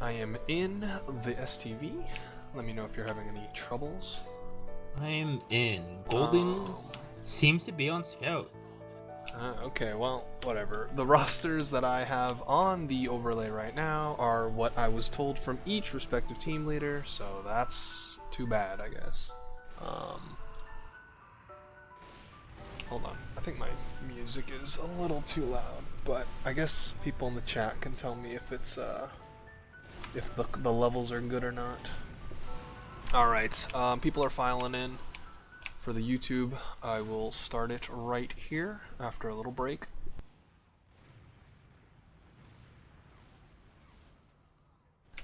I am in the STV. Let me know if you're having any troubles. I am in. Golden seems to be on scout. Okay, well, whatever. The rosters that I have on the overlay right now are what I was told from each respective team leader, so that's too bad, I guess. Hold on. I think my music is a little too loud, but I guess people in the chat can tell me if it's if the levels are good or not. Alright, people are filing in for the YouTube. I will start it right here after a little break.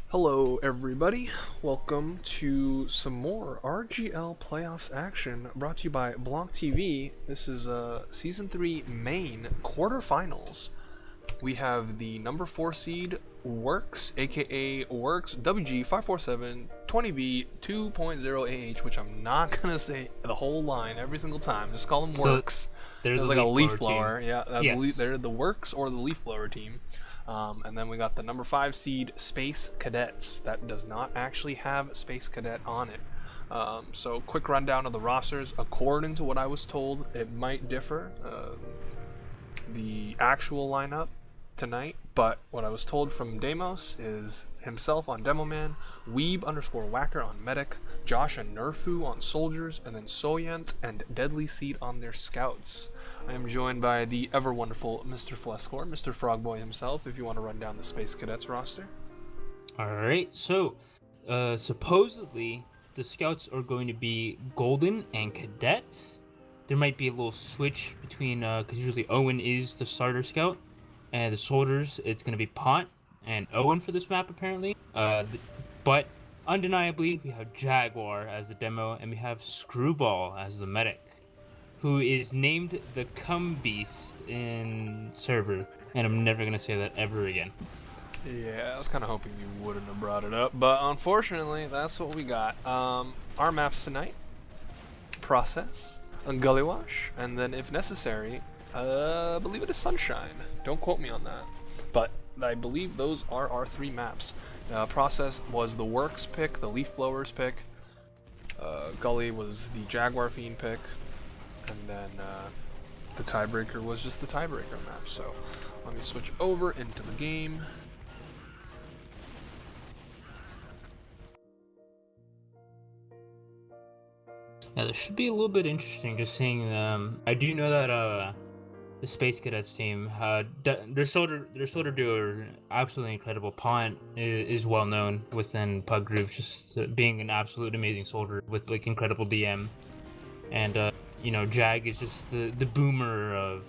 Hello everybody, welcome to some more RGL playoffs action brought to you by BLANCTV. This is Season 3 main quarterfinals. We have the number 4 seed WORX, aka WORX WG547 20V 2.0 AH, which I'm not gonna say the whole line every single time. Just call them WORX. There's like a leaf blower. team. Yeah, Yes. they're the WORX or the leaf blower team. And then we got the number 5 seed Space Cadets. That does not actually have Space Cadet on it. So quick rundown of the rosters. According to what I was told, it might differ. The actual lineup tonight, but what I was told from Deimos is himself on Demoman, Weeb_Whacker on Medic, Josh and Nerfu on Soldiers, and then Soyent and Deadly Seed on their Scouts. I am joined by the ever wonderful Mr. Flescore, Mr. Frogboy himself, if you want to run down the Space Cadets roster. Alright, so supposedly the scouts are going to be Golden and Cadet. There might be a little switch between, because usually Owen is the starter scout, and the soldiers, it's going to be Pont and Owen for this map apparently. But undeniably, we have Jaguar as the demo, and we have Screwball as the medic, who is named the Cum Beast in server, and I'm never going to say that ever again. Yeah, I was kind of hoping you wouldn't have brought it up, but unfortunately, that's what we got. Our maps tonight: Process, Gully Wash, and then if necessary, I believe it is Sunshine. Don't quote me on that, but I believe those are our 3 maps. Process was the WORX pick, the Leaf Blowers pick. Gully was the Jaguar Fiend pick, and then the tiebreaker was just the tiebreaker map. So let me switch over into the game. Yeah, this should be a little bit interesting just seeing them. I do know that the Space Cadets team, their soldier duo are absolutely incredible. Pont is well known within pug groups, just being an absolute amazing soldier with like incredible DM, and you know, Jag is just the boomer of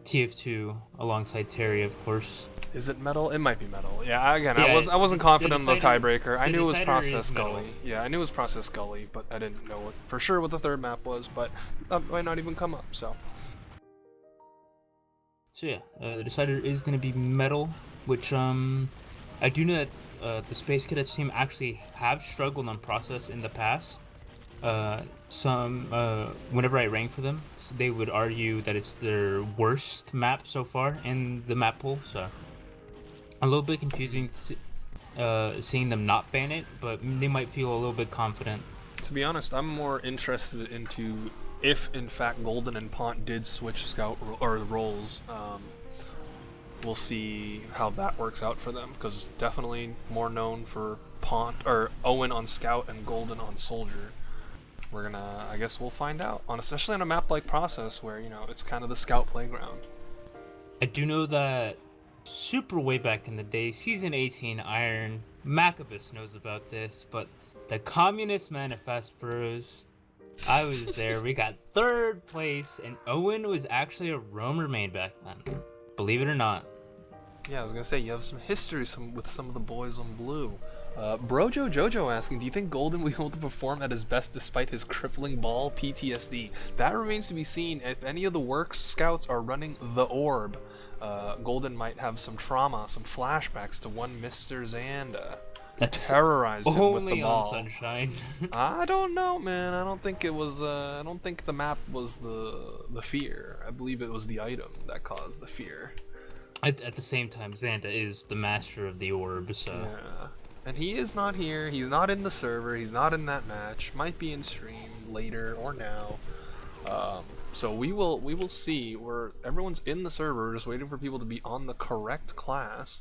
TF2 alongside Terry, of course. Is it metal? It might be metal. Yeah, again, Yeah, I wasn't confident in the decider- tiebreaker. I the knew it was decider Process is metal. Gully. Yeah, I knew it was Process Gully, but I didn't know for sure what the third map was, but that might not even come up, so. So yeah, the decider is going to be metal, which I do know that the Space Cadets team actually have struggled on Process in the past. Whenever I rank for them, they would argue that it's their worst map so far in the map pool. So a little bit confusing seeing them not ban it, but they might feel a little bit confident. To be honest, I'm more interested into if in fact Golden and Pont did switch scout or roles. We'll see how that works out for them, because definitely more known for Pont or Owen on scout and Golden on soldier. I guess we'll find out, especially on a map like Process, where, you know, it's kind of the scout playground. I do know that super way back in the day, Season 18 Iron, Macabus knows about this, but the Communist Manifest Bros, I was there. We got 3rd place, and Owen was actually a roamer main back then. Believe it or not. Yeah, I was gonna say, you have some history with some of the boys on blue. Brojo Jojo asking, do you think Golden will be able to perform at his best despite his crippling ball PTSD? That remains to be seen. If any of the WORX scouts are running the orb, Golden might have some trauma, some flashbacks to one Mr. Zanda. That's terrorized him with the only ball. on Sunshine. I don't know, man. I don't think it was. I don't think the map was the fear. I believe it was the item that caused the fear. At the same time, Xanda is the master of the orb, so Yeah. And he is not here. He's not in the server. He's not in that match. Might be in stream later or now. So we will see. Where everyone's in the server, just waiting for people to be on the correct class.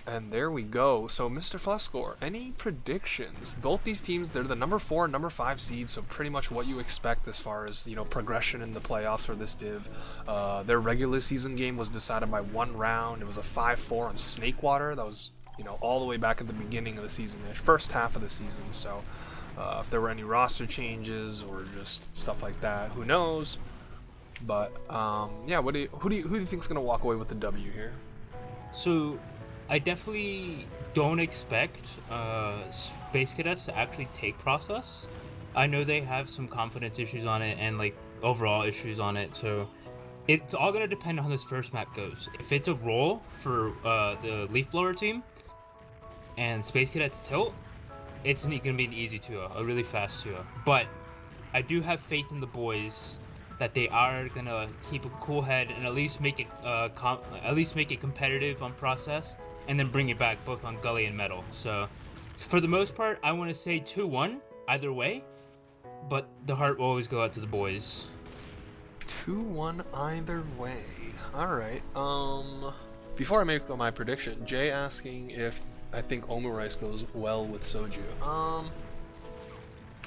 And there we go. So Mr. Flescore, any predictions? Both these teams, they're the number 4 and number 5 seeds, so pretty much what you expect as far as, you know, progression in the playoffs for this div. Their regular season game was decided by 1 round. It was a 5-4 on Snakewater. That was, you know, all the way back at the beginning of the season, first half of the season. So if there were any roster changes or just stuff like that, who knows? But yeah, who do you think's gonna walk away with the W here? So, I definitely don't expect Space Cadets to actually take process. I know they have some confidence issues on it and like overall issues on it, so it's all gonna depend on how this first map goes. If it's a roll for the Leaf Blower team and Space Cadets tilt, it's gonna be an easy 2-0, a really fast 2-0. But I do have faith in the boys that they are gonna keep a cool head and at least make it competitive on process, and then bring it back both on Gully and Metal. So, for the most part, I want to say 2-1 either way, but the heart will always go out to the boys. 2-1 either way. Alright, before I make my prediction, Jay asking if I think Omurice goes well with soju.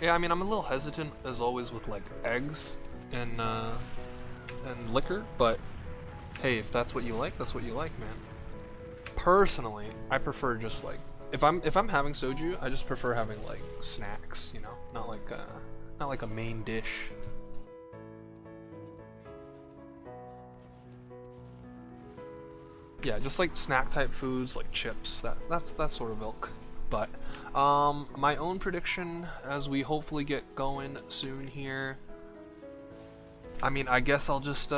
Yeah, I mean, I'm a little hesitant, as always, with, like, eggs and liquor, but hey, if that's what you like, that's what you like, man. Personally, I prefer just, like, if I'm having soju, I just prefer having, like, snacks, you know? Not like a main dish. Yeah, just like snack type foods like chips, that's that sort of ilk. But my own prediction as we hopefully get going soon here, I mean, I guess I'll just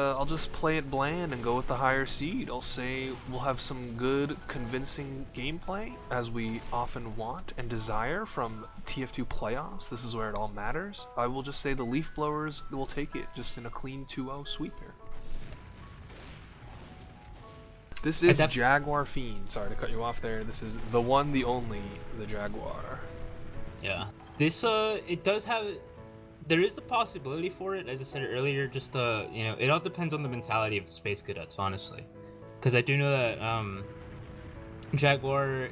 play it bland and go with the higher seed. I'll say we'll have some good convincing gameplay as we often want and desire from TF2 playoffs. This is where it all matters. I will just say the Leaf Blowers will take it just in a clean 2-0 sweep here. This is Jaguar Fiend. Sorry to cut you off there. This is the one, the only, the Jaguar. Yeah. This, it does have... There is the possibility for it, as I said earlier, just, you know, it all depends on the mentality of the Space Cadets, honestly. Because I do know that, Jaguar,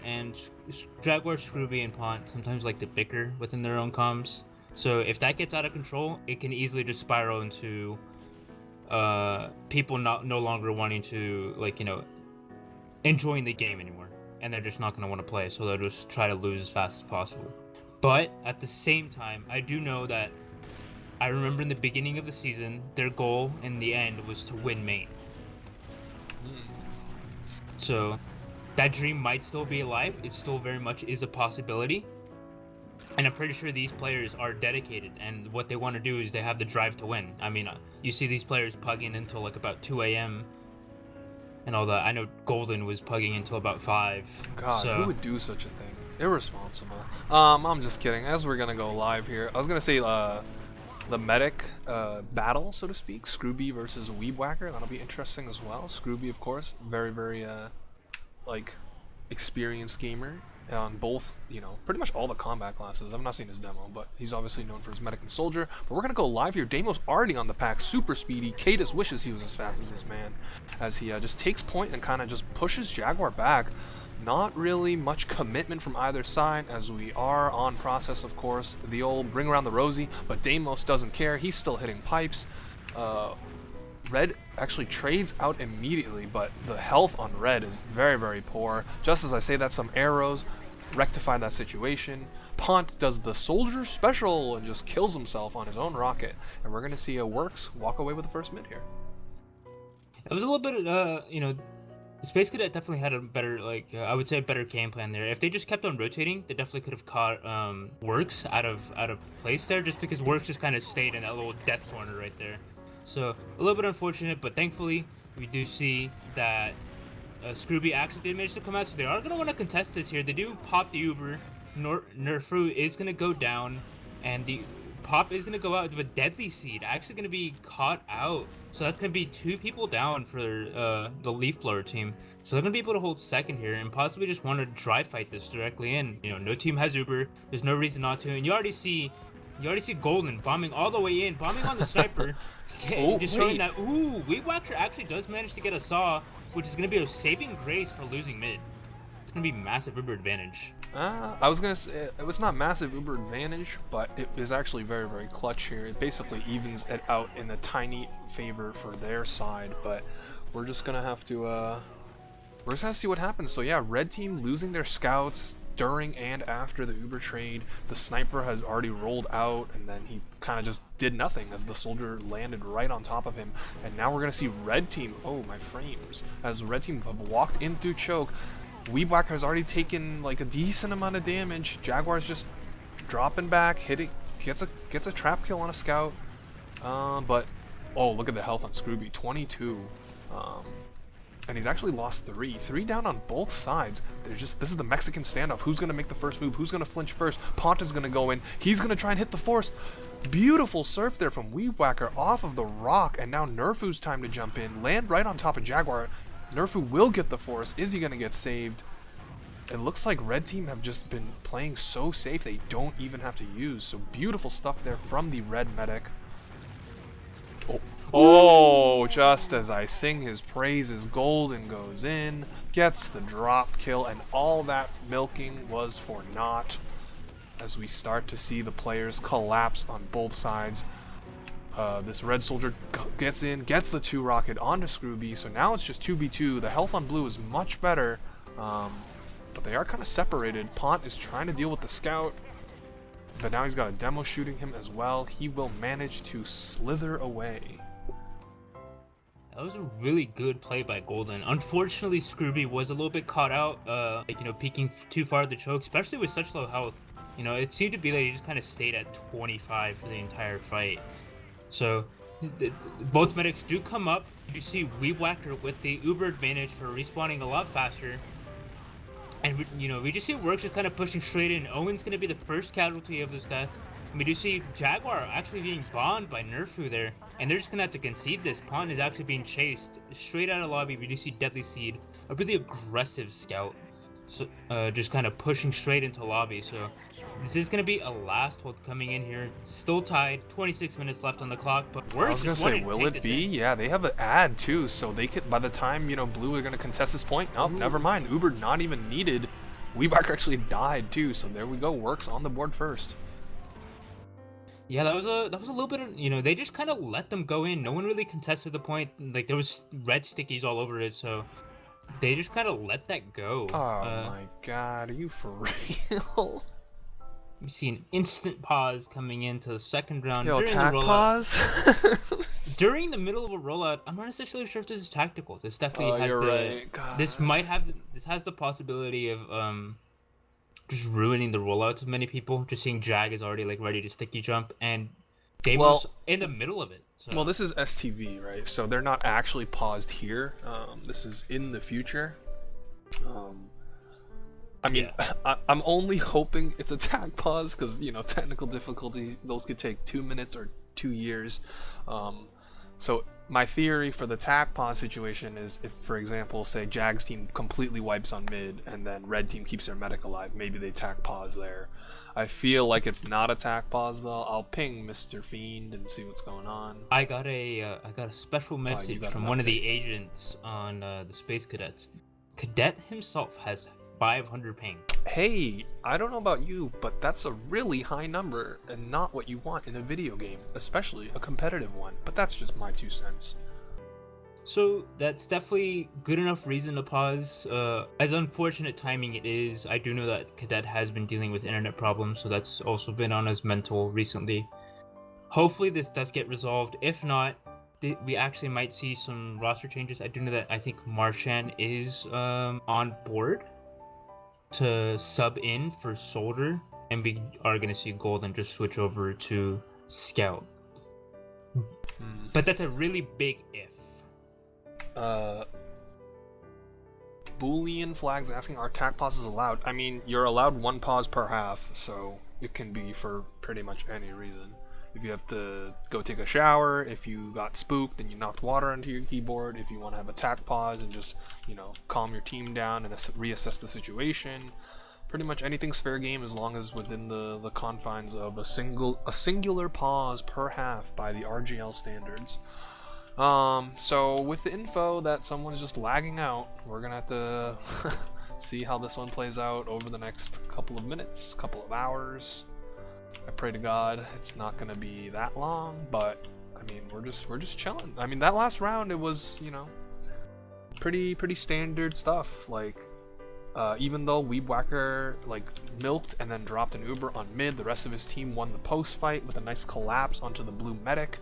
Scrooby, and Pont sometimes like to bicker within their own comms. So if that gets out of control, it can easily just spiral into, people no longer wanting to, like, you know, enjoying the game anymore, and they're just not going to want to play, so they'll just try to lose as fast as possible. But at the same time, I do know that I remember in the beginning of the season, their goal in the end was to win main. So that dream might still be alive. It still very much is a possibility, and I'm pretty sure these players are dedicated, and what they want to do is they have the drive to win. I mean, you see these players pugging until like about 2 a.m. and all that. I know Golden was pugging until about 5. God, so... who would do such a thing? Irresponsible. I'm just kidding. As we're gonna go live here, I was gonna say the medic battle, so to speak, Scrooby versus Weebwhacker. That'll be interesting as well. Scrooby, of course, very like experienced gamer on both, you know, pretty much all the combat classes. I've not seen his demo, but he's obviously known for his medic and soldier. But we're gonna go live here. Damo's already on the pack, super speedy. Cadets wishes he was as fast as this man, as he just takes point and kind of just pushes Jaguar back. Not really much commitment from either side, as we are on process, of course. The old bring around the rosy, but Deimos doesn't care. He's still hitting pipes. Red actually trades out immediately, but the health on Red is very poor. Just as I say that, some arrows rectify that situation. Pont does the soldier special and just kills himself on his own rocket. And we're going to see a WORX walk away with the first mid here. It was a little bit, you know, Space Cadet definitely had a better, like, I would say a better game plan there. If they just kept on rotating, they definitely could have caught WORX out of place there, just because WORX just kind of stayed in that little death corner right there. So a little bit unfortunate, but thankfully we do see that Scrooby actually did manage to come out, so they are going to want to contest this here. They do pop the Uber. Nerfru is going to go down, and the Pop is gonna go out with a deadly seed, actually gonna be caught out. So that's gonna be 2 people down for the leaf blower team. So they're gonna be able to hold second here and possibly just want to dry fight this directly in. You know, no team has Uber. There's no reason not to. And you already see Golden bombing all the way in, bombing on the sniper. Oh, just showing that Weed Whacker actually does manage to get a saw, which is gonna be a saving grace for losing mid. It's gonna be massive Uber advantage. I was gonna say it was not massive Uber advantage, but it is actually very, very clutch here. It basically evens it out in a tiny favor for their side, but we're just gonna have to we're just gonna see what happens. So yeah, red team losing their scouts during and after the Uber trade. The sniper has already rolled out, and then he kind of just did nothing as the soldier landed right on top of him. And now we're gonna see red team, oh my frames, as red team have walked in through choke. Weed Whacker has already taken like a decent amount of damage. Jaguar's just dropping back, hitting, gets a trap kill on a scout. But oh, look at the health on Scrooby, 22. And he's actually lost 3 down on both sides. This is the Mexican standoff. Who's gonna make the first move? Who's gonna flinch first? Ponta's gonna go in. He's gonna try and hit the force. Beautiful surf there from Weed Whacker off of the rock, and now Nerfu's time to jump in, land right on top of Jaguar. Nerfu will get the force. Is he going to get saved? It looks like red team have just been playing so safe they don't even have to use. So beautiful stuff there from the red medic. Oh, just as I sing his praises, Golden goes in, gets the drop kill, and all that milking was for naught as we start to see the players collapse on both sides. This red soldier gets in, gets the 2 rocket onto Scrooby, so now it's just 2v2. The health on blue is much better, but they are kind of separated. Pont is trying to deal with the scout, but now he's got a demo shooting him as well. He will manage to slither away. That was a really good play by Golden. Unfortunately, Scrooby was a little bit caught out, peeking too far at the choke, especially with such low health. You know, it seemed to be that he just kind of stayed at 25 for the entire fight. So, both medics do come up. You see Weed Whacker with the Uber advantage for respawning a lot faster. And, we just see WORX just kind of pushing straight in. Owen's going to be the first casualty of this death. And we do see Jaguar actually being bombed by Nerfu there. And they're just going to have to concede this. Pont is actually being chased straight out of lobby. We do see Deadly Seed, a really aggressive scout. So, just kind of pushing straight into lobby. So this is going to be a last hold coming in here. Still tied, 26 minutes left on the clock, but WORX I was going to say, will it be? Yeah, they have an ad too, so they could, by the time, blue are going to contest this point, nope, never mind. Uber not even needed. Weed Whacker actually died too, so there we go. WORX on the board first. Yeah, that was a little bit of, they just kind of let them go in. No one really contested the point. Like, there was red stickies all over it, so they just kind of let that go. Oh my god, are you for real? We see an instant pause coming into the second round. Yo, during tac the rollout. pause? During the middle of a rollout, I'm not necessarily sure if this is tactical. This definitely has right. This has the possibility of just ruining the rollouts of many people. Just seeing Jag is already like ready to sticky jump, and Damon's in the middle of it. So. Well, this is STV, right? So they're not actually paused here. This is in the future. I mean, yeah. I'm only hoping it's a tag pause because, technical difficulties, those could take 2 minutes or 2 years. So my theory for the tag pause situation is if, for example, say Jag's team completely wipes on mid and then red team keeps their medic alive, maybe they tag pause there. I feel like it's not a tag pause though. I'll ping Mr. Fiend and see what's going on. I got a special message from one of the agents on the Space Cadets. Cadet himself has 500 ping. Hey, I don't know about you, but that's a really high number and not what you want in a video game, especially a competitive one. But that's just my 2 cents. So that's definitely good enough reason to pause. As unfortunate timing it is, I do know that Cadet has been dealing with internet problems, so that's also been on his mental recently. Hopefully this does get resolved. If not, we actually might see some roster changes. I do know that I think Marshan is on board to sub in for Soldier, and we are going to see Golden just switch over to Scout. But that's a really big if. Boolean flags asking, are tag pauses allowed? I mean, you're allowed 1 pause per half, so it can be for pretty much any reason. if you have to go take a shower, if you got spooked and you knocked water into your keyboard, if you want to have attack pause and just, calm your team down and reassess the situation. Pretty much anything's fair game as long as within the confines of a singular pause per half by the RGL standards. So with the info that someone's just lagging out, we're gonna have to see how this one plays out over the next couple of minutes, couple of hours. I pray to God it's not gonna be that long, but I mean we're just chilling. I mean that last round it was, pretty standard stuff. Like even though Weebwhacker milked and then dropped an Uber on mid, the rest of his team won the post fight with a nice collapse onto the blue medic.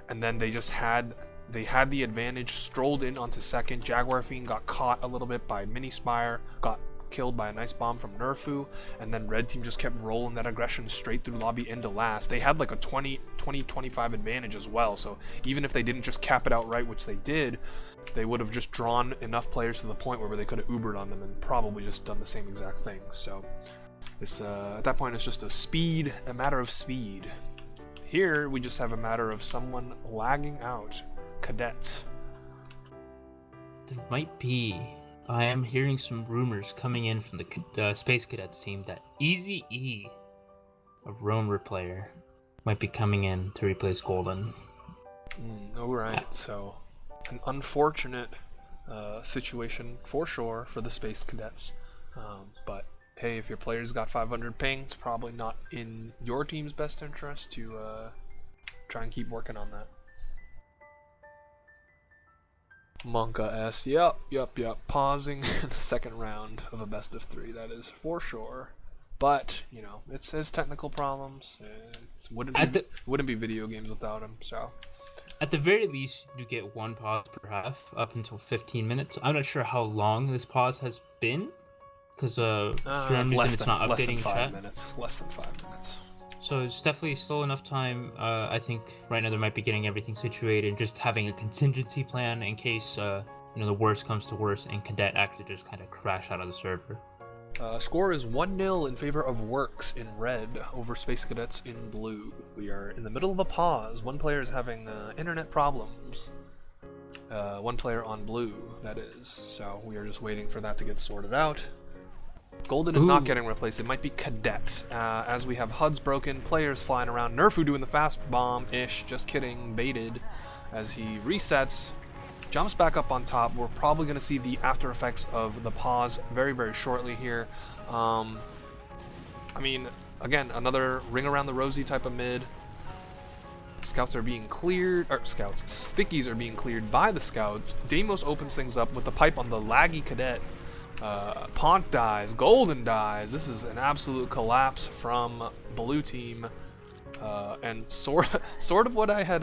And then they had the advantage, strolled in onto second. Jaguar Fiend got caught a little bit by Mini Spire, got killed by a nice bomb from Nerfu, and then red team just kept rolling that aggression straight through lobby into last. They had like a 20-25 advantage as well, so even if they didn't just cap it outright, which they did, they would have just drawn enough players to the point where they could have Ubered on them and probably just done the same exact thing. So it's at that point it's just a matter of speed. Here we just have a matter of someone lagging out. Cadets. There might be. I am hearing some rumors coming in from the Space Cadets team that Easy E, a roamer player, might be coming in to replace Golden. Alright, so an unfortunate situation for sure for the Space Cadets. But hey, if your player's got 500 ping, it's probably not in your team's best interest to try and keep working on that. Monka S, yep. Pausing the second round of a best of 3, that is for sure. But, it says technical problems. It wouldn't be video games without him, so. At the very least, you get 1 pause per half up until 15 minutes. I'm not sure how long this pause has been, because for some reason it's not updating chat. Less than 5 minutes. So it's definitely still enough time. I think right now they might be getting everything situated and just having a contingency plan in case the worst comes to worst and Cadet actually just kind of crash out of the server. Score is 1-0 in favor of WORX in red over Space Cadets in blue. We are in the middle of a pause. One player is having internet problems. One player on blue, that is. So we are just waiting for that to get sorted out. Golden is not getting replaced. It might be Cadet. As we have HUDs broken, players flying around. Nerfu doing the fast bomb-ish. Just kidding. Baited as he resets. Jumps back up on top. We're probably going to see the after effects of the pause very, very shortly here. I mean, again, another ring around the rosy type of mid. Scouts are being cleared. Stickies are being cleared by the scouts. Deimos opens things up with the pipe on the laggy Cadet. Pont dies, Golden dies. This is an absolute collapse from blue team, and sort of what I had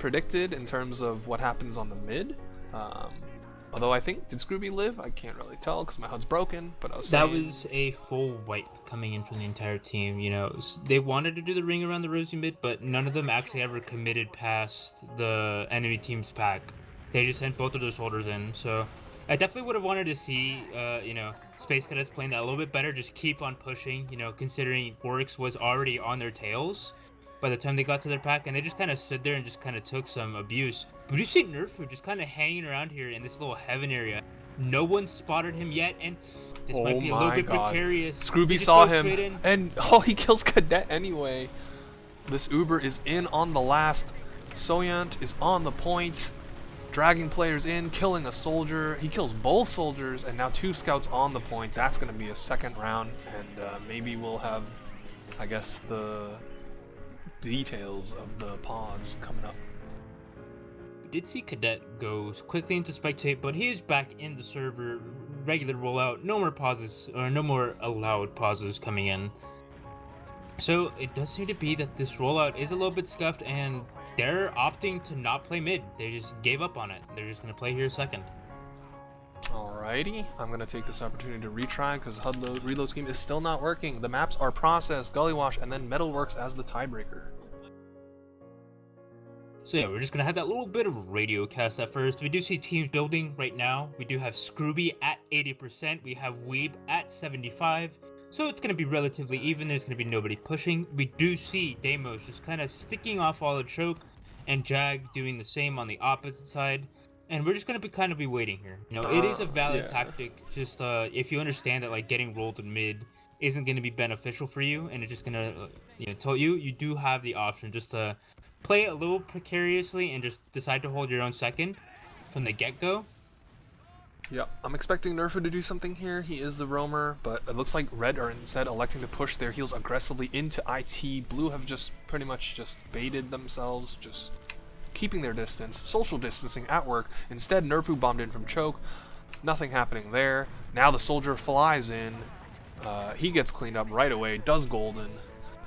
predicted in terms of what happens on the mid. Although I think, did Scrooby live? I can't really tell because my HUD's broken. But that was a full wipe coming in from the entire team. They wanted to do the ring around the rosy mid, but none of them actually ever committed past the enemy team's pack. They just sent both of their soldiers in. So I definitely would have wanted to see, Space Cadets playing that a little bit better. Just keep on pushing, considering WORX was already on their tails by the time they got to their pack, and they just kind of stood there and just kind of took some abuse. But you see Nerfu just kind of hanging around here in this little heaven area. No one spotted him yet, and this might be a little bit precarious. Scrooby saw him, and he kills Cadet anyway. This Uber is in on the last. Soyant is on the point. Dragging players in, killing a soldier. He kills both soldiers, and now 2 scouts on the point. That's going to be a second round, and maybe we'll have, I guess, the details of the pause coming up. We did see Cadet go quickly into spectate, but he is back in the server. Regular rollout. No more pauses, or no more allowed pauses coming in. So it does seem to be that this rollout is a little bit scuffed, and they're opting to not play mid. They just gave up on it. They're just going to play here second. Alrighty, I'm going to take this opportunity to retry because HUD reload scheme is still not working. The maps are processed, Gullywash, and then Metalworks as the tiebreaker. So yeah, we're just going to have that little bit of radio cast at first. We do see teams building right now. We do have Scrooby at 80%. We have Weeb at 75. So it's going to be relatively even. There's going to be nobody pushing. We do see Deimos just kind of sticking off all the choke, and Jag doing the same on the opposite side. And we're just going to be waiting here. You know, it is a valid Yeah. tactic. Just if you understand that like getting rolled in mid isn't going to be beneficial for you, and it's just going to tell you do have the option just to play it a little precariously and just decide to hold your own second from the get-go. Yep, I'm expecting Nerfu to do something here. He is the roamer, but it looks like Red are instead electing to push their heels aggressively into IT. Blue have just pretty much just baited themselves, just keeping their distance, social distancing at work. Instead, Nerfu bombed in from choke. Nothing happening there. Now the soldier flies in. He gets cleaned up right away, does golden.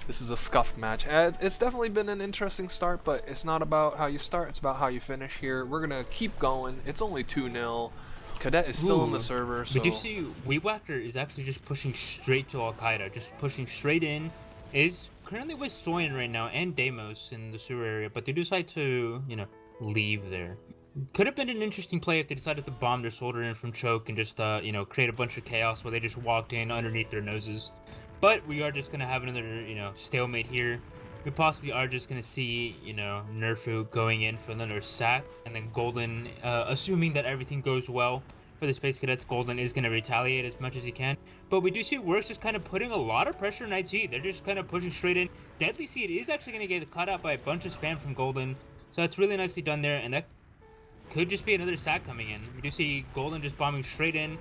This is a scuffed match. It's definitely been an interesting start, but it's not about how you start, it's about how you finish here. We're going to keep going. It's only 2-0. Cadet is still in the server, so... We do see Weebwhacker is actually just pushing straight to Al-Qaeda, just pushing straight in. Is currently with Soyan right now and Deimos in the sewer area, but they decide to, leave there. Could have been an interesting play if they decided to bomb their soldier in from choke and just, create a bunch of chaos where they just walked in underneath their noses. But we are just going to have another, stalemate here. We possibly are just going to see, Nerfu going in for another sack, and then Golden, assuming that everything goes well for the Space Cadets, Golden is going to retaliate as much as he can. But we do see WORX just kind of putting a lot of pressure on IT. They're just kind of pushing straight in. Deadly Seed is actually going to get caught out by a bunch of spam from Golden, so that's really nicely done there, and that could just be another sack coming in. We do see Golden just bombing straight in,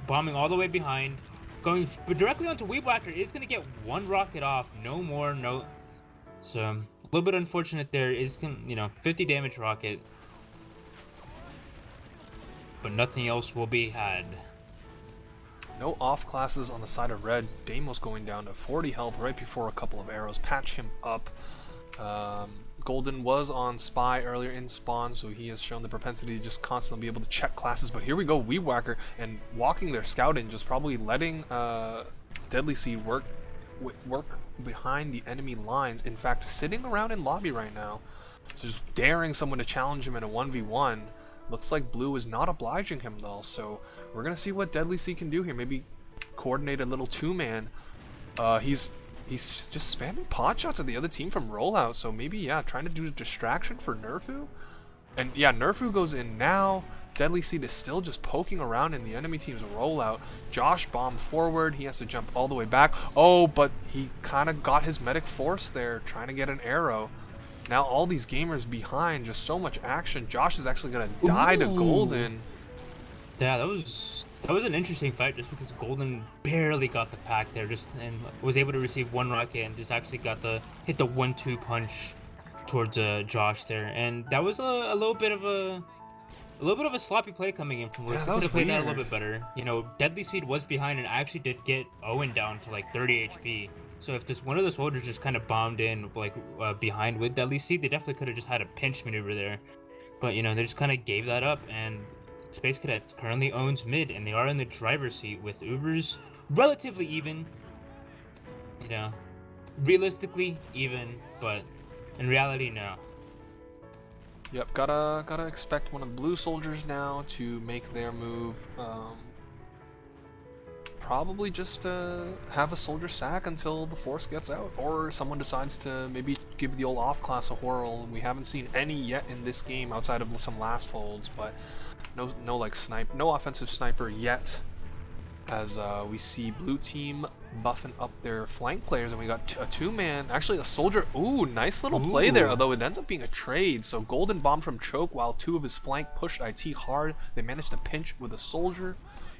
bombing all the way behind, going directly onto Weebwhacker. Is going to get one rocket off, no more, no... So, a little bit unfortunate there. Is 50 damage rocket. But nothing else will be had. No off classes on the side of Red. Deimos going down to 40 health right before a couple of arrows patch him up. Golden was on Spy earlier in spawn, so he has shown the propensity to just constantly be able to check classes. But here we go, Weebwhacker, and walking their scout in, just probably letting Deadly Seed work behind the enemy lines. In fact, sitting around in lobby right now, just daring someone to challenge him in a 1v1. Looks like Blue is not obliging him though, so we're gonna see what Deadly Seed can do here. Maybe coordinate a little two-man. He's just spamming pot shots at the other team from rollout, so maybe, yeah, trying to do a distraction for Nerfu. And yeah, Nerfu goes in now. Deadly Seed is still just poking around in the enemy team's rollout. Josh bombed forward. He has to jump all the way back. Oh, but he kind of got his medic force there, trying to get an arrow. Now all these gamers behind, just so much action. Josh is actually going to die to Golden. Yeah, that was an interesting fight just because Golden barely got the pack there, and was able to receive one rocket and just actually hit the 1-2 punch towards Josh there. And that was a little bit of a sloppy play coming in from WORX. They could have played that a little bit better. Deadly Seed was behind and actually did get Owen down to like 30 HP. So if one of the soldiers just kind of bombed in behind with Deadly Seed, they definitely could have just had a pinch maneuver there. But they just kind of gave that up, and Space Cadets currently owns mid, and they are in the driver's seat with Ubers relatively even. Realistically even, but in reality, no. Yep, gotta expect one of the blue soldiers now to make their move. Probably just have a soldier sack until the force gets out, or someone decides to maybe give the old off class a whirl. We haven't seen any yet in this game outside of some last holds, but no offensive sniper yet. As we see blue team buffing up their flank players, and we got a two-man, actually a soldier. Ooh, nice little play there, although it ends up being a trade. So Golden bombed from choke while two of his flank pushed IT hard. They managed to pinch with a soldier.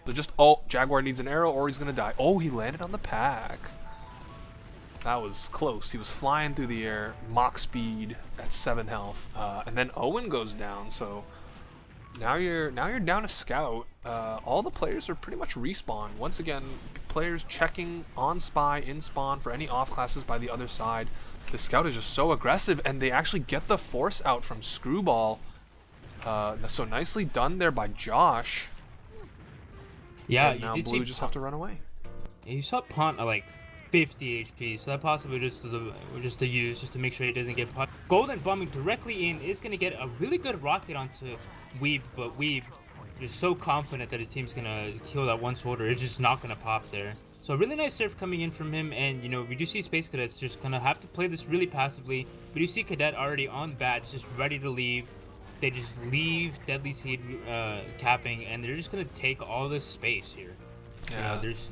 So just, oh, Jaguar needs an arrow or he's gonna die. Oh, he landed on the pack. That was close. He was flying through the air, Mach speed at 7 health, and then Owen goes down. So now you're down a scout. All the players are pretty much respawn. Once again, players checking on Spy in spawn for any off classes by the other side. The scout is just so aggressive, and they actually get the force out from Screwball. So nicely done there by Josh. Yeah, and now blue just have to run away. Yeah, you saw Pont at like 50 HP, so that possibly just to make sure he doesn't get pot. Golden bombing directly in is gonna get a really good rocket onto Weeb, but Weeb is so confident that his team's gonna kill that one soldier. It's just not gonna pop there. So a really nice surf coming in from him, and you know, we do see Space Cadets just kind of have to play this really passively. We do see Cadet already on bats, just ready to leave. They just leave Deadly Seed capping, and they're just gonna take all this space here. Yeah. You know, there's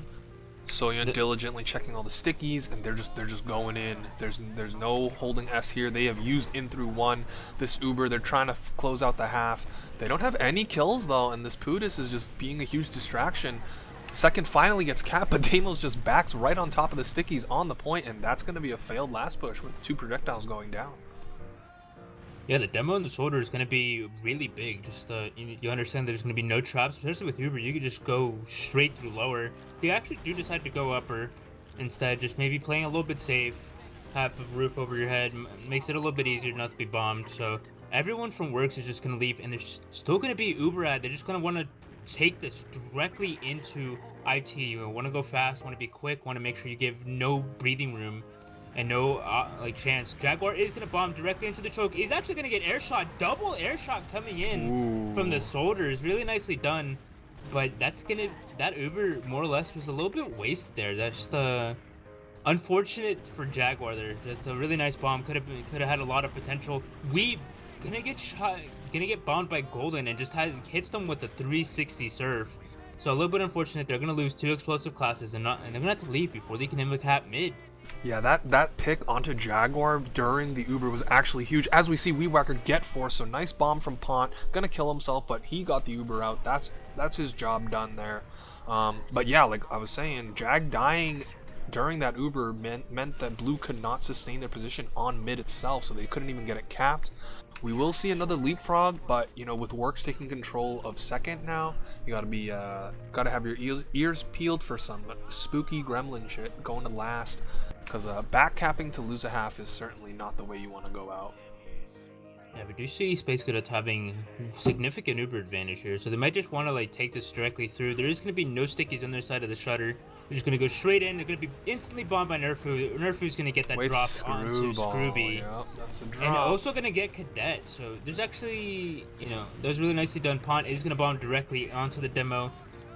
Soyeon diligently checking all the stickies, and they're just going in. There's no holding S here. They have used in through one. This Uber, they're trying to close out the half. They don't have any kills though, and this Pudis is just being a huge distraction. Second finally gets capped, but Damos just backs right on top of the stickies on the point, and that's going to be a failed last push with 2 projectiles going down. Yeah, the demo on the shoulder is going to be really big. Just you understand there's going to be no traps, especially with Uber. You could just go straight through lower. They actually do decide to go upper instead, just maybe playing a little bit safe. Have a roof over your head makes it a little bit easier not to be bombed. So everyone from WORX is just going to leave, and there's still going to be Uber at. They're just going to want to take this directly into IT. You want to go fast, want to be quick, want to make sure you give no breathing room and no like chance. Jaguar is gonna bomb directly into the choke. He's actually gonna get air shot, double air shot coming in from the shoulders. Really nicely done, but that Uber more or less was a little bit wasted there. That's just unfortunate for Jaguar there. Just a really nice bomb. Could have had a lot of potential. We gonna get bombed by Golden, and just hits them with the 360 surf. So a little bit unfortunate. They're gonna lose 2 explosive classes, and they're gonna have to leave before they can hit cap mid. Yeah, that pick onto Jaguar during the Uber was actually huge. As we see, WeWhacker get forced, so nice bomb from Pont. Gonna kill himself, but he got the Uber out. That's his job done there. But yeah, like I was saying, Jag dying during that Uber meant that Blue could not sustain their position on mid itself, so they couldn't even get it capped. We will see another leapfrog, but you know, with WORX taking control of second now, you gotta have your ears peeled for some spooky gremlin shit going to last, because back capping to lose a half is certainly not the way you want to go out. Yeah, we do see Space Cadets having significant Uber advantage here, so they might just want to like take this directly through. There is going to be no stickies on their side of the shutter. They're just going to go straight in. They're going to be instantly bombed by Nerfu. Nerfu's going to get that drop onto Scrooby. Yep, that's a drop. And also going to get Cadet. So there's actually, you know, that was really nicely done. Pont is going to bomb directly onto the demo.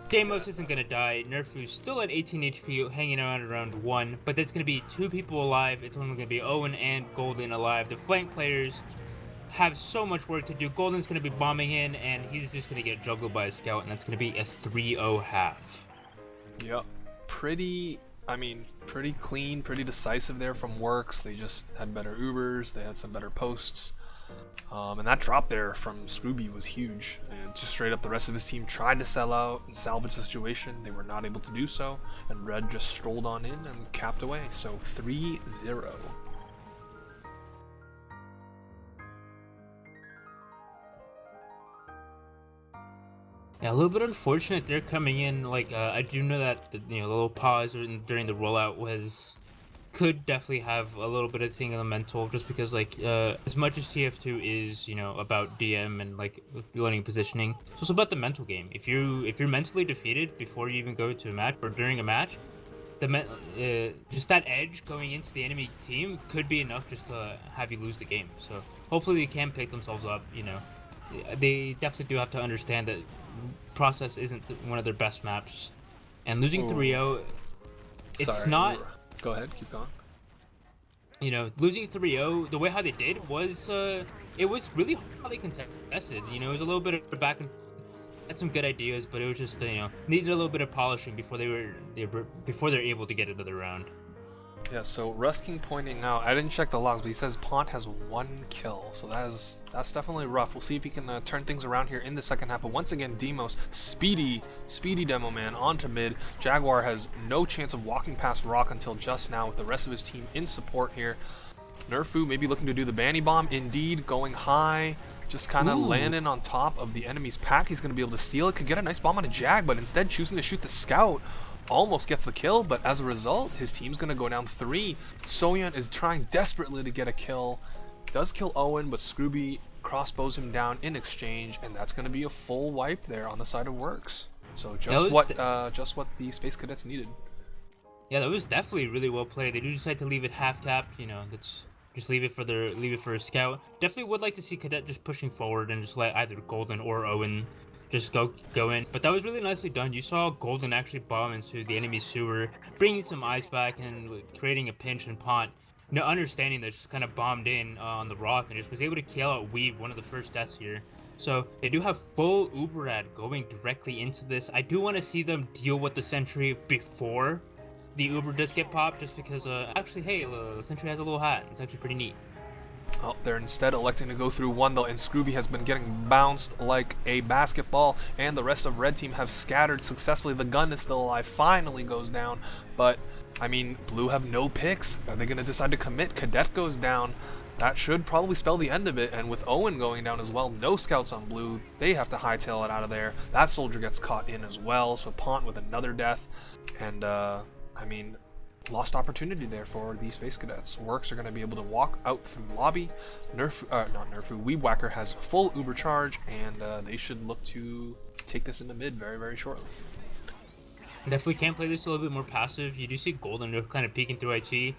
Damos isn't going to die. Nerfu's still at 18 HP, hanging around 1. But that's going to be 2 people alive. It's only going to be Owen and Golden alive. The flank players have so much work to do. Golden's going to be bombing in, and he's just going to get juggled by a scout, and that's going to be a 3-0 half. Yep. Pretty clean, pretty decisive there from WORX. They just had better Ubers, they had some better posts. And that drop there from Scrooby was huge. And just straight up, the rest of his team tried to sell out and salvage the situation. They were not able to do so, and Red just strolled on in and capped away. So 3-0. Yeah, a little bit unfortunate they're coming in. Like, I do know that the little pause during the rollout could definitely have a little bit of thing in the mental, just because like as much as TF2 is about DM and like learning positioning, it's also about the mental game. If you're mentally defeated before you even go to a match or during a match, just that edge going into the enemy team could be enough just to have you lose the game. So hopefully they can pick themselves up. They definitely do have to understand that Process isn't one of their best maps, and losing 3-0, it's not. Go ahead, keep going. Losing 3-0, the way how they did was, it was really highly contested. It was a little bit of back and had some good ideas, but it was just, needed a little bit of polishing before they're able to get another round. Yeah, so Rusking pointing out, I didn't check the logs, but he says Pont has 1 kill, so that's definitely rough. We'll see if he can turn things around here in the second half. But once again, Demos, speedy demo man onto mid. Jaguar has no chance of walking past Rock until just now, with the rest of his team in support here. Nerfu maybe looking to do the Banny Bomb, indeed going high, just kind of landing on top of the enemy's pack. He's going to be able to steal it, could get a nice bomb on a Jag, but instead choosing to shoot the scout. Almost gets the kill, but as a result, his team's going to go down 3. Soyeon is trying desperately to get a kill. Does kill Owen, but Scrooby crossbows him down in exchange, and that's going to be a full wipe there on the side of WORX. So just what the Space Cadets needed. Yeah, that was definitely really well played. They do decide to leave it half capped. That's just leave it for a scout. Definitely would like to see Cadet just pushing forward and just let either Golden or Owen just go in. But that was really nicely done. You saw Golden actually bomb into the enemy sewer, bringing some eyes back and like, creating a pinch, and Pont, understanding that, just kind of bombed in on the rock and just was able to kill out Weeb, one of the first deaths here. So they do have full Uberad going directly into this. I do want to see them deal with the sentry before the Uber does get popped, just because actually, hey, the sentry has a little hat. It's actually pretty neat. Well, they're instead electing to go through one though, and Scrooby has been getting bounced like a basketball, and the rest of red team have scattered successfully. The gun is still alive, finally goes down, but I mean, blue have no picks. Are they going to decide to commit? Cadet goes down. That should probably spell the end of it, and with Owen going down as well, no scouts on blue, they have to hightail it out of there. That soldier gets caught in as well, so Pont with another death, and I mean, lost opportunity there for the Space Cadets. WORX are going to be able to walk out through the lobby. Weeb Whacker has full Uber charge, and they should look to take this into mid very, very shortly. Definitely can't play this a little bit more passive. You do see Golden kind of peeking through IT, and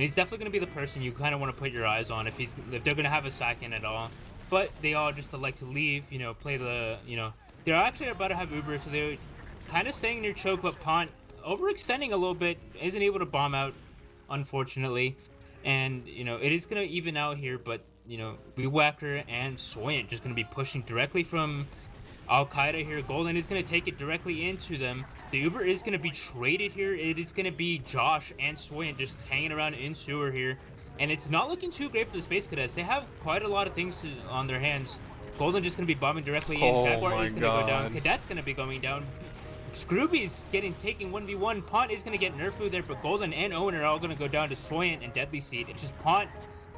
he's definitely going to be the person you kind of want to put your eyes on if they're going to have a sack in at all. But they all just elect to leave, play the, they're actually about to have Uber, so they're kind of staying near choke, but Pont overextending a little bit, isn't able to bomb out, unfortunately. And, it is going to even out here, but, Weeb Whacker and Soyant just going to be pushing directly from Al-Qaeda here. Golden is going to take it directly into them. The Uber is going to be traded here. It is going to be Josh and Soyant just hanging around in sewer here. And it's not looking too great for the Space Cadets. They have quite a lot of things on their hands. Golden just going to be bombing directly in. Jaguar is going to go down. Cadet's going to be going down. Scrooby's taking 1v1. Pont is going to get Nerfu there, but Golden and Owen are all going to go down to Soyant and Deadly Seed. It's just Pont.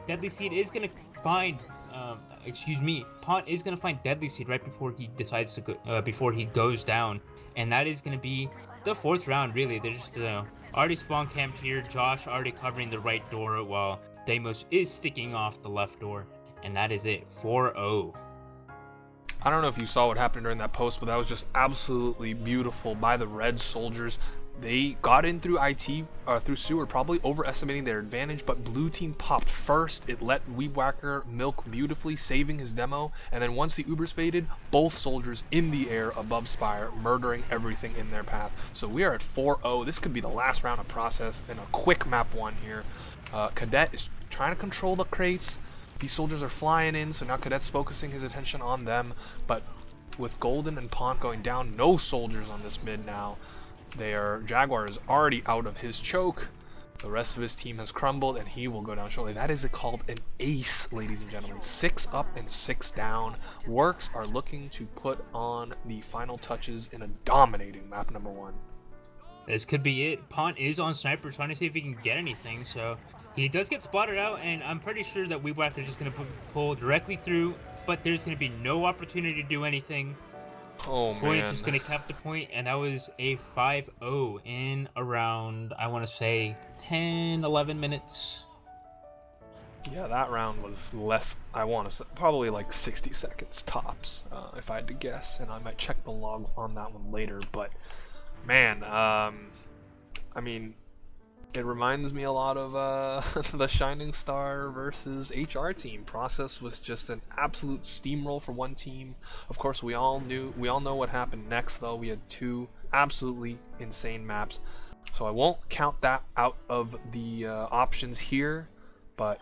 Deadly Seed is going to find... Pont is going to find Deadly Seed right before he decides to go, before he goes down. And that is going to be the 4th round, really. They're just already spawn camped here. Josh already covering the right door while Deimos is sticking off the left door. And that is it. 4-0. I don't know if you saw what happened during that post, but that was just absolutely beautiful by the red soldiers. They got in through IT, through sewer, probably overestimating their advantage, but blue team popped first. It let Weeb Whacker milk beautifully, saving his demo, and then once the Ubers faded, both soldiers in the air above Spire, murdering everything in their path. So we are at 4-0. This could be the last round of process and a quick map 1 here. Cadet is trying to control the crates. These soldiers are flying in, so now Cadet's focusing his attention on them, but with Golden and Pont going down, no soldiers on this mid now. Jaguar is already out of his choke. The rest of his team has crumbled, and he will go down shortly. That is called an ace, ladies and gentlemen. 6 up and 6 down. WORX are looking to put on the final touches in a dominating map number 1. This could be it. Pont is on sniper, trying to see if he can get anything. So he does get spotted out, and I'm pretty sure that Weeb Whacker is just going to pull directly through, but there's going to be no opportunity to do anything. Oh, Soyant man. just going to cap the point, and that was a 5-0 in around, I want to say, 10, 11 minutes. Yeah, that round was less, I want to say, probably like 60 seconds tops, if I had to guess, and I might check the logs on that one later, but man, I mean, it reminds me a lot of the Shining Star versus HR team. Process was just an absolute steamroll for one team. Of course, we all know what happened next, though. We had 2 absolutely insane maps, so I won't count that out of the options here. But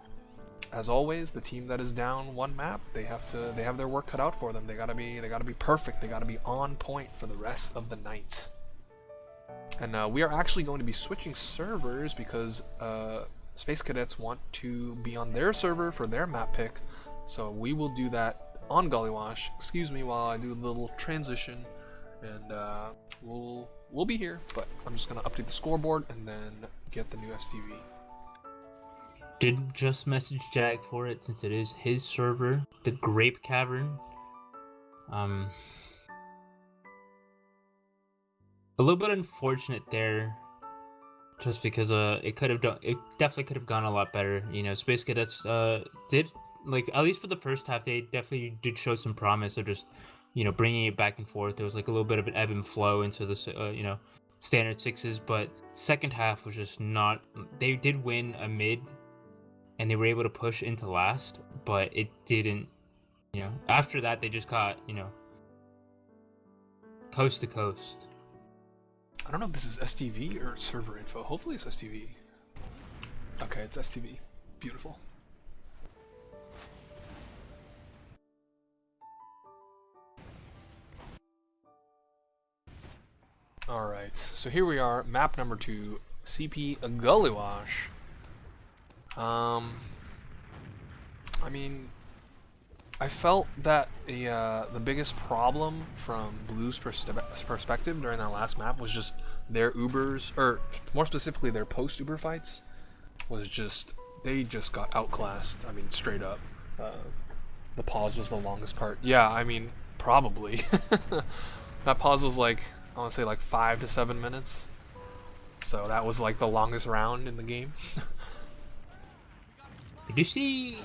as always, the team that is down 1 map, they have their work cut out for them. They gotta be perfect. They gotta be on point for the rest of the night. And we are actually going to be switching servers because Space Cadets want to be on their server for their map pick. So we will do that on Gullywash. Excuse me while I do a little transition, and we'll be here. But I'm just gonna update the scoreboard and then get the new STV. Did just message Jag for it since it is his server, the Grape Cavern. A little bit unfortunate there, just because it definitely could have gone a lot better. Space Cadets did, like, at least for the first half, they definitely did show some promise of just bringing it back and forth. There was like a little bit of an ebb and flow into the standard 6s, but second half was just not. They did win a mid, and they were able to push into last, but it didn't. After that they just got coast to coast. I don't know if this is STV or server info. Hopefully it's STV. Okay, it's STV. Beautiful. Alright, so here we are, map number 2, CP Gully Wash. I mean, I felt that the biggest problem from Blue's perspective during that last map was just their Ubers, or more specifically their post-Uber fights, was just, they just got outclassed, I mean, straight up. The pause was the longest part. Yeah, I mean, probably. That pause was like, I want to say like 5 to 7 minutes. So that was like the longest round in the game. Did you see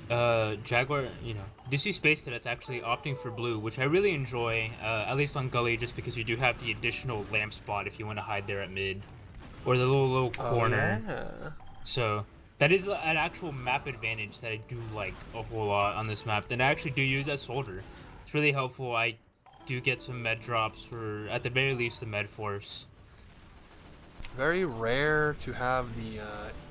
Jaguar, did you see Space Cadets actually opting for blue, which I really enjoy, at least on Gully, just because you do have the additional lamp spot if you want to hide there at mid. Or the little corner. Oh, yeah. So that is an actual map advantage that I do like a whole lot on this map that I actually do use as soldier. It's really helpful. I do get some med drops, or at the very least the med force. Very rare to have the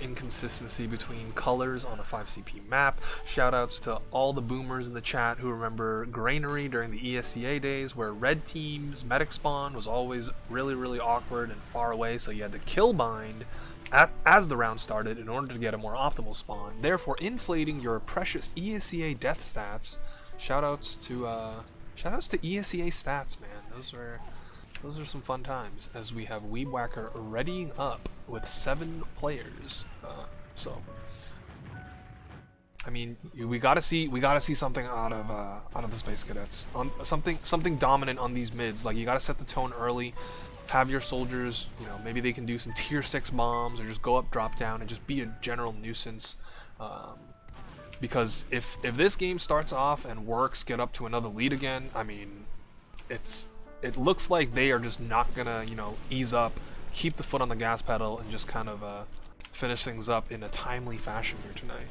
inconsistency between colors on a 5CP map. Shoutouts to all the boomers in the chat who remember Granary during the ESCA days, where red team's medic spawn was always really awkward and far away, so you had to kill bind as the round started in order to get a more optimal spawn, therefore inflating your precious ESCA death stats. Shoutouts to ESCA stats, man. Those are some fun times, as we have Weeb Whacker readying up with 7 players. So, I mean, we gotta see something out of the Space Cadets. On something dominant on these mids. Like, you gotta set the tone early. Have your soldiers, maybe they can do some tier 6 bombs, or just go up, drop down, and just be a general nuisance. Because if this game starts off and WORX get up to another lead again, I mean, it looks like they are just not gonna, ease up, keep the foot on the gas pedal, and just kind of finish things up in a timely fashion here tonight.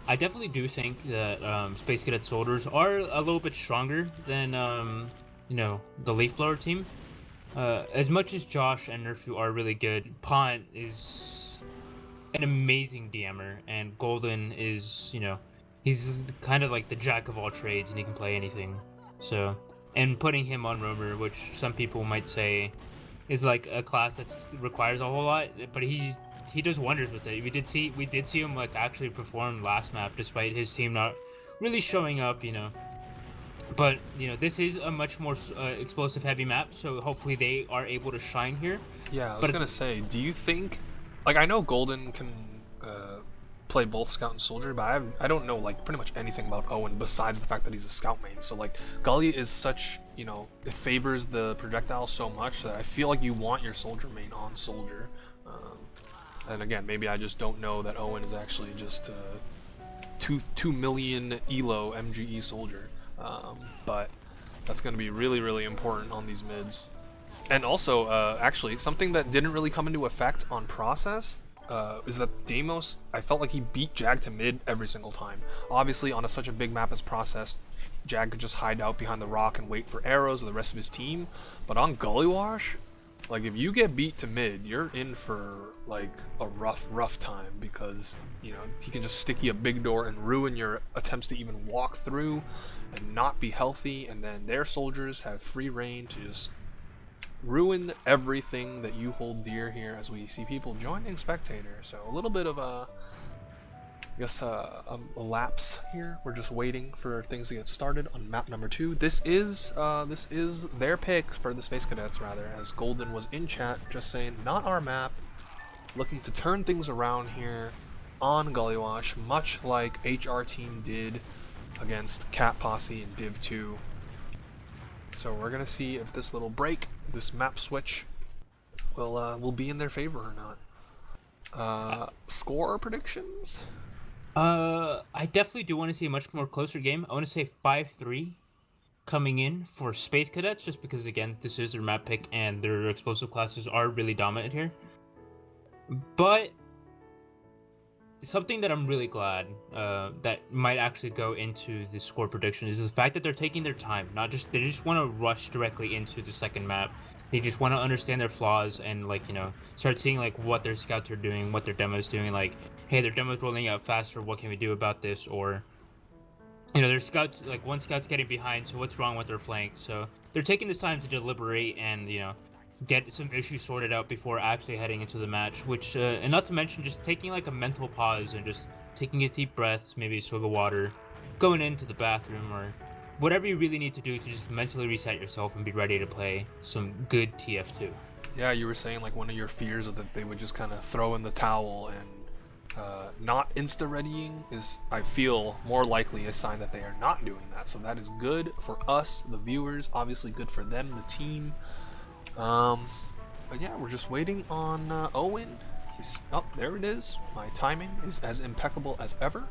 I definitely do think that Space Cadet soldiers are a little bit stronger than the Leaf Blower team. As much as Josh and Nerfu are really good, Pont is an amazing DMer, and Golden is, he's kind of like the jack of all trades, and he can play anything. So, and putting him on Roamer, which some people might say is like a class that requires a whole lot, but he does wonders with it. We did see him like actually perform last map, despite his team not really showing up, But this is a much more explosive heavy map, so hopefully they are able to shine here. Yeah, I was gonna say, do you think, like, I know Golden can play both Scout and Soldier, but I don't know like pretty much anything about Owen besides the fact that he's a Scout main. So like, Gully is such, it favors the projectile so much that I feel like you want your Soldier main on Soldier. And again, maybe I just don't know that Owen is actually just 2 million elo MGE Soldier. But that's going to be really important on these mids. And also, actually, something that didn't really come into effect on Process is that Deimos, I felt like he beat Jag to mid every single time. Obviously, on such a big map as Process, Jag could just hide out behind the rock and wait for arrows of the rest of his team. But on Gully Wash, like, if you get beat to mid, you're in for like a rough time, because he can just stick you a big door and ruin your attempts to even walk through and not be healthy, and then their soldiers have free reign to just ruin everything that you hold dear here, as we see people joining spectator. So a little bit of a lapse here. We're just waiting for things to get started on map number 2. This is their pick for the Space Cadets, rather, as Golden was in chat just saying, not our map, looking to turn things around here on Gully Wash, much like HR team did against Cat Posse in Div 2. So we're gonna see if this little break, this map switch, will be in their favor or not. Score predictions? I definitely do want to see a much more closer game. I want to say 5-3 coming in for Space Cadets, just because, again, this is their map pick and their explosive classes are really dominant here. But something that I'm really glad that might actually go into the score prediction is the fact that they're taking their time. Not just they just want to rush directly into the second map. They just want to understand their flaws and like start seeing like what their scouts are doing, what their demos doing. Like, hey, their demos rolling out faster. What can we do about this? Or their scouts like one scout's getting behind. So what's wrong with their flank? So they're taking this time to deliberate and get some issues sorted out before actually heading into the match, which and not to mention just taking like a mental pause and just taking a deep breath, maybe a swig of water, going into the bathroom or whatever you really need to do to just mentally reset yourself and be ready to play some good TF2. Yeah, you were saying like one of your fears is that they would just kind of throw in the towel, and not insta-readying is, I feel, more likely a sign that they are not doing that. So that is good for us, the viewers, obviously good for them, the team. But yeah, we're just waiting on Owen. He's there it is. My timing is as impeccable as ever.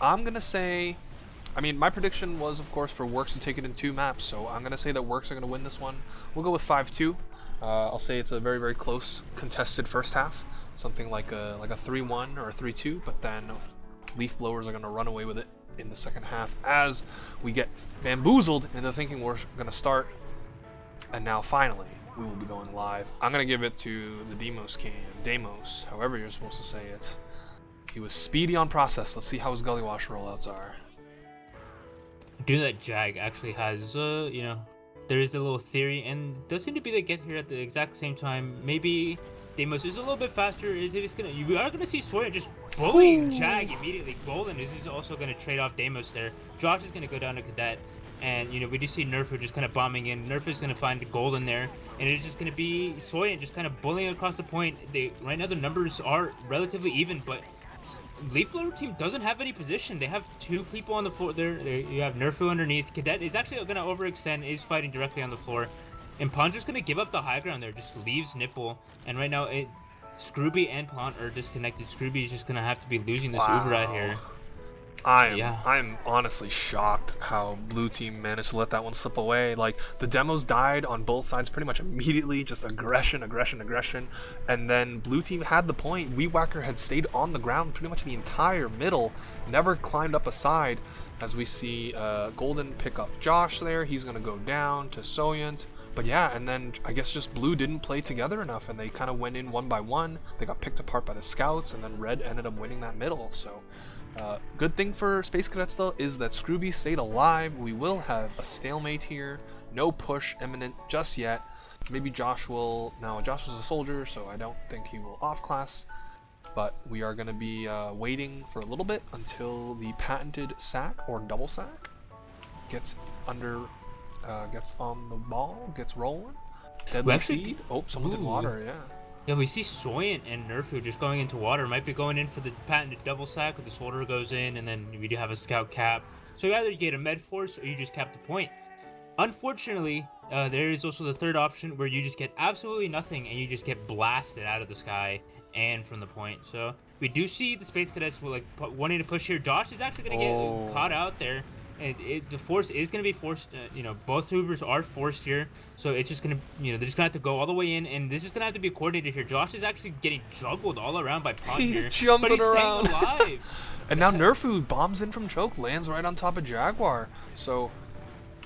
I'm gonna say, I mean, my prediction was, of course, for WORX to take it in 2 maps, so I'm gonna say that WORX are gonna win this one. We'll go with 5-2. I'll say it's a very, very close, contested first half, something like a 3-1 or a 3-2. But then Leaf Blowers are gonna run away with it in the second half as we get bamboozled into thinking we're gonna start, and now finally we will be going live. I'm gonna give it to the Demos, however you're supposed to say it. He was speedy on process. Let's see how his Gully Wash rollouts are. Doing that Jag actually has, there is a little theory, and it does seem to be they get here at the exact same time. Maybe Demos is a little bit faster. Is it just gonna? You are gonna see Sawyer just bullying Jag immediately. Golden is also gonna trade off Demos there. Josh is gonna go down to Cadet. And we do see Nerfu just kind of bombing in. Nerfu is going to find Golden there, and it's just going to be Soyan just kind of bullying across the point. Right now the numbers are relatively even, but Leaf Blower team doesn't have any position. They have 2 people on the floor there. You have Nerfu underneath. Cadet is actually going to overextend, is fighting directly on the floor, and Pon's just going to give up the high ground there, just leaves Nipple. And right now Scrooby and Pon are disconnected. Scrooby is just going to have to be losing this Uber right here. I'm honestly shocked how blue team managed to let that one slip away. Like, the demos died on both sides pretty much immediately, just aggression, and then blue team had the point. Weewacker had stayed on the ground pretty much the entire middle, never climbed up a side, as we see Golden pick up Josh there. He's gonna go down to Soyant. But yeah, and then I guess just blue didn't play together enough, and they kind of went in one by one. They got picked apart by the scouts, and then red ended up winning that middle. So good thing for Space Cadets though is that Scrooby stayed alive. We will have a stalemate here. No push imminent just yet. Maybe Josh will. Now Josh is a soldier, so I don't think he will off class. But we are going to be waiting for a little bit until the patented sack or double sack gets on the ball, gets rolling. Deadly seed. Oh, someone's in water. Yeah. Yeah, we see Soyant and Nerfu just going into water. Might be going in for the patented double sack where the soldier goes in, and then we do have a scout cap. So either you get a med force or you just cap the point. Unfortunately, there is also the third option where you just get absolutely nothing and you just get blasted out of the sky and from the point. So we do see the Space Cadets wanting to push here. Josh is actually going to get caught out there. And the force is going to be forced. Both Ubers are forced here, so it's just going to, they're just going to have to go all the way in, and this is going to have to be coordinated here. Josh is actually getting juggled all around by Pon here, jumping but he's around. staying alive. And now Nerfu bombs in from choke, lands right on top of Jaguar. So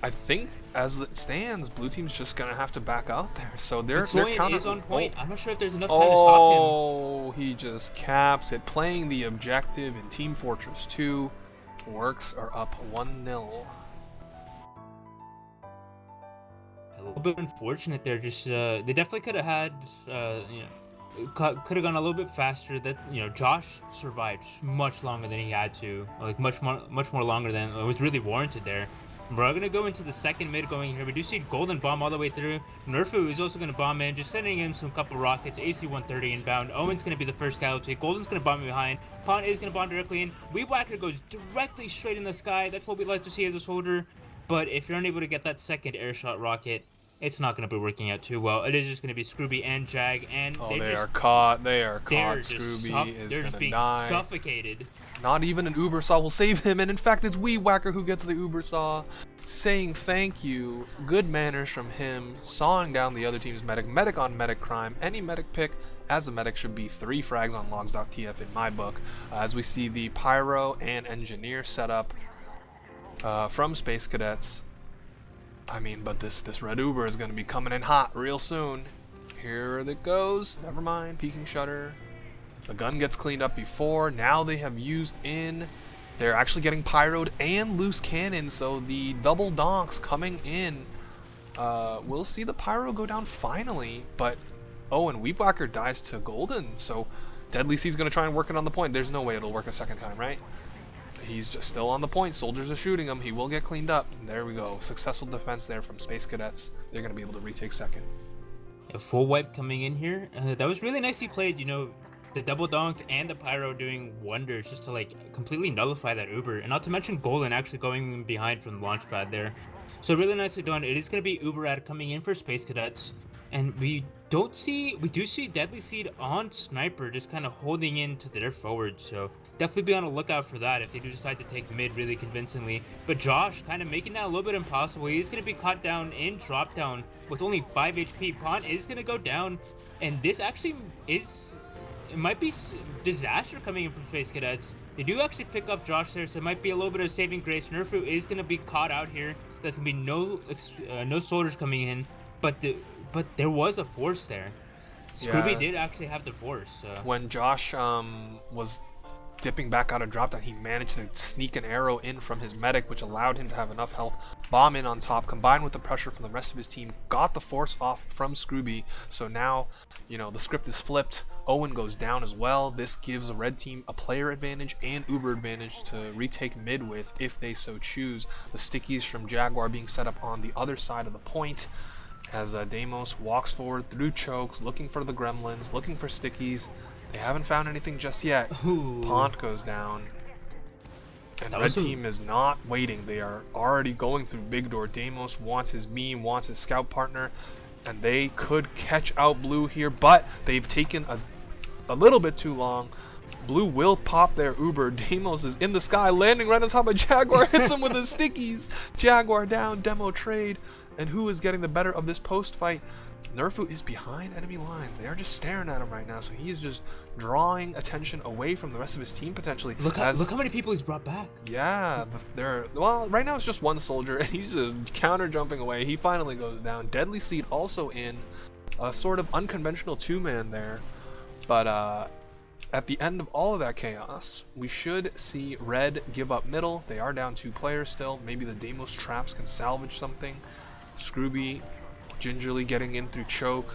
I think as it stands, blue team's just going to have to back out there. So they're counter is on point. I'm not sure if there's enough time to stop him. Oh, he just caps it, playing the objective in Team Fortress 2. WORX are up 1-0. A little bit unfortunate there. Just they definitely could have had, could have gone a little bit faster. That Josh survived much longer than he had to, like much more longer than was really warranted there. We're gonna go into the second mid going here. We do see Golden bomb all the way through. Nerfu is also gonna bomb in, just sending in some couple rockets. AC-130 inbound. Owen's gonna be the first casualty. Golden's gonna bomb behind. Pon is gonna bomb directly in. Weewacker goes directly straight in the sky. That's what we like to see as a soldier. But if you're unable to get that second air shot rocket, it's not gonna be working out too well. It is just gonna be Scrooby and Jag, and they are caught. Scrooby is they're just gonna being die. suffocated. Not even an Uber Saw will save him, and in fact it's Weewacker who gets the Uber Saw, saying thank you. Good manners from him, sawing down the other team's medic. Medic on medic crime. Any medic pick, as a medic should be 3 frags on logs.tf in my book, as we see the pyro and engineer setup from Space Cadets. I mean, but this red Uber is going to be coming in hot real soon. Here it goes. Never mind. Peeking shutter. The gun gets cleaned up before. Now they have used in. They're actually getting pyroed and loose cannon. So the double donks coming in. We'll see the pyro go down finally. But and Weepwhacker dies to Golden. So Deadly Seed's going to try and work it on the point. There's no way it'll work a second time, right? He's just still on the point. Soldiers are shooting him. He will get cleaned up. And there we go. Successful defense there from Space Cadets. They're going to be able to retake second. A full wipe coming in here. That was really nicely played. You know, the double donk and the pyro doing wonders just to like completely nullify that Uber. And not to mention Golden actually going behind from the launch pad there. So really nicely done. It is going to be Uberad coming in for Space Cadets. And we do see Deadly Seed on Sniper just kind of holding in to their forward. So definitely be on the lookout for that if they do decide to take mid really convincingly. But Josh kind of making that a little bit impossible. He's going to be caught down in drop down with only 5 HP. Pont is going to go down. And this actually is... It might be disaster coming in from Space Cadets. They do actually pick up Josh there, so it might be a little bit of saving grace. Nerfu is going to be caught out here. There's going to be no soldiers coming in. But there was a force there. Scooby did actually have the force. When Josh was dipping back out of drop down, he managed to sneak an arrow in from his medic, which allowed him to have enough health. Bomb in on top, combined with the pressure from the rest of his team, got the force off from Scooby. So now, you know, the script is flipped. Owen goes down as well. This gives a red team a player advantage and Uber advantage to retake mid with if they so choose. The stickies from Jaguar being set up on the other side of the point. As Deimos walks forward through chokes, looking for the gremlins, looking for stickies. They haven't found anything just yet. Ooh. Pont goes down. And red team is not waiting. They are already going through big door. Deimos wants his meme, wants his scout partner. And they could catch out Blue here, but they've taken a little bit too long. Blue will pop their Uber. Deimos is in the sky, landing right on top of Jaguar. Hits him with his stickies. Jaguar down, demo trade. And who is getting the better of this post fight? Nerfu is behind enemy lines. They are just staring at him right now, so he is just drawing attention away from the rest of his team potentially. Look how many people he's brought back. Yeah, well, right now it's just one soldier, and he's just counter jumping away. He finally goes down. Deadly Seed also in a sort of unconventional 2-man there, but at the end of all of that chaos, we should see Red give up middle. They are down 2 players still. Maybe the Deimos traps can salvage something. Scrooby gingerly getting in through choke,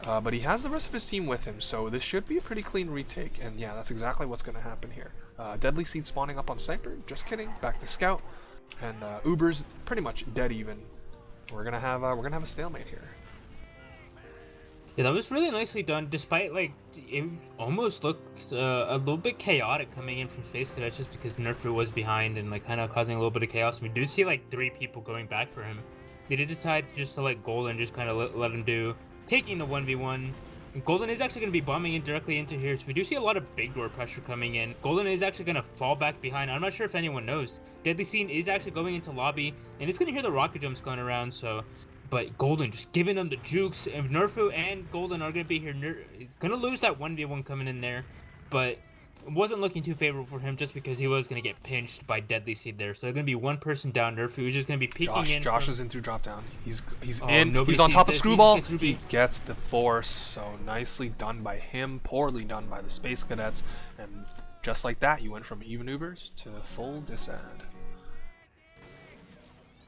but he has the rest of his team with him, so this should be a pretty clean retake. And yeah, that's exactly what's going to happen here. Deadly Seed spawning up on Sniper, just kidding, back to Scout, and Uber's pretty much dead even. We're gonna have a stalemate here. Yeah, that was really nicely done, despite like it almost looked a little bit chaotic coming in from Space Cadets just because Nerfu was behind and like kind of causing a little bit of chaos. We do see like 3 people going back for him. They did decide just to let Golden just kind of let him do, taking the 1v1. Golden is actually going to be bombing in directly into here, so we do see a lot of big door pressure coming in. Golden is actually going to fall back behind. I'm not sure if anyone knows. Deadly Scene is actually going into lobby, and it's going to hear the rocket jumps going around, so... But Golden just giving them the jukes, and Nerfu and Golden are going to be here. Going to lose that 1v1 coming in there, but... It wasn't looking too favorable for him just because he was going to get pinched by Deadly Seed there. So they're going to be one person down. Nerfu is just going to be peeking in. Josh is in through drop down. He's in. He's on top of Screwball. He gets the force. So nicely done by him. Poorly done by the Space Cadets. And just like that, you went from even Ubers to full disad.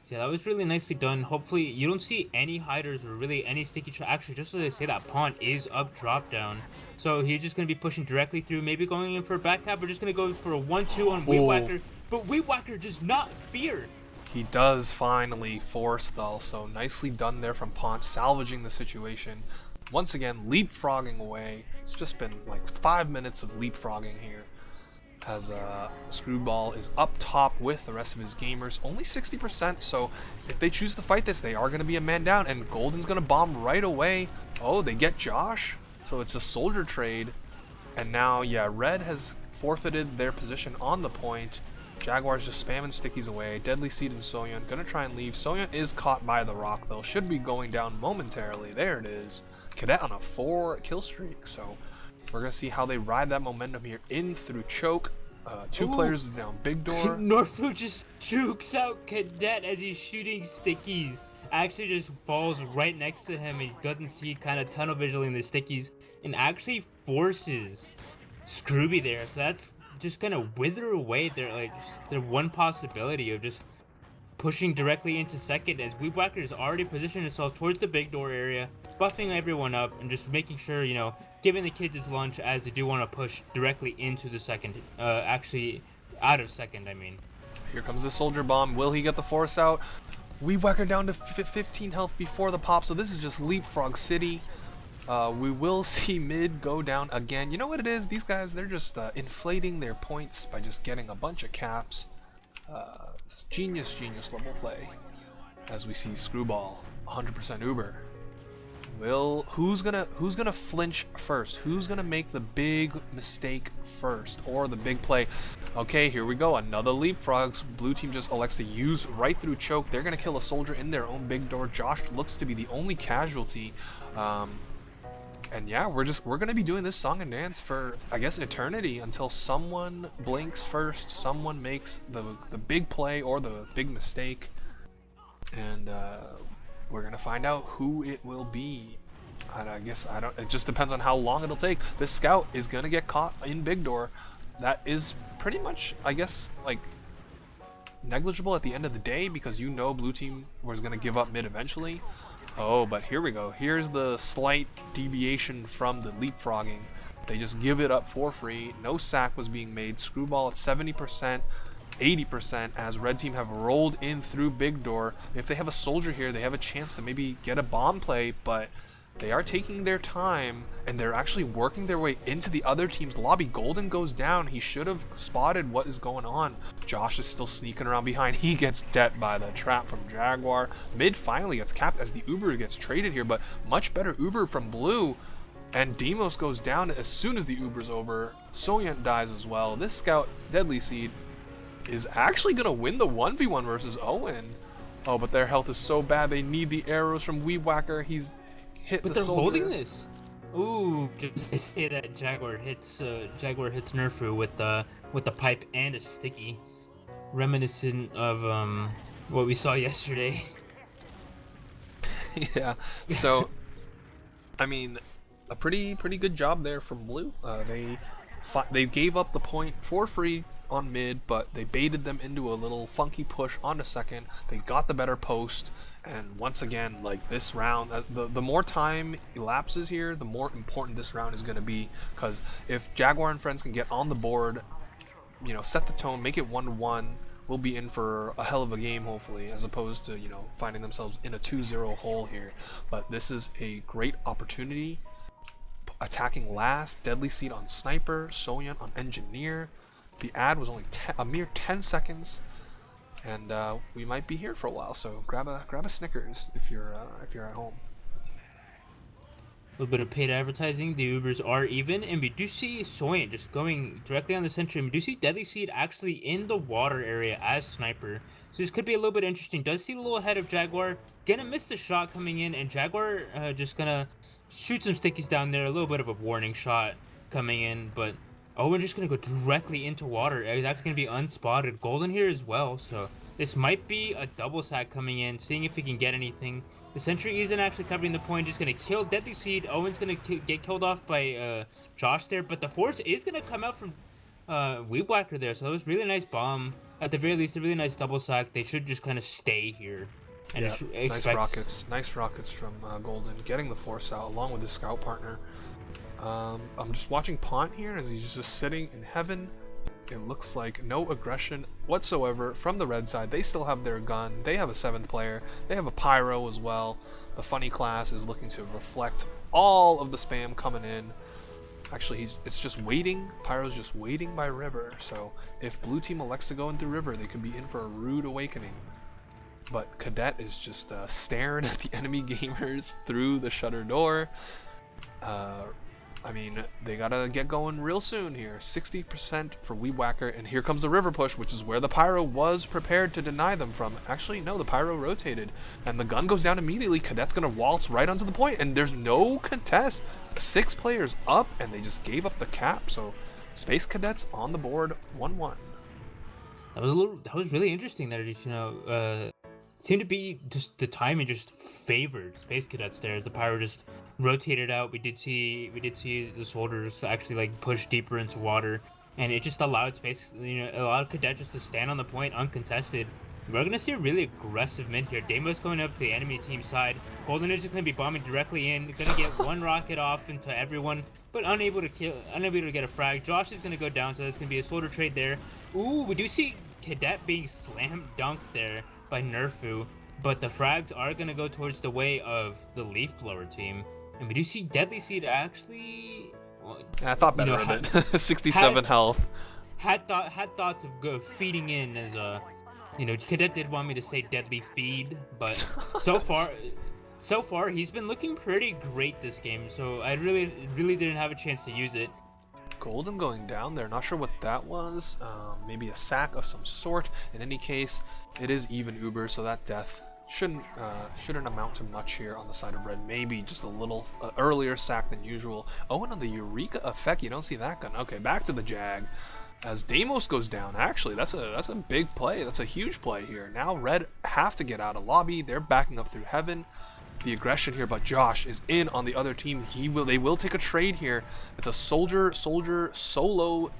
Yeah, that was really nicely done. Hopefully, you don't see any hiders or really any sticky trap. Actually, just so they say that Pont is up drop down. So he's just going to be pushing directly through, maybe going in for a back cap, or just going to go for a 1-2 on Weepwhacker. But Weepwhacker does not fear. He does finally force though, so nicely done there from Pont, salvaging the situation. Once again, leapfrogging away. It's just been like 5 minutes of leapfrogging here. As Screwball is up top with the rest of his gamers, only 60%, so if they choose to fight this, they are going to be a man down, and Golden's going to bomb right away. Oh, they get Josh, so it's a soldier trade, and now, yeah, Red has forfeited their position on the point. Jaguar's just spamming stickies away. Deadly Seed and Soyeon going to try and leave. Soyeon is caught by the rock, though, should be going down momentarily. There it is. Cadet on a 4 kill streak. So we're gonna see how they ride that momentum here in through choke. Two players down big door. Northwood just jukes out Cadet as he's shooting stickies. Actually just falls right next to him and doesn't see kind of tunnel visioning the stickies and actually forces Scrooby there. So that's just gonna wither away their one possibility of just pushing directly into second as Weedwhacker has already positioned himself towards the big door area, buffing everyone up and just making sure, you know, giving the kids his lunch as they do want to push directly into the second, actually out of second, I mean. Here comes the soldier bomb. Will he get the force out? Weedwhacker down to 15 health before the pop, so this is just Leapfrog City. We will see mid go down again. You know what it is? These guys, they're just inflating their points by just getting a bunch of caps. Genius level play. As we see Screwball, 100% Uber. Who's gonna flinch first? Who's gonna make the big mistake first, or the big play? Okay, here we go. Another Leapfrogs. Blue team just elects to use right through choke. They're gonna kill a soldier in their own big door. Josh looks to be the only casualty. And yeah, we're gonna be doing this song and dance for, I guess, eternity until someone blinks first, someone makes the big play or the big mistake, and we're gonna find out who it will be. I guess it just depends on how long it'll take. This scout is gonna get caught in big door. That is pretty much, I guess, like negligible at the end of the day, because you know blue team was gonna give up mid eventually. Oh, but here we go. Here's the slight deviation from the leapfrogging. They just give it up for free. No sack was being made. Screwball at 70%, 80% as red team have rolled in through big door. If they have a soldier here, they have a chance to maybe get a bomb play, but they are taking their time and they're actually working their way into the other team's lobby. Golden goes down. He should have spotted what is going on. Josh is still sneaking around behind. He gets dead by the trap from Jaguar. Mid finally gets capped as the Uber gets traded here, but much better Uber from blue. And Demos goes down as soon as the Uber's over. Soyent dies as well. This scout, Deadly Seed, is actually going to win the 1v1 versus Owen. Oh, but their health is so bad. They need the arrows from Weedwhacker. He's hit but the they're soldier. Holding this. Ooh, just to say that Jaguar hits Nerfu with the pipe and a sticky, reminiscent of what we saw yesterday. Yeah. So, I mean, a pretty good job there from blue. They gave up the point for free on mid, but they baited them into a little funky push onto second. They got the better post. And once again, like this round, the more time elapses here, the more important this round is going to be. Because if Jaguar and friends can get on the board, you know, set the tone, make it 1-1, we'll be in for a hell of a game, hopefully, as opposed to, you know, finding themselves in a 2-0 hole here. But this is a great opportunity. Attacking last, Deadly Seed on Sniper, Soyun on Engineer. The ad was only a mere 10 seconds. And we might be here for a while, so grab a Snickers if you're at home. A little bit of paid advertising. The Ubers are even, and we do see Soyent just going directly on the sentry. And we do see Deadly Seed actually in the water area as Sniper. So this could be a little bit interesting. Does see a little ahead of Jaguar. Gonna miss the shot coming in, and Jaguar just gonna shoot some stickies down there. A little bit of a warning shot coming in, but Owen just gonna go directly into water. He's actually gonna be unspotted. Golden here as well, so this might be a double sack coming in, seeing if he can get anything. The sentry isn't actually covering the point, just gonna kill Deadly Seed. Owen's gonna get killed off by Josh there, but the force is gonna come out from Weedwhacker there, so it was really nice bomb. At the very least, a really nice double sack. They should just kind of stay here. And Yeah, just expect... nice rockets from Golden, getting the force out along with his scout partner. I'm just watching Pont here as he's just sitting in heaven. It looks like no aggression whatsoever from the red side. They still have their gun. They have a 7th player. They have a pyro as well. The funny class is looking to reflect all of the spam coming in. Actually, it's just waiting. Pyro's just waiting by river. So if blue team elects to go into river, they could be in for a rude awakening. But Cadet is just staring at the enemy gamers through the shutter door. I mean, they gotta get going real soon here. 60% for Weed Whacker, and here comes the river push, which is where the Pyro was prepared to deny them from. Actually, no, the Pyro rotated, and the gun goes down immediately. Cadet's gonna waltz right onto the point, and there's no contest. 6 players up, and they just gave up the cap, so Space Cadets on the board, 1-1. That was really interesting there. Just, seemed to be just the timing just favored Space Cadets there as the Pyro just rotated out. We did see the soldiers actually like push deeper into water, and it just allowed allowed Cadet just to stand on the point uncontested. We're gonna see a really aggressive mid here. Damo's going up to the enemy team side. Golden is just gonna be bombing directly in. Gonna get one rocket off into everyone, but unable to get a frag. Josh is gonna go down, so that's gonna be a soldier trade there. Ooh, we do see Cadet being slam dunked there by Nerfu, but the frags are gonna go towards the way of the Leaf Blower team, and we do see Deadly Seed actually. Well, I thought better of it. 67 health. Had thoughts of feeding in as a. Cadet did want me to say deadly feed, but so far he's been looking pretty great this game. So I really didn't have a chance to use it. Golden going down there. Not sure what that was. Maybe a sack of some sort. In any case, it is even Uber, so that death shouldn't amount to much here on the side of red. Maybe just a little earlier sack than usual. Owen on the Eureka effect. You don't see that gun. Okay, back to the Jag. As Deimos goes down, actually, that's a big play. That's a huge play here. Now Red have to get out of lobby. They're backing up through heaven. The aggression here, but Josh is in on the other team. They will take a trade here. It's a soldier solo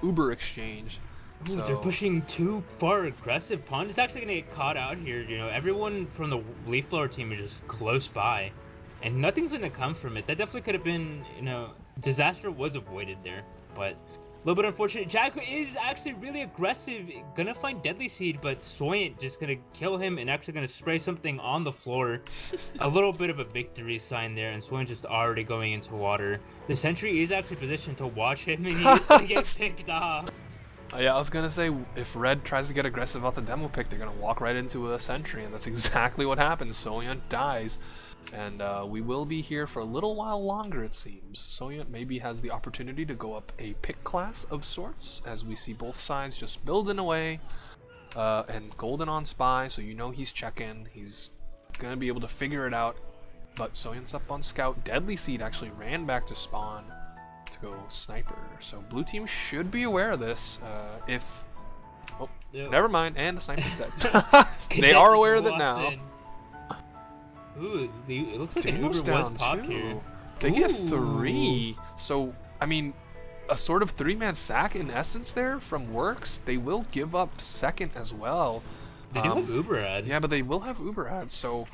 Uber exchange. Ooh, so they're pushing too far aggressive. Pond is actually gonna get caught out here. Everyone from the Leaf Blower team is just close by, and nothing's gonna come from it. That definitely could have been, disaster was avoided there, but. A little bit unfortunate. Jack is actually really aggressive. Gonna find Deadly Seed, but Soyant just gonna kill him and actually gonna spray something on the floor. A little bit of a victory sign there, and Soyant just already going into water. The sentry is actually positioned to watch him, and he is gonna get picked off. Yeah, I was gonna say, if Red tries to get aggressive off the demo pick, they're gonna walk right into a sentry, and that's exactly what happens. Soyant dies. And we will be here for a little while longer, it seems. Soyant maybe has the opportunity to go up a pick class of sorts, as we see both sides just building away. And Golden on Spy, so he's checking. He's going to be able to figure it out. But Soyant's up on Scout. Deadly Seed actually ran back to spawn to go Sniper. So blue team should be aware of this. Oh, never mind. And the Sniper's dead. They are aware of it now. Ooh, it looks like an Uber was popped here. They get 3. So, I mean, a sort of 3-man sack in essence there from WORX. They will give up second as well. They do have Uber ad. Yeah, but they will have Uber ads. So,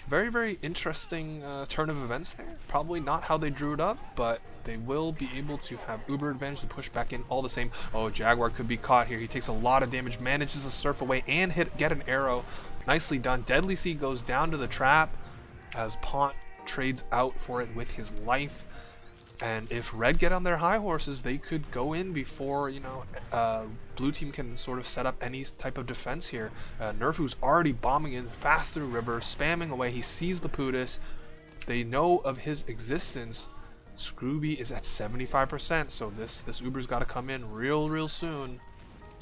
very, very interesting turn of events there. Probably not how they drew it up, but they will be able to have Uber advantage to push back in all the same. Oh, Jaguar could be caught here. He takes a lot of damage, manages to surf away and get an arrow. Nicely done. Deadly Seed goes down to the trap as Pont trades out for it with his life. And if Red get on their high horses, they could go in before, blue team can sort of set up any type of defense here. Nerfu's already bombing in fast through river, spamming away. He sees the Pudis. They know of his existence. Scrooby is at 75%, so this Uber's got to come in real soon.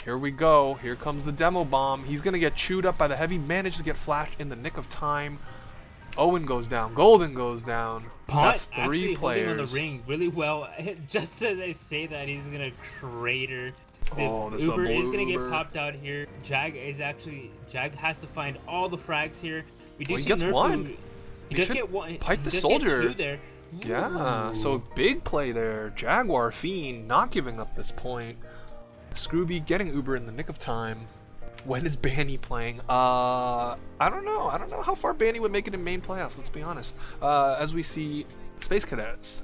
Here we go. Here comes the demo bomb. He's going to get chewed up by the heavy. Managed to get flashed in the nick of time. Owen goes down. Golden goes down. Pont That's 3 players. Holding on the ring really well. Just as I say that, he's gonna crater. The Uber is gonna get popped out here. Jag has to find all the frags here. We do see he gets Nerfu. one. He does get one. Pipe the does soldier. Get 2 there. Yeah. So big play there. Jaguar Fiend not giving up this point. Scrooby getting Uber in the nick of time. When is Banny playing? I don't know. I don't know how far Banny would make it in main playoffs, let's be honest. As we see Space Cadets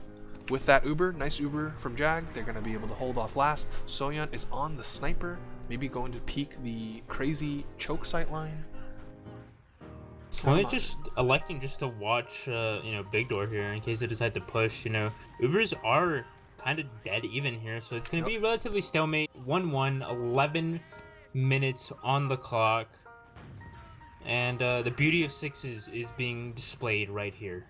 with that Uber, nice Uber from Jag, they're going to be able to hold off last. Soyant is on the Sniper, maybe going to peek the crazy choke sight line. Soyant just electing just to watch, Big Door here in case they decide to push. Ubers are kind of dead even here, so it's going to be relatively stalemate. 1-1, 11 minutes on the clock, and the beauty of sixes is being displayed right here.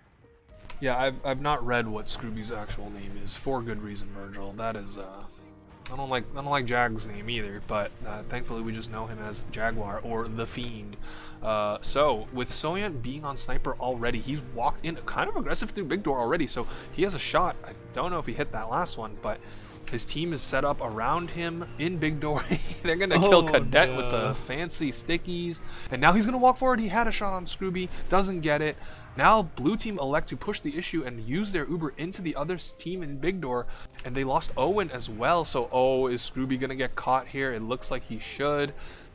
Yeah, I've not read what Scrooby's actual name is for good reason, Virgil. That is I don't like Jag's name either, but thankfully we just know him as Jaguar or the Fiend. So with Soyant being on sniper already, he's walked in kind of aggressive through big door already, so he has a shot. I don't know if he hit that last one, but his team is set up around him in big door. They're gonna kill Cadet with the fancy stickies, and now he's gonna walk forward. He had a shot on Scrooby, doesn't get it. Now blue team elect to push the issue and use their Uber into the other team in big door, and they lost Owen as well. So is Scrooby gonna get caught here? It looks like he should.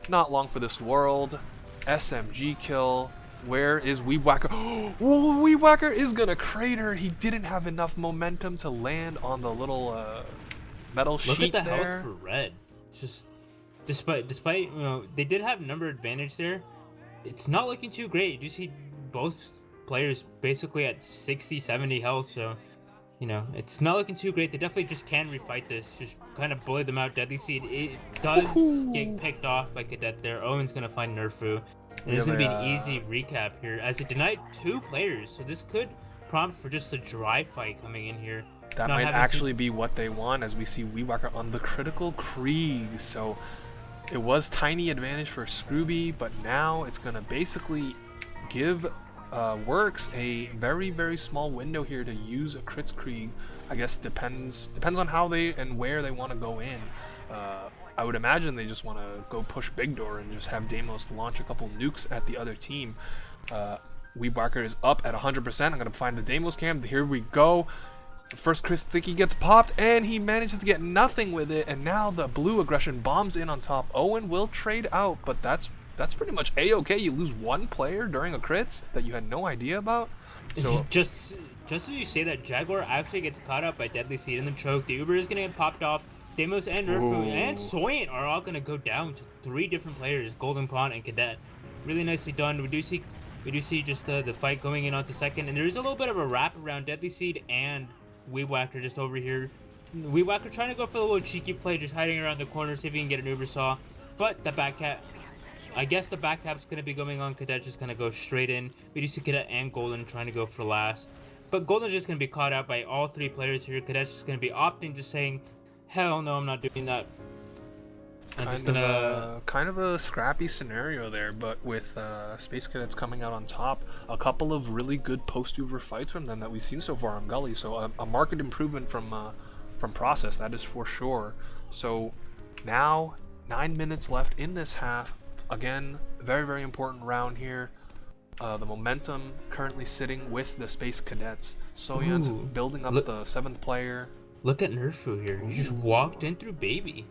Not long for this world. SMG kill. Where is Weeb Whacker? Oh, Weeb Whacker is gonna crater. He didn't have enough momentum to land on the little metal sheet. Look at the there. health for red. Just despite they did have number advantage there, it's not looking too great. You see both players basically at 60-70 health, so it's not looking too great. They definitely just can refight this, just kind of bully them out. Deadly Seed, it does get picked off by Cadet there. Owen's gonna find Nerfu, and this is gonna be an easy recap here as it denied 2 players, so this could prompt for just a dry fight coming in here. That might actually be what they want, as we see Weewacker on the critical Krieg. So it was tiny advantage for Scrooby, but now it's gonna basically give WORX a very, very small window here to use a crits Krieg. I guess depends on how they and where they want to go in. I would imagine they just want to go push big door and just have Deimos launch a couple nukes at the other team. Weewacker is up at 100%. I'm gonna find the Deimos cam. Here we go. The first Chris Sticky gets popped, and he manages to get nothing with it, and now the blue aggression bombs in on top. Owen will trade out, but that's pretty much a-okay. You lose 1 player during a crits that you had no idea about. So just as you say that, Jaguar actually gets caught up by Deadly Seed in the choke. The Uber is gonna get popped off. Deimos and Nerfu and Soyant are all gonna go down to 3 different players, Golden Pawn and Cadet. Really nicely done. We do see just the fight going in onto second, and there is a little bit of a wrap around Deadly Seed and Weewacker just over here. Weewacker trying to go for the little cheeky play, just hiding around the corner, see if he can get an Uber Saw. But the back cap, I guess the back cap's going to be going on. Cadet just going to go straight in. We do see Cadet and Golden trying to go for last. But Golden's just going to be caught out by all 3 players here. Cadet's just going to be opting, just saying, hell no, I'm not doing that. Kind of a scrappy scenario there, but with Space Cadets coming out on top, a couple of really good post-Uber fights from them that we've seen so far on Gully, so a marked improvement from Process, that is for sure. So now 9 minutes left in this half. Again, very, very important round here. The momentum currently sitting with the Space Cadets. Soyant building up the 7th player. Look at Nerfu here. He just walked in through Baby.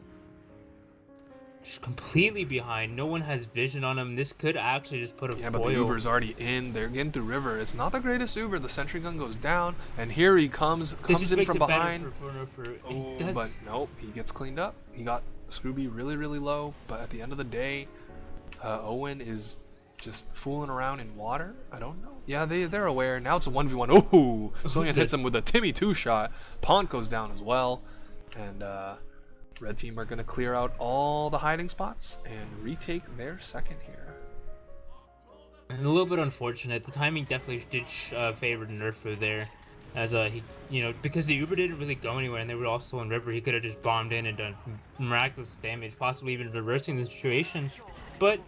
Just completely behind. No one has vision on him. This could actually just put a foil. Yeah, but the Uber's already in. They're getting through River. It's not the greatest Uber. The sentry gun goes down, and here he comes in from behind. But nope, he gets cleaned up. He got Scrooby really, really low, but at the end of the day, Owen is just fooling around in water. I don't know. Yeah, they're aware. Now it's a 1v1. Oh, Soyant hits him with a Timmy 2 shot. Pont goes down as well, and Red team are going to clear out all the hiding spots and retake their second here. And a little bit unfortunate. The timing definitely did favor Nerfu there, as because the Uber didn't really go anywhere and they were also in River. He could have just bombed in and done miraculous damage, possibly even reversing the situation. But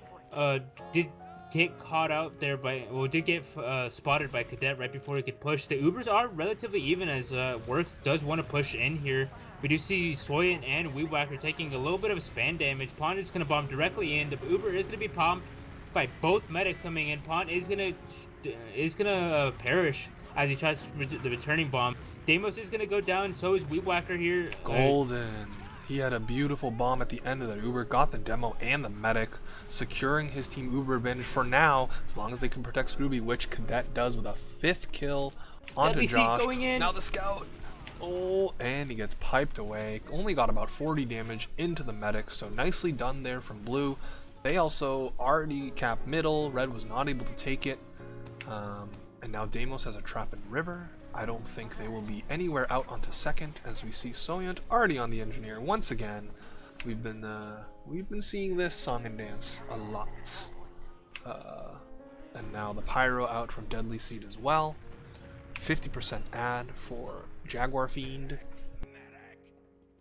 did get caught out there did get spotted by Cadet right before he could push. The Ubers are relatively even, as WORX does want to push in here. We do see Soyant and Weewacker taking a little bit of span damage. Pond is going to bomb directly in. The Uber is going to be pumped by both medics coming in. Pond is going to perish as he tries the returning bomb. Deimos is going to go down. So is Weewacker here. Golden. He had a beautiful bomb at the end of that Uber, got the demo and the medic, securing his team Uber advantage for now, as long as they can protect Scrooby, which Cadet does with a 5th kill onto Josh. Going in. Now the scout. Oh, and he gets piped away. Only got about 40 damage into the medic, so nicely done there from Blue. They also already capped middle. Red was not able to take it. And now Deimos has a trap in River. I don't think they will be anywhere out onto second, as we see Soyant already on the engineer once again. We've been seeing this song and dance a lot. And now the pyro out from Deadly Seed as well. 50% ad for Jaguar Fiend.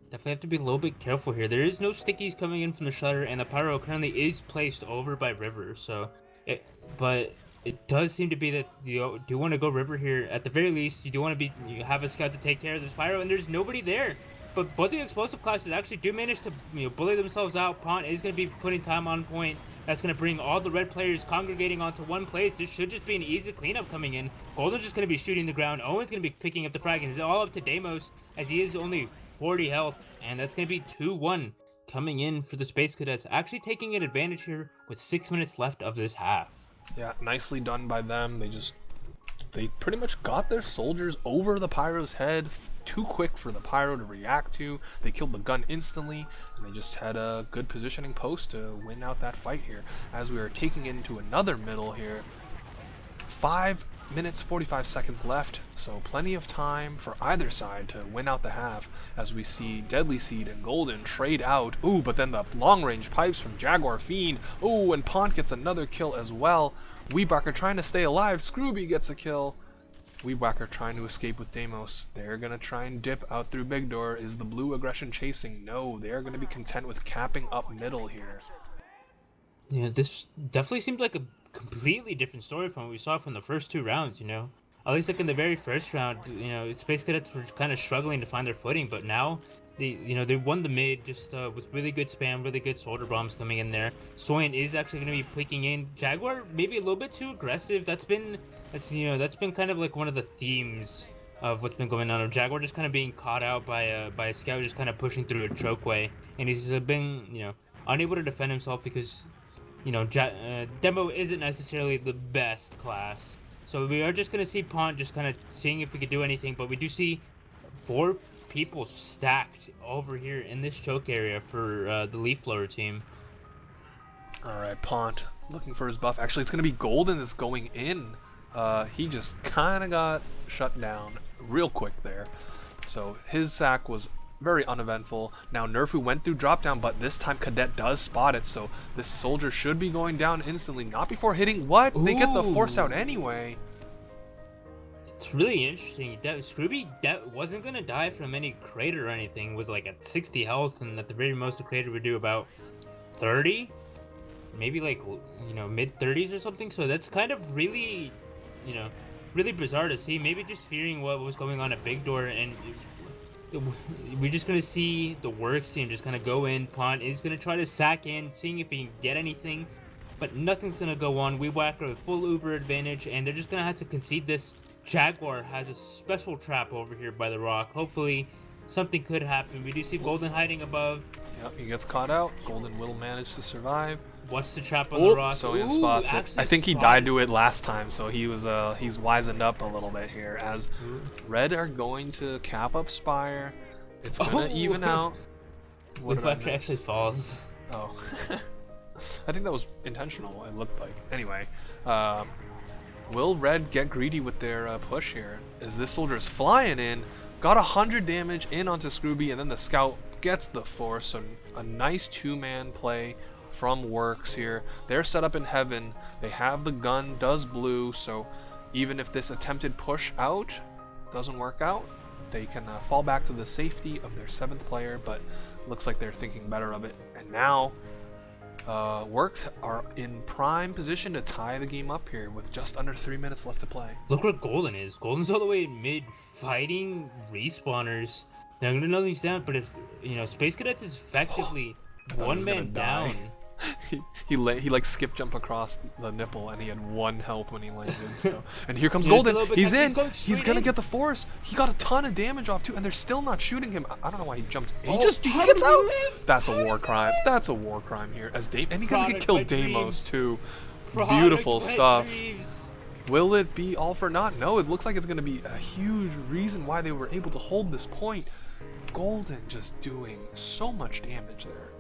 Definitely have to be a little bit careful here. There is no stickies coming in from the shutter, and the pyro currently is placed over by river. So, but it does seem to be that you do want to go river here. At the very least, you do want to you have a scout to take care of this pyro, and there's nobody there. But both the explosive classes actually do manage to bully themselves out. Pont is going to be putting time on point. That's going to bring all the red players congregating onto one place. This should just be an easy cleanup coming in. Golden's just going to be shooting the ground. Owen's going to be picking up the frag, and it's all up to Deimos as he is only 40 health, and that's going to be 2-1 coming in for the Space Cadets, actually taking an advantage here with 6 minutes left of this half. Yeah, nicely done by them. They pretty much got their soldiers over the pyro's head too quick for the pyro to react to. They killed the gun instantly, and they just had a good positioning post to win out that fight here. As we are taking it into another middle here, 5 minutes 45 seconds left, so plenty of time for either side to win out the half, as we see Deadly Seed and Golden trade out. Ooh, but then the long range pipes from Jaguar Fiend. Ooh, and Pont gets another kill as well. Weebacker trying to stay alive. Scrooby gets a kill. Weebacker trying to escape with Deimos. They're gonna try and dip out through Big Door. Is the blue aggression chasing? No, they're gonna be content with capping up middle here. Yeah, this definitely seemed like a completely different story from what we saw from the first 2 rounds, At least like in the very first round, Space Cadets were kind of struggling to find their footing, but now they won the mid just with really good spam, really good soldier bombs coming in there. Soyan is actually going to be picking in. Jaguar maybe a little bit too aggressive. That's been kind of like one of the themes of what's been going on. Jaguar just kind of being caught out by a scout, just kind of pushing through a chokeway, and he's been unable to defend himself because Demo isn't necessarily the best class. So we are just going to see Pont just kind of seeing if we could do anything, but we do see 4 people stacked over here in this choke area for the Leaf Blower team. Alright, Pont looking for his buff. Actually, it's going to be Golden that's going in. He just kind of got shut down real quick there. So his sack was very uneventful. Now Nerfu went through drop down, but this time Cadet does spot it, so this soldier should be going down instantly, not before hitting what? Ooh. They get the force out anyway. It's really interesting. Scrooby wasn't gonna die from any crater or anything. Was like at 60 health, and at the very most the crater would do about 30, maybe like mid 30s or something. So that's kind of really really bizarre to see. Maybe just fearing what was going on at Big Door, and we're just gonna see the WORX team just kind of go in. Pont is gonna try to sack in, seeing if he can get anything, but nothing's gonna go on. Weebacker with full Uber advantage, and they're just gonna have to concede this. Jaguar has a special trap over here by the rock. Hopefully something could happen. We do see Golden hiding above. Yep, he gets caught out. Golden will manage to survive. Watch the trap on the rock. So he spots it. I think he died to it last time, so he was he's wizened up a little bit here. As Red are going to cap up Spire, it's gonna even out. Weebacker actually falls. Oh, I think that was intentional. It looked like. Anyway, will Red get greedy with their push here? As this soldier is flying in, got 100 damage in onto Scrooby, and then the scout gets the force. So a nice 2-man play from WORX here. They're set up in heaven. They have the gun, does blue, so even if this attempted push out doesn't work out, they can fall back to the safety of their 7th player, but looks like they're thinking better of it. And now WORX are in prime position to tie the game up here with just under 3 minutes left to play. Look where Golden is. Golden's all the way in mid, fighting respawners. Now I'm gonna know these down, but if Space Cadets is effectively one man down. he like skip jump across the nipple, and he had 1 health when he landed. So, and here comes Golden. He's in. He's gonna get the force. He got a ton of damage off too, and they're still not shooting him. I don't know why he jumped. He gets out. That's a war crime. That's a war crime here. And he's gonna get killed Deimos too. Beautiful stuff. Will it be all for naught? No, it looks like it's gonna be a huge reason why they were able to hold this point. Golden just doing so much damage there.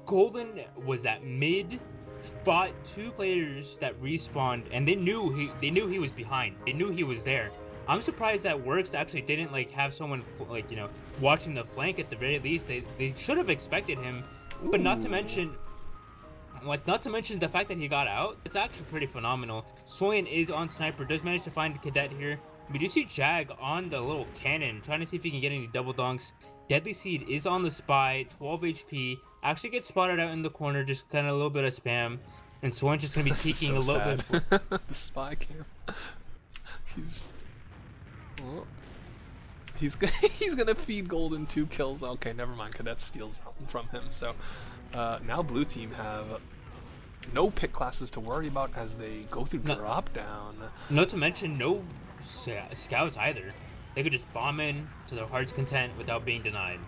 Golden was at mid, fought 2 players that respawned, and they knew he was behind. They knew he was there. I'm surprised that WORX actually didn't have someone watching the flank at the very least. They should have expected him. But not to mention, Like, not to mention the fact that he got out, it's actually pretty phenomenal. Soyen is on sniper, does manage to find a cadet here. We do see Jag on the little cannon, trying to see if he can get any double dunks. Deadly Seed is on the spy, 12 HP, actually gets spotted out in the corner, just kind of a little bit of spam. And Soyen's just going to be This is peeking so a little sad. bit. The spy cam. He's... Oh. He's gonna feed Golden 2 kills. Okay, never mind. Cadet steals that one from him. So now blue team have no pick classes to worry about as they go through drop down. Not to mention no scouts either. They could just bomb in to their heart's content without being denied.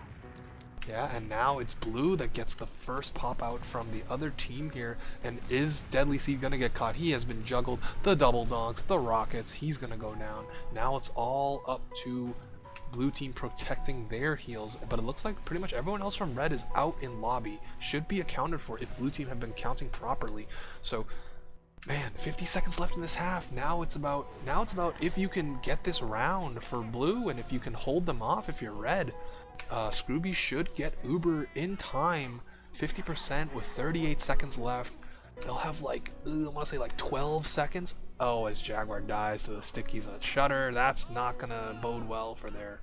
Yeah, and now it's blue that gets the first pop out from the other team here. And is Deadly Seed gonna get caught? He has been juggled. The double donks, the rockets. He's gonna go down. Now it's all up to blue team protecting their heals, but it looks like pretty much everyone else from red is out in lobby. Should be accounted for if blue team have been counting properly. So man, 50 seconds left in this half. Now it's about if you can get this round for blue and if you can hold them off if you're red. Scrooby should get Uber in time, 50% with 38 seconds left. They'll have like, I want to say like 12 seconds. Oh, as Jaguar dies to the stickies on Shutter, that's not gonna bode well for their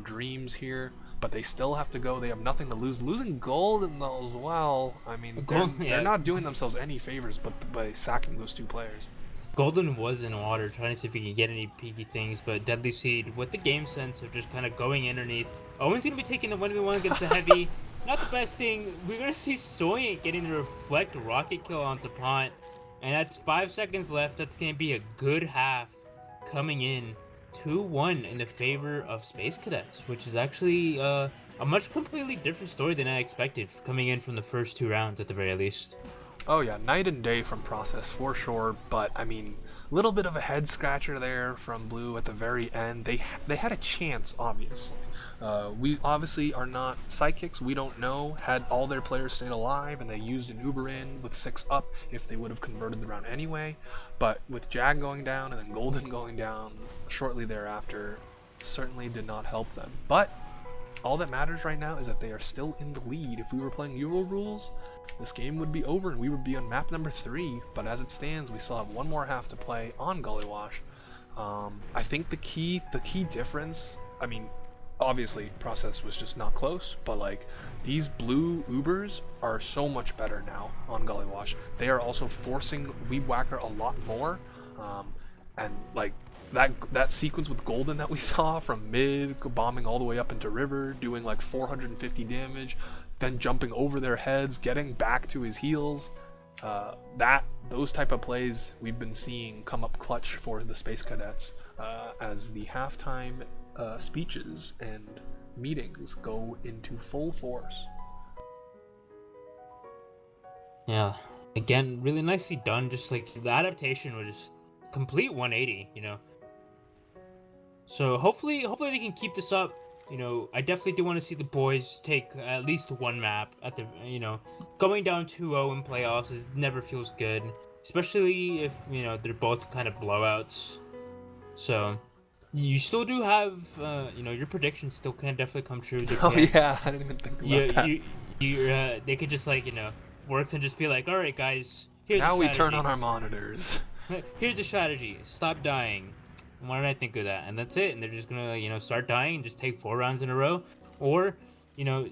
dreams here. But they still have to go. They have nothing to lose. Losing Golden though as well. I mean, they're not doing themselves any favors, but by sacking those 2 players. Golden was in water, trying to see if he could get any peaky things, but Deadly Seed, with the game sense of just kind of going underneath. Owen's going to be taking the 1v1 against the heavy. Not the best thing. We're going to see Soyen getting the reflect rocket kill onto Pont. And that's 5 seconds left. That's going to be a good half coming in. 2-1 in the favor of Space Cadets, which is actually a much completely different story than I expected coming in from the first 2 rounds at the very least. Oh yeah, night and day from Process for sure, but I mean, little bit of a head scratcher there from Blue at the very end. They had a chance, obviously. We obviously are not psychics. We don't know. Had all their players stayed alive and they used an Uber in with 6 up, if they would have converted the round anyway. But with Jag going down and then Golden going down shortly thereafter, certainly did not help them. But all that matters right now is that they are still in the lead. If we were playing Euro rules, this game would be over and we would be on map number 3. But as it stands, we still have 1 more half to play on Gully Wash. I think the key difference, I mean, obviously Process was just not close, but like these blue Ubers are so much better now on Gully Wash. They are also forcing Weeb Whacker a lot more, and like that sequence with Golden that we saw from mid bombing all the way up into river, doing like 450 damage, then jumping over their heads, getting back to his heels. Those type of plays we've been seeing come up clutch for the Space Cadets as the halftime speeches and meetings go into full force. Yeah, again, really nicely done. Just like the adaptation was just complete 180, you know. So hopefully they can keep this up. You know, I definitely do want to see the boys take at least 1 map at the, you know, going down 2-0 in playoffs never feels good, especially if, you know, they're both kind of blowouts. So you still do have, you know, your predictions still can definitely come true. Yeah, I didn't even think about that. They could just, like, you know, works and just be like, all right, guys, here's now the we strategy. turn on our monitors. Here's the strategy. Stop dying. Why did I think of that? And that's it. And they're just gonna, you know, start dying and just take 4 rounds in a row. Or, you know,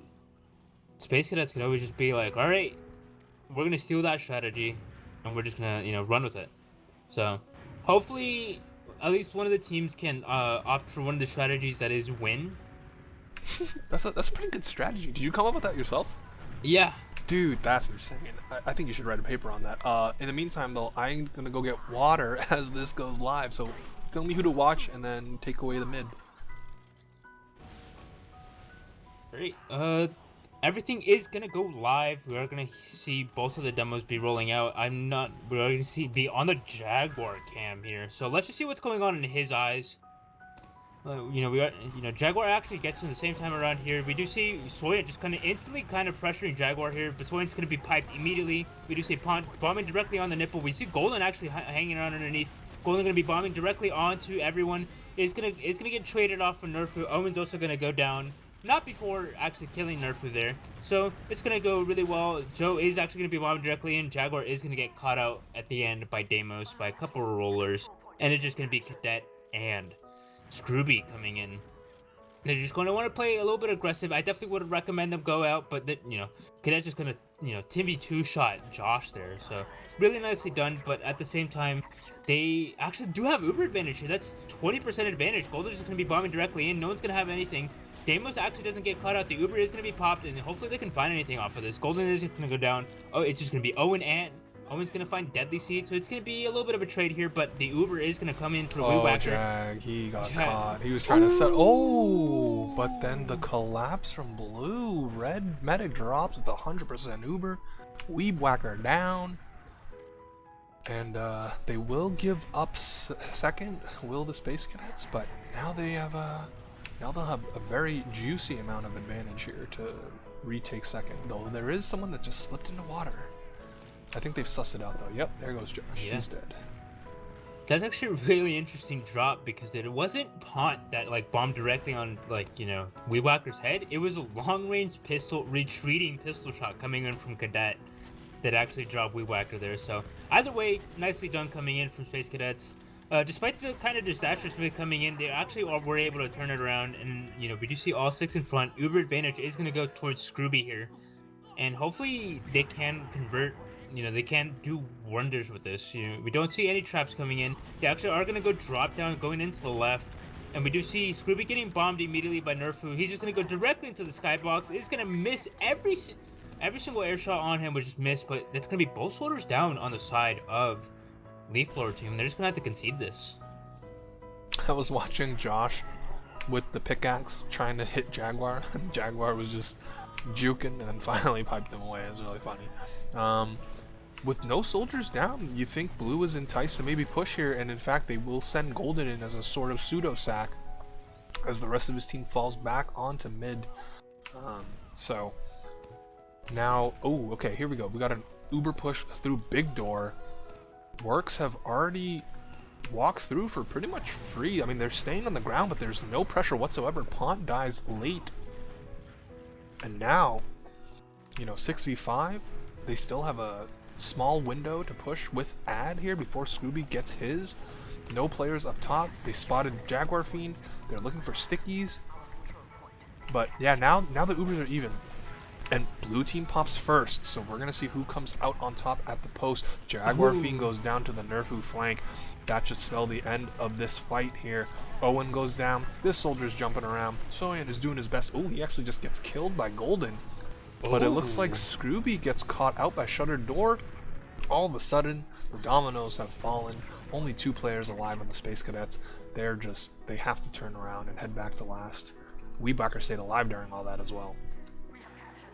Space Cadets could always just be like, all right, we're gonna steal that strategy and we're just gonna, you know, run with it. So hopefully at least one of the teams can opt for one of the strategies that is win. That's a pretty good strategy. Did you come up with that yourself? Yeah. Dude, that's insane. I think you should write a paper on that. In the meantime, though, I'm gonna go get water as this goes live. So tell me who to watch and then take away the mid. Great. Everything is gonna go live. We are gonna see both of the demos be rolling out. We're gonna be on the Jaguar cam here. So let's just see what's going on in his eyes. You know, Jaguar actually gets him the same time around here. We do see Soyen just kind of instantly pressuring Jaguar here, but Soyen's going to be piped immediately. We do see Pont bombing directly on the nipple. We see Golden actually hanging around underneath. Golden going to be bombing directly onto everyone. It's gonna get traded off for Nerfu. Owen's also going to go down. not before actually killing Nerfu there. So it's going to go really well. Joe is actually going to be bombed directly in. Jaguar is going to get caught out at the end by Deimos by a couple of rollers. And it's just going to be Cadet and Scrooby coming in. They're just going to want to play a little bit aggressive. I definitely would recommend them go out, but Cadet's just going to, Timmy two-shot Josh there. So really nicely done, but at the same time, they actually do have Uber advantage here. That's 20% advantage. Golden's just going to be bombing directly in. No one's going to have anything. Deimos actually doesn't get caught out. The Uber is going to be popped, and hopefully they can find anything off of this. Golden is going to go down. Oh, it's just going to be Owen and Owen's going to find Deadly Seed, so it's going to be a little bit of a trade here, but the Uber is going to come in for Wee Whacker. Jag, he got caught. He was trying to set... Oh, but then the collapse from blue. Red medic drops with 100% Uber. Wee Whacker down. And they will give up second, will the Space Cadets, but now they have now they'll have a very juicy amount of advantage here to retake second. Though there is someone that just slipped into water. I think they've sussed it out though. Yep, there goes Josh. Yeah. He's dead. That's actually a really interesting drop because it wasn't Pont that like bombed directly on Wee Whacker's head. It was a long-range pistol, retreating pistol shot coming in from Cadet that actually dropped Wee Whacker there. So either way, nicely done coming in from Space Cadets. Despite the kind of disastrous mid coming in, they actually were able to turn it around, and we do see all six in front. Uber advantage is going to go towards Scrooby here, and hopefully they can convert. They can do wonders with this. We don't see any traps coming in. They actually are going to go drop down, going into the left, and we do see Scrooby getting bombed immediately by Nerfu. He's just going to go directly into the skybox. He's going to miss every single air shot on him, was just missed, but that's going to be both shoulders down on the side of Leaf Blower team. They're just gonna have to concede this. I was watching Josh with the pickaxe trying to hit Jaguar, and Jaguar was just juking and then finally piped him away. It was really funny. With no soldiers down, you think Blue is enticed to maybe push here, and in fact they will send Golden in as a sort of pseudo sack as the rest of his team falls back onto mid. So now, oh, okay, here we go. We got an Uber push through Big Door. WORX have already walked through for pretty much free. I mean, they're staying on the ground, but there's no pressure whatsoever. Pont dies late. And now, 6v5, they still have a small window to push with Ad here before Scooby gets his. No players up top. They spotted Jaguar Fiend. They're looking for stickies. But yeah, now the Ubers are even. And blue team pops first, so we're going to see who comes out on top at the post. Jaguar Fiend goes down to the Nerfu flank. That should spell the end of this fight here. Owen goes down. This soldier's jumping around. Soyan is doing his best. Oh, he actually just gets killed by Golden. But it looks like Scrooby gets caught out by Shuttered Door. All of a sudden, the dominoes have fallen. Only 2 players alive on the Space Cadets. They have to turn around and head back to last. Wee Whacker stayed alive during all that as well.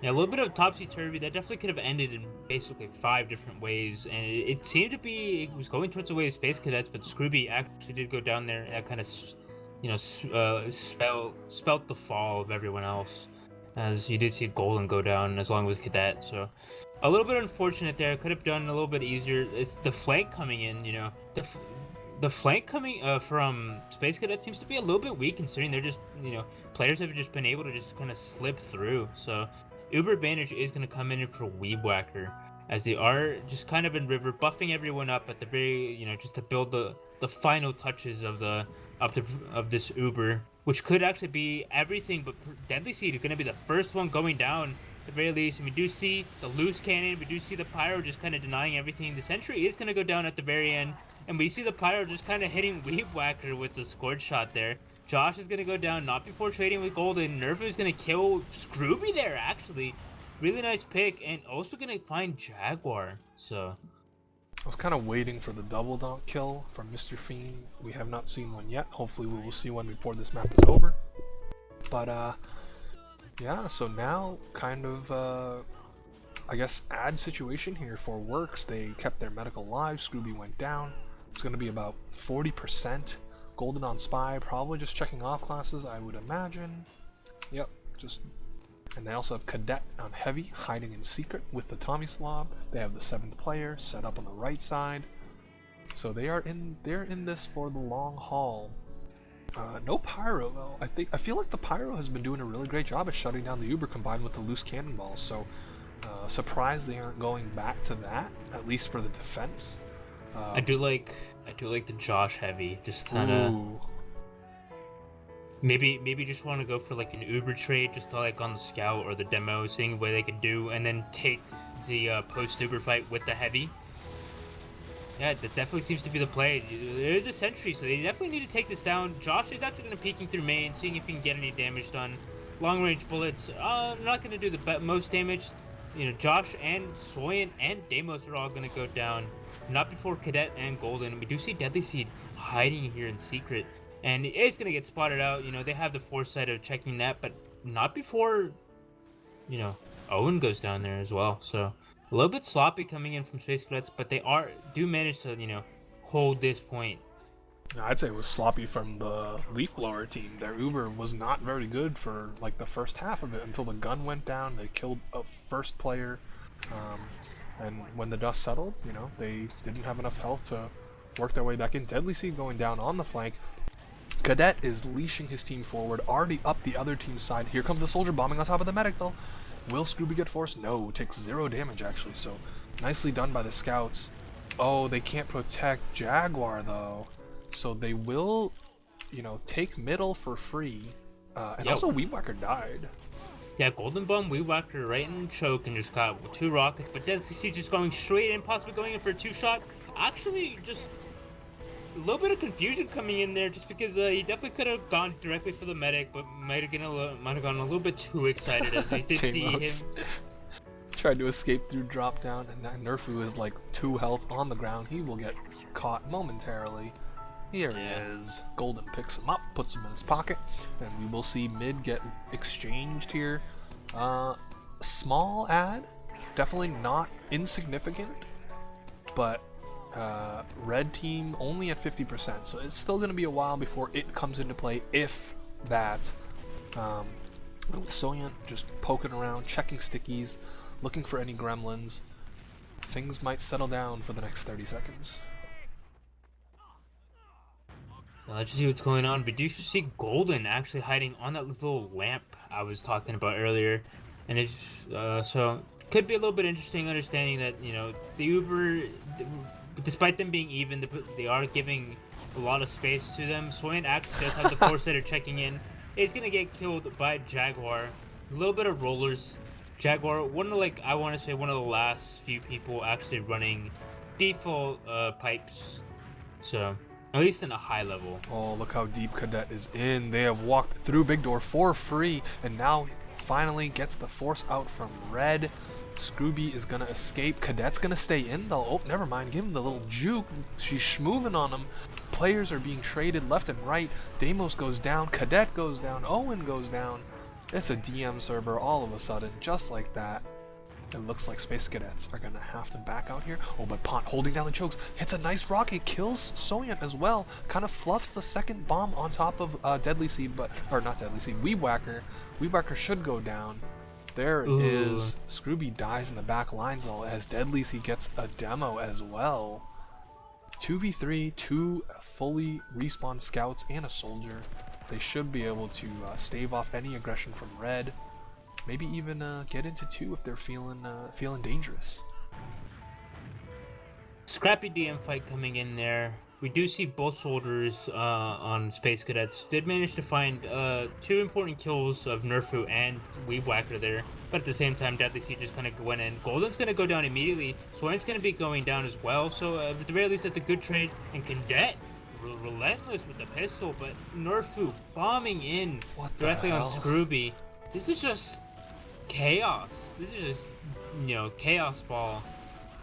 Yeah, a little bit of topsy-turvy. That definitely could have ended in basically 5 different ways, and it seemed to be, it was going towards the way of Space Cadets, but Scrooby actually did go down there, and that kind of, spelt the fall of everyone else, as you did see Golden go down as long with Cadet, so a little bit unfortunate there. Could have done a little bit easier. It's the flank coming in, the flank coming from Space Cadet seems to be a little bit weak, considering they're just, players have just been able to just kind of slip through, so Uber advantage is going to come in for Wee Whacker, as they are just kind of in river, buffing everyone up at the very, just to build the final touches of this Uber, which could actually be everything. But Deadly Seed is going to be the first one going down at the very least. And we do see the loose cannon, we do see the Pyro just kind of denying everything. The Sentry is going to go down at the very end, and we see the Pyro just kind of hitting Wee Whacker with the scored shot there. Josh is going to go down, not before trading with Golden. Nerfu is going to kill Scrooby there, actually. Really nice pick, and also going to find Jaguar, so. I was kind of waiting for the double donk kill from Mr. Fiend. We have not seen one yet. Hopefully we will see one before this map is over. But, yeah, so now kind of, I guess, ad situation here for WORX. They kept their medical alive. Scrooby went down. It's going to be about 40%. Golden on Spy, probably just checking off classes, I would imagine. Yep, and they also have Cadet on Heavy, hiding in secret with the Tommy Slob. They have the 7th player set up on the right side. So they're in this for the long haul. No pyro though. I feel like the pyro has been doing a really great job at shutting down the Uber combined with the loose cannonballs. So surprised they aren't going back to that, at least for the defense. I do like the Josh heavy, just kind of Ooh, maybe just want to go for like an Uber trade, just to, like on the scout or the demo, seeing what they could do, and then take the post Uber fight with the heavy. Yeah, that definitely seems to be the play. There is a sentry, so they definitely need to take this down. Josh is actually going to peeking through main, seeing if he can get any damage done. Long range bullets, not going to do the most damage. You know, Josh and Soyan and Deimos are all going to go down. Not before Cadet and Golden. We do see Deadly Seed hiding here in secret, and it's going to get spotted out. You know, they have the foresight of checking that, but not before, you know, Owen goes down there as well. So a little bit sloppy coming in from Space Cadets, but they do manage to, you know, hold this point. I'd say it was sloppy from the leaf blower team. Their Uber was not very good for like the first half of it until the gun went down. They killed a first player, and when the dust settled, you know, they didn't have enough health to work their way back in. Deadly Seed going down on the flank. Cadet is leashing his team forward, already up the other team's side. Here comes the soldier bombing on top of the medic though. Will Scooby get forced? No, takes 0 damage actually, so nicely done by the scouts. Oh, they can't protect Jaguar though, so they will, you know, take middle for free. And Yep. also Weed Whacker died. Yeah, Golden Bum, we whacked her right in the choke and just got 2 rockets, but Deadly Seed just going straight in, possibly going in for a 2-shot. Actually, just a little bit of confusion coming in there, just because he definitely could have gone directly for the medic, but might have gone a little bit too excited as we did see him. Deimos tried to escape through drop down, and that Nerfu is like 2 health on the ground. He will get caught momentarily. Here he is. Golden picks him up, puts him in his pocket, and we will see mid get exchanged here. Small ad, definitely not insignificant, but red team only at 50%, so it's still going to be a while before it comes into play, if that. Little Soyant just poking around, checking stickies, looking for any gremlins. Things might settle down for the next 30 seconds. So let's see what's going on. But do you see Golden actually hiding on that little lamp I was talking about earlier? And it's so could be a little bit interesting, understanding that, you know, the Uber, despite them being even, they are giving a lot of space to them. Soyan actually does have the foresighter checking in. He's gonna get killed by Jaguar. A little bit of rollers. Jaguar, I want to say one of the last few people actually running default pipes. So at least in a high level. Oh, look how deep Cadet is in. They have walked through Big Door for free, and now finally gets the force out from red. Scooby is gonna escape. Cadet's gonna stay in though. Oh, never mind. Give him the little juke. She's schmooving on him. Players are being traded left and right. Deimos goes down. Cadet goes down. Owen goes down. It's a DM server all of a sudden, just like that. It looks like Space Cadets are gonna have to back out here. Oh, but Pont holding down the chokes. Hits a nice rocket. Kills Soyan as well. Kind of fluffs the second bomb on top of Deadly Seed, or not Deadly Seed, Weed Whacker. Weed Whacker should go down. There it is. Scooby dies in the back lines though, as Deadly Seed gets a demo as well. 2v3, 2 fully respawned scouts and a soldier. They should be able to stave off any aggression from red. Maybe even get into 2 if they're feeling dangerous. Scrappy DM fight coming in there. We do see both soldiers on Space Cadets did manage to find 2 important kills of Nerfu and Weed Whacker there, but at the same time Deadly Seed just kind of went in. Golden's going to go down immediately. Swain's going to be going down as well, so at the very least that's a good trade. And Cadet relentless with the pistol, but Nerfu bombing in directly on Scrooby. This is just chaos. This is just, you know, chaos ball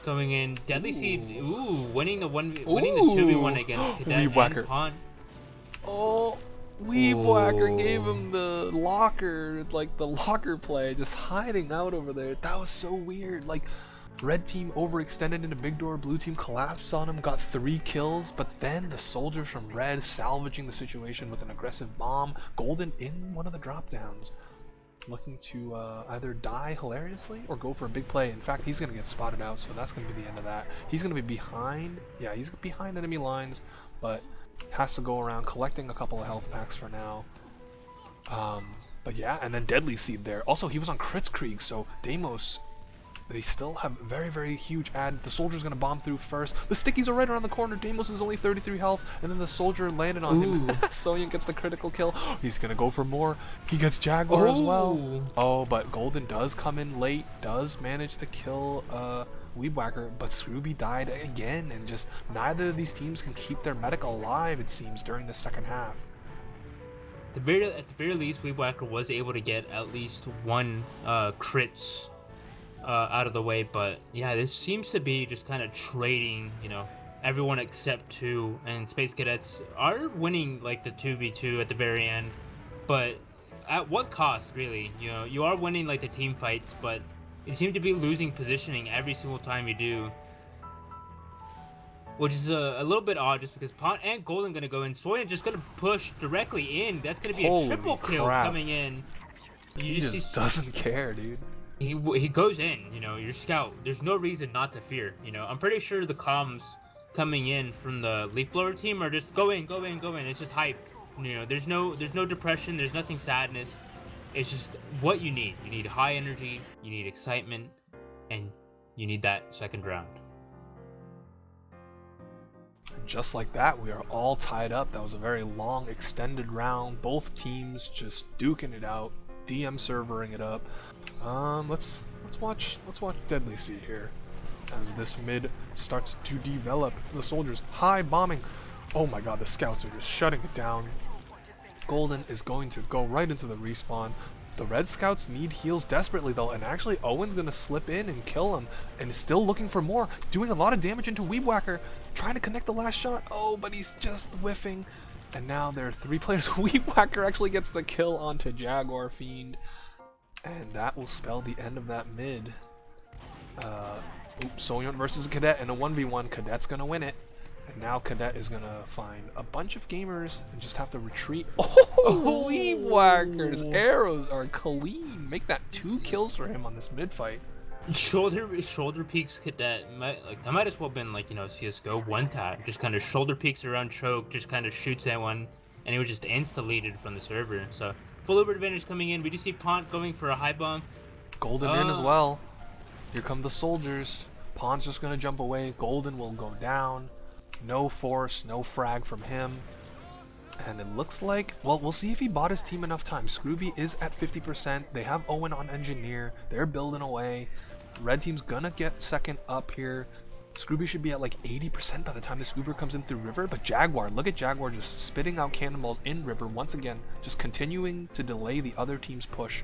going in. Deadly Seed, winning the 2v1 against Cadet and Pont. Oh, Weed Whacker gave him the locker, like the locker play, just hiding out over there. That was so weird. Like, red team overextended into Big Door, blue team collapsed on him, got 3 kills, but then the soldiers from red salvaging the situation with an aggressive bomb. Golden in one of the drop downs, looking to either die hilariously or go for a big play. In fact, he's going to get spotted out, so that's going to be the end of that. He's going to be behind, he's behind enemy lines, but Has to go around collecting a couple of health packs for now. But yeah, and then Deadly Seed there. Also, he was on Kritzkrieg, so Deimos, they still have very, very huge ad. The soldier's gonna bomb through first. The stickies are right around the corner. Deimos is only 33 health, and then the soldier landed on him. Soyeon gets the critical kill. He's gonna go for more. He gets Jaguar as well. Oh, but Golden does come in late, does manage to kill Weedwhacker, but Scrooby died again, and just neither of these teams can keep their medic alive, it seems, during the second half. At the very least, Weedwhacker was able to get at least one crits out of the way, but yeah, this seems to be just kind of trading, you know, everyone except two, and Space Cadets are winning like the 2v2 at the very end, but at what cost, really? You know, you are winning like the team fights, but you seem to be losing positioning every single time you do, which is a little bit odd, just because Pont and Golden gonna go in. Soyeon just gonna push directly in. That's gonna be a triple kill coming in. He just doesn't care, dude. He goes in, you know, your scout. There's no reason not to fear, you know. I'm pretty sure the comms coming in from the leaf blower team are just go in, go in, go in. It's just hype, you know. There's no depression. There's nothing sadness. It's just what you need. You need high energy. You need excitement, and you need that second round. Just like that, we are all tied up. That was a very long, extended round. Both teams just duking it out, DM servering it up. Let's watch Deadly Seed here as this mid starts to develop. The soldiers high bombing. Oh my god, the scouts are just shutting it down. Golden is going to go right into the respawn. The red scouts need heals desperately though, and actually Owen's gonna slip in and kill him, and is still looking for more, doing a lot of damage into Weedwhacker, trying to connect the last shot. Oh, but he's just whiffing. And now there are 3 players. Weedwhacker actually gets the kill onto Jaguar Fiend, and that will spell the end of that mid. Soyeon versus a Cadet in a 1v1. Cadet's gonna win it. And now Cadet is gonna find a bunch of gamers and just have to retreat. Oh, Weedwhacker's arrows are clean. Make that 2 kills for him on this mid fight. Shoulder peeks Cadet that might as well been like, you know, CS:GO one tap. Just kind of shoulder peeks around choke, just kind of shoots at one, and it was just insta-deleted from the server. So full Uber advantage coming in. We do see Pont going for a high bomb. Golden in as well. Here come the soldiers. Pont's just gonna jump away. Golden will go down. No force, no frag from him. And it looks like, well, we'll see if he bought his team enough time. Scrooby is at 50%. They have Owen on Engineer. They're building away. Red team's gonna get second up here. Scrooby should be at like 80% by the time this Uber comes in through River. But Jaguar, look at Jaguar just spitting out cannonballs in River once again. Just continuing to delay the other team's push.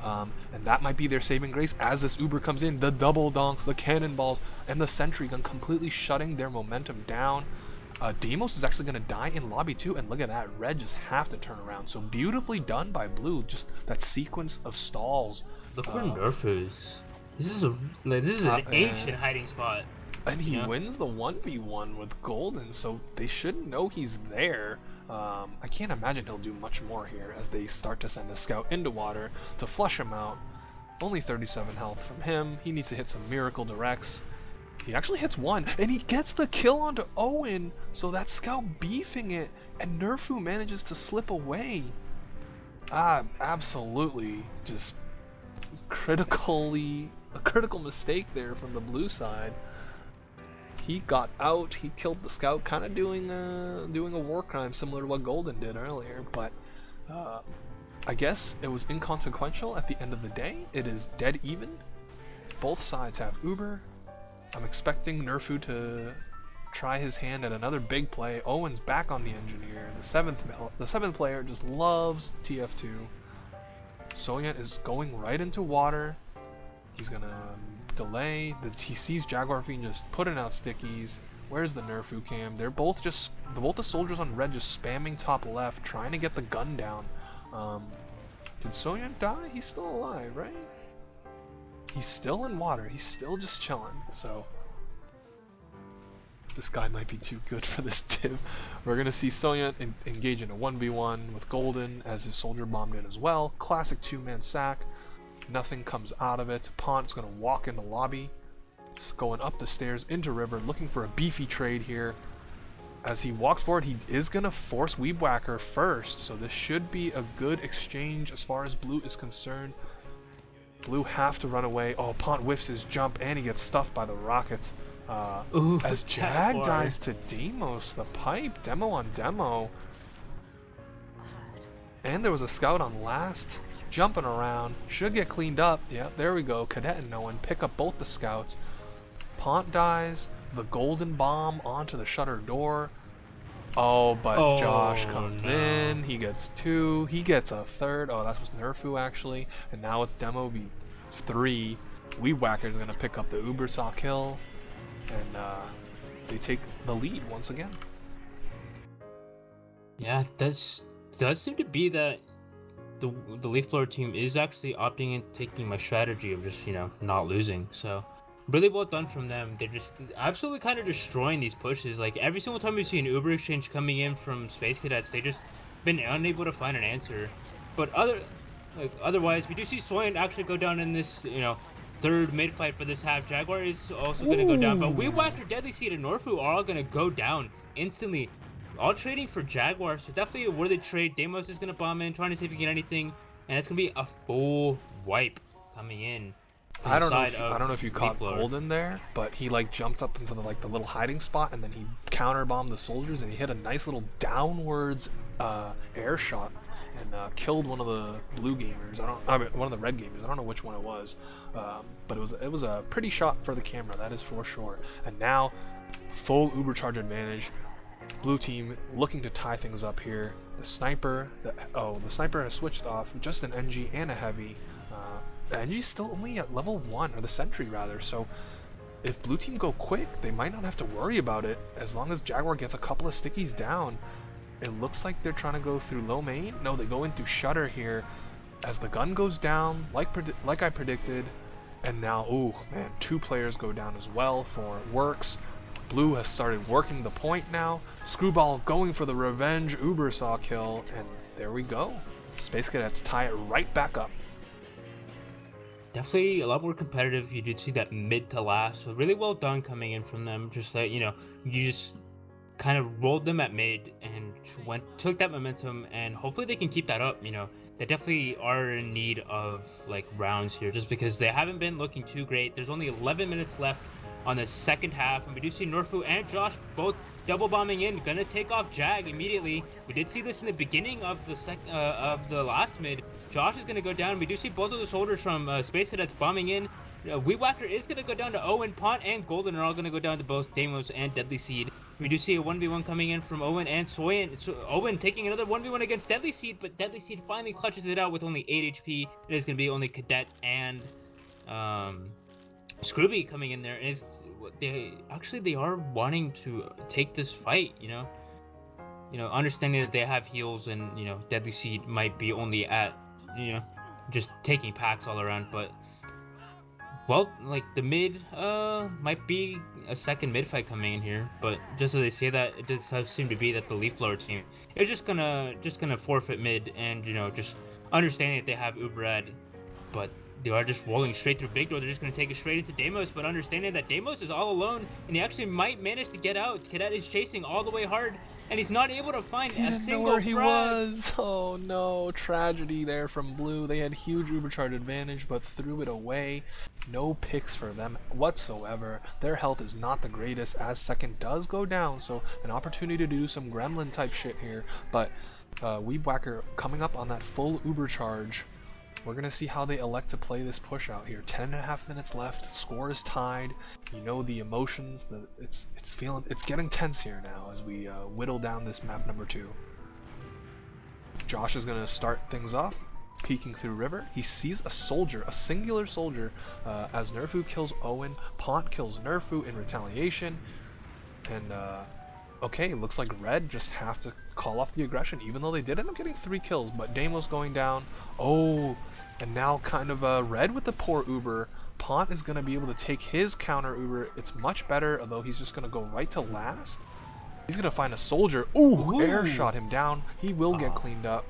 And that might be their saving grace as this Uber comes in. The double donks, the cannonballs, and the sentry gun completely shutting their momentum down. Deimos is actually going to die in lobby too, and look at that, red just have to turn around. So beautifully done by blue, just that sequence of stalls. Look where Nerf is. This is an ancient hiding spot. And he wins the 1v1 with Golden, so they should know he's there. I can't imagine he'll do much more here as they start to send a scout into water to flush him out. Only 37 health from him. He needs to hit some miracle directs. He actually hits one, and he gets the kill onto Owen, so that scout beefing it, and Nerfu manages to slip away. Absolutely just a critical mistake there from the blue side. He got out, he killed the scout, kind of doing a war crime similar to what Golden did earlier, but I guess it was inconsequential at the end of the day. It is dead even. Both sides have Uber. I'm expecting Nerfu to try his hand at another big play. Owen's back on the Engineer. The seventh player just loves TF2. Soyeon is going right into water. He's gonna delay. He sees Jaguar Fiend just putting out stickies. Where's the Nerfu cam? They're both the soldiers on red just spamming top left, trying to get the gun down. Did Soyeon die? He's still alive, right? He's still in water. He's still just chilling. So this guy might be too good for this div. We're gonna see Soyeon engage in a 1v1 with Golden as his soldier bombed in as well. Classic 2-man sack. Nothing comes out of it. Pont's gonna walk into lobby. Just going up the stairs into river, looking for a beefy trade here. as he walks forward, he is going to force Weebwhacker first. So this should be a good exchange as far as Blue is concerned. Blue have to run away. Oh, Pont whiffs his jump and he gets stuffed by the rockets. Ooh, As Jag dies to Demos, the pipe. Demo on Demo. And there was a scout on last. Jumping around. Should get cleaned up. Yeah, there we go. Cadet and no one pick up both the scouts. Pont dies. The golden bomb onto the shutter door. Oh, but Josh comes in. He gets 2. He gets a 3rd. Oh, that was Nerfu actually. And now it's Demo v3. Weebwhacker's going to pick up the Ubersaw kill. And they take the lead once again. Yeah, does seem to be that the Leaf Blower team is actually opting in taking my strategy of just, not losing. So really well done from them. They're just absolutely kind of destroying these pushes. Like every single time we see an Uber exchange coming in from Space Cadets, they just been unable to find an answer. But otherwise, we do see Soyan actually go down in this, third mid fight for this half. Jaguar is also going to go down, but Weebwhacker, Deadly Seed, and Norfu are all going to go down instantly. All trading for Jaguar, so definitely a worthy trade. Demos is going to bomb in, trying to see if he can get anything, and it's going to be a full wipe coming in. I don't know if you caught Golden there, but he jumped up into the little hiding spot, and then he counter bombed the soldiers, and he hit a nice little downwards air shot and killed one of the blue gamers. One of the red gamers. I don't know which one it was, but it was a pretty shot for the camera. That is for sure. And now, full Ubercharge advantage. Blue team looking to tie things up here. The sniper has switched off. Just an NG and a heavy. The NG's still only at level 1, or the sentry rather. So if blue team go quick, they might not have to worry about it as long as Jaguar gets a couple of stickies down. It looks like they're trying to go through low main. No, they go in through shutter here as the gun goes down, like I predicted. And now, ooh, man, 2 players go down as well for WORX. Blue has started working the point now. Screwball going for the revenge Ubersaw kill, and there we go. Space Cadets tie it right back up. Definitely a lot more competitive. You did see that mid to last, so really well done coming in from them. Just like, you just kind of rolled them at mid and took that momentum, and hopefully they can keep that up. They definitely are in need of rounds here, just because they haven't been looking too great. There's only 11 minutes left on the second half, and we do see Norfu and Josh both double bombing in, gonna take off Jag immediately. We did see this in the beginning of the last mid. Josh is gonna go down. We do see both of the soldiers from Space Cadets bombing in. Weebwhacker is gonna go down to Owen. Pont and Golden are all gonna go down to both Damos and Deadly Seed. We do see a 1v1 coming in from Owen and Soyan. So Owen taking another 1v1 against Deadly Seed, but Deadly Seed finally clutches it out with only 8 HP. It is gonna be only Cadet and Scrooby coming in there. Is they are wanting to take this fight, understanding that they have heals, and Deadly Seed might be only at just taking packs all around. But the mid might be a second mid fight coming in here, but just as they say that, it does seem to be that the Leaf Blower team is just gonna forfeit mid, and just understanding that they have Uber Ed, but they are just rolling straight through big door. They're just going to take it straight into Damos, but understanding that Damos is all alone, and he actually might manage to get out. Cadet is chasing all the way hard, and he's not able to find a single frag. He was. Oh no, tragedy there from Blue. They had huge Ubercharge advantage, but threw it away. No picks for them whatsoever. Their health is not the greatest, as second does go down, so an opportunity to do some gremlin type shit here. But Weebwhacker coming up on that full Ubercharge. We're going to see how they elect to play this push out here. 10.5 minutes left. The score is tied. The emotions. It's getting tense here now as we whittle down this map number 2. Josh is going to start things off, peeking through river. He sees a soldier, a singular soldier, as Nerfu kills Owen. Pont kills Nerfu in retaliation. And okay, looks like Red just have to call off the aggression, even though they did end up getting 3 kills. But Damos going down. Oh, and now kind of Red with the poor Uber. Pont is going to be able to take his counter Uber. It's much better, although he's just going to go right to last. He's going to find a soldier. Ooh, air shot him down. He will get cleaned up.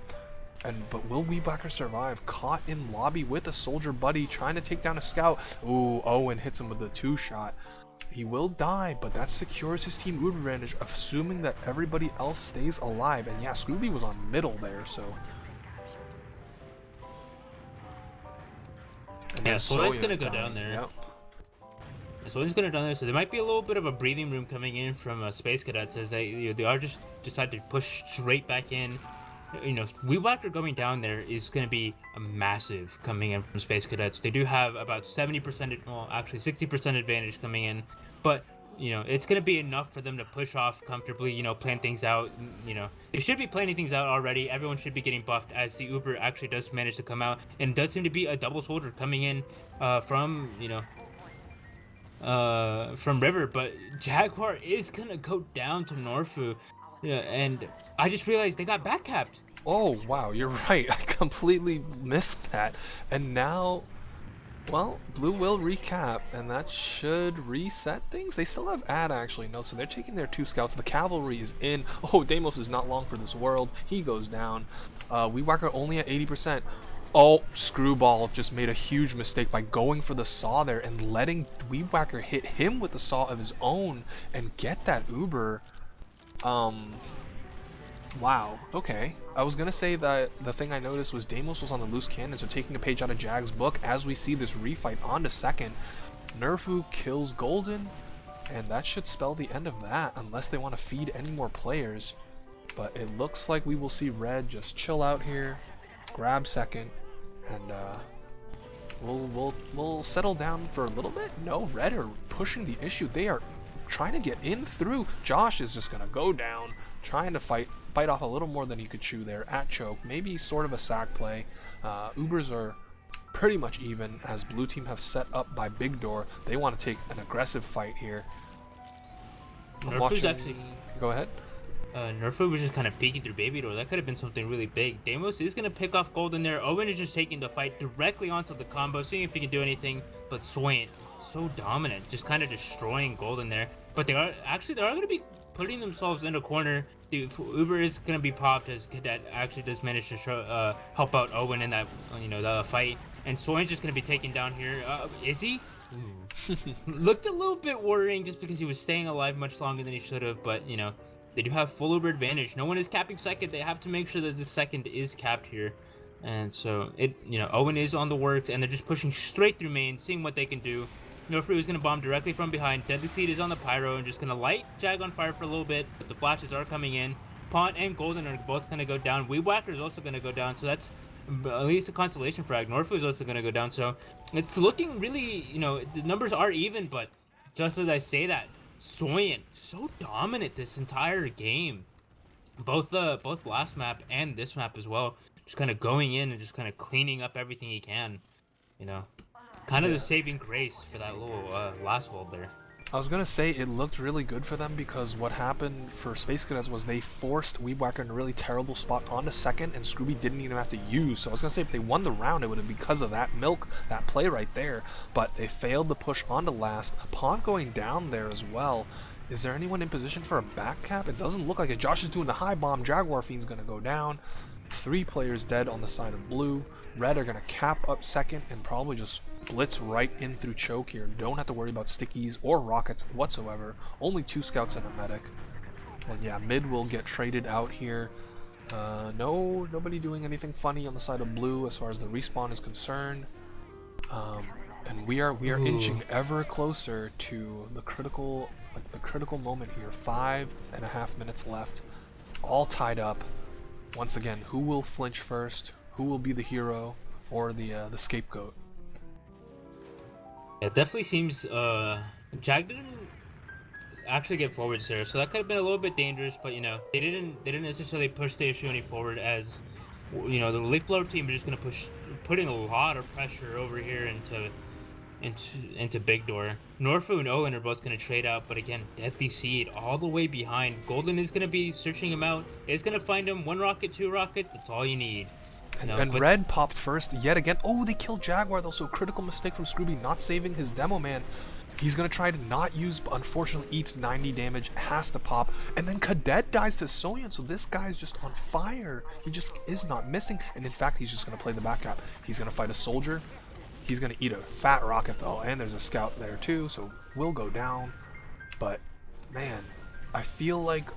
But will Weebwhacker survive? Caught in lobby with a soldier buddy trying to take down a scout. Ooh, Owen hits him with a 2-shot. He will die, but that secures his team Uber advantage, assuming that everybody else stays alive. And yeah, Scooby was on middle there, so. And Yeah, then Soyan's Soya gonna go dying. down there. Yep. So he's gonna down there, so there might be a little bit of a breathing room coming in from Space Cadets as they are just decide to push straight back in. You know, Weewacker going down there is gonna be a massive coming in from Space Cadets. They do have about 70%, well, actually 60% advantage coming in, but you know it's gonna be enough for them to push off comfortably. You know, plan things out. You know, they should be planning things out already. Everyone should be getting buffed as the Uber actually does manage to come out, and it does seem to be a double soldier coming in from from River, but Jaguar is gonna go down to Norfu. Yeah, and I just realized they got back capped. Oh, wow, you're right. I completely missed that. And now, well, Blue will recap, and that should reset things. They still have ad, actually. No, so they're taking their 2 scouts. The cavalry is in. Oh, Deimos is not long for this world. He goes down. Weewacker only at 80%. Oh, Screwball just made a huge mistake by going for the saw there and letting Weewacker hit him with the saw of his own and get that Uber. Wow, okay. I was gonna say that the thing I noticed was Deimos was on the loose cannon, so taking a page out of Jag's book as we see this refight on to second. Nerfu kills Golden, and that should spell the end of that, unless they want to feed any more players. But it looks like we will see Red just chill out here, grab second, and we'll settle down for a little bit. No, Red are pushing the issue. They are trying to get in through. Josh is just gonna go down, trying to bite off a little more than he could chew there at choke. Maybe sort of a sack play. Ubers are pretty much even as blue team have set up by Big Door. They want to take an aggressive fight here. Nerfu's actually. Go ahead. Nerfu was just kind of peeking through Baby Door. That could have been something really big. Deimos is going to pick off Golden there. Owen is just taking the fight directly onto the combo, seeing if he can do anything. But Soyan, so dominant, just kind of destroying Golden there. But they are going to be putting themselves in a corner. The Uber is going to be popped as Cadet actually does manage to help out Owen in that the fight. And Soyan's just going to be taken down here. Is he? Looked a little bit worrying just because he was staying alive much longer than he should have. But, you know, they do have full Uber advantage. No one is capping second. They have to make sure that the second is capped here. And so, Owen is on the works, and they're just pushing straight through main, seeing what they can do. Norfree is going to bomb directly from behind. Deadly Seed is on the Pyro and just going to light Jag on fire for a little bit, but the flashes are coming in. Pont and Golden are both going to go down. Weewacker is also going to go down, so that's at least a consolation frag. Norfree is also going to go down, so it's looking really, the numbers are even, but just as I say that, Soyan, so dominant this entire game. Both last map and this map as well. Just kind of going in and just kind of cleaning up everything he can, Kind of the saving grace for that little last hold there. I was gonna say it looked really good for them because what happened for Space Cadets was they forced Weewacker in a really terrible spot onto second, and Scooby didn't even have to use. So I was gonna say if they won the round, it would have been because of that milk, that play right there. But they failed to push onto last. Pond going down there as well. Is there anyone in position for a back cap? It doesn't look like it. Josh is doing the high bomb. Jaguar Fiend's gonna go down. 3 players dead on the side of blue. Red are gonna cap up second and probably just blitz right in through choke here. Don't have to worry about stickies or rockets whatsoever. Only 2 scouts and a medic. And yeah, mid will get traded out here. Nobody doing anything funny on the side of blue as far as the respawn is concerned. And we are inching ever closer to the critical moment here. 5.5 minutes left, all tied up. Once again, who will flinch first? Who will be the hero or the scapegoat? It definitely seems Jag didn't actually get forwards there, so that could have been a little bit dangerous. But they didn't necessarily push the issue any forward, as the Leaf Blower team is just gonna putting a lot of pressure over here into Big Door. Norfu and Owen are both gonna trade out, but again, Deadly Seed all the way behind. Golden is gonna be searching him out. Is gonna find him. 1 rocket, 2 rocket. That's all you need. And Red popped first yet again. Oh, they killed Jaguar though, so critical mistake from Scrooby not saving his demo man. He's gonna try to not use, but unfortunately eats 90 damage, has to pop. And then Cadet dies to Soyan, so this guy's just on fire. He just is not missing, and in fact, he's just gonna play the back cap. He's gonna fight a soldier. He's going to eat a fat rocket though, and there's a scout there too, so will go down. But man, I feel like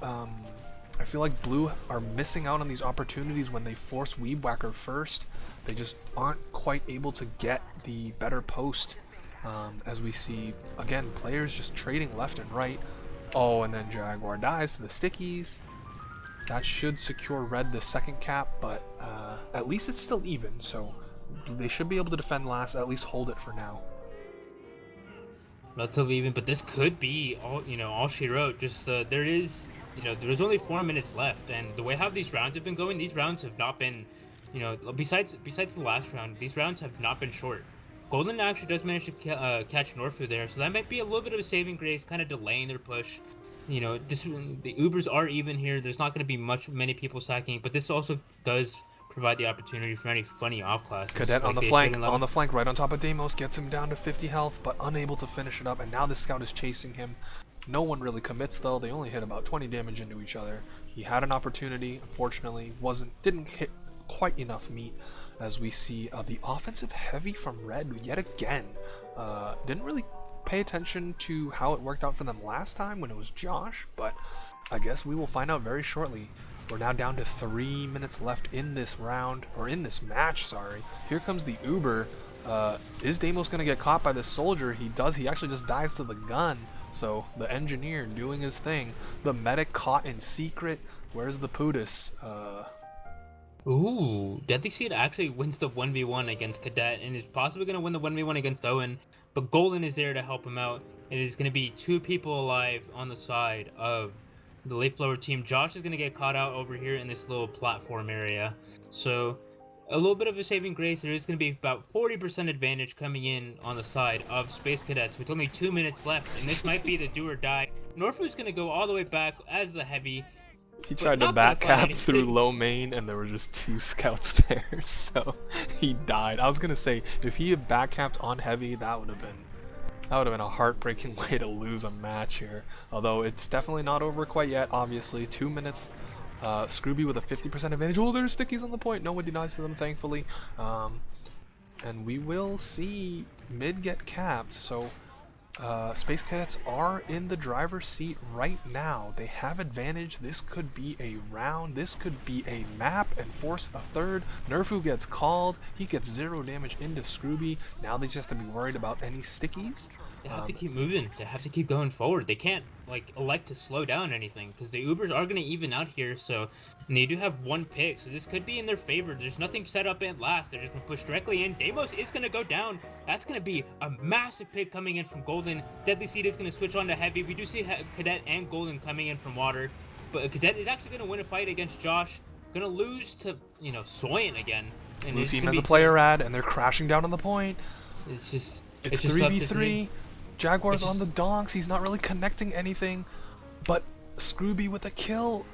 Blue are missing out on these opportunities when they force Weeb Whacker first. They just aren't quite able to get the better post, as we see again players just trading left and right. Oh, and then Jaguar dies to the stickies. That should secure red the second cap, but at least it's still even, so they should be able to defend last, at least hold it for now. Relatively even, but this could be all she wrote. Just there's only 4 minutes left, and the way how these rounds have been going, these rounds have not been, besides the last round, these rounds have not been short. Golden actually does manage to catch Norfu there, so that might be a little bit of a saving grace, kind of delaying their push. The Ubers are even here. There's not going to be many people sacking, but this also does provide the opportunity for any funny off class. Cadet on the flank, right on top of Deimos, gets him down to 50 health, but unable to finish it up, and now the scout is chasing him. No one really commits though. They only hit about 20 damage into each other. He had an opportunity, unfortunately, didn't hit quite enough meat, as we see the offensive heavy from Red yet again. Didn't really pay attention to how it worked out for them last time when it was Josh, but I guess we will find out very shortly. We're now down to 3 minutes left in this round, or in this match, sorry. Here comes the Uber. Is Deimos going to get caught by this soldier? He does. He actually just dies to the gun. So the engineer doing his thing. The medic caught in secret. Where's the Pudis? Ooh, Deadly Seed actually wins the 1v1 against Cadet and is possibly going to win the 1v1 against Owen, but Golden is there to help him out. It is going to be 2 people alive on the side of the Leaf Blower team. Josh is going to get caught out over here in this little platform area. So a little bit of a saving grace. There is going to be about 40% advantage coming in on the side of Space Cadets with only 2 minutes left, and this might be the do or die. Norfu's going to go all the way back as the heavy. He tried to back cap through low main, and there were just 2 scouts there, so he died. I was gonna say, if he had back capped on heavy, that would have been a heartbreaking way to lose a match here. Although it's definitely not over quite yet. Obviously, 2 minutes. Scrooby with a 50% advantage. Oh, there's stickies on the point. No one denies to them, thankfully. And we will see mid get capped. So Space Cadets are in the driver's seat right now. They have advantage. This could be a round. This could be a map and force a third. Nerfu gets called. He gets 0 damage into Scrooby. Now they just have to be worried about any stickies. They have to keep moving. They have to keep going forward. They can't elect to slow down anything because the Ubers are going to even out here. So, and they do have 1 pick, so this could be in their favor. There's nothing set up in last. They're just going to push directly in. Deimos is going to go down. That's going to be a massive pick coming in from Golden. Deadly Seed is going to switch on to heavy. We do see Cadet and Golden coming in from water, but Cadet is actually going to win a fight against Josh. Going to lose to Soyan again. And Blue team has a player ad, and they're crashing down on the point. It's just 3v3. Jaguar's on the donks. He's not really connecting anything, but Scrooby with a kill.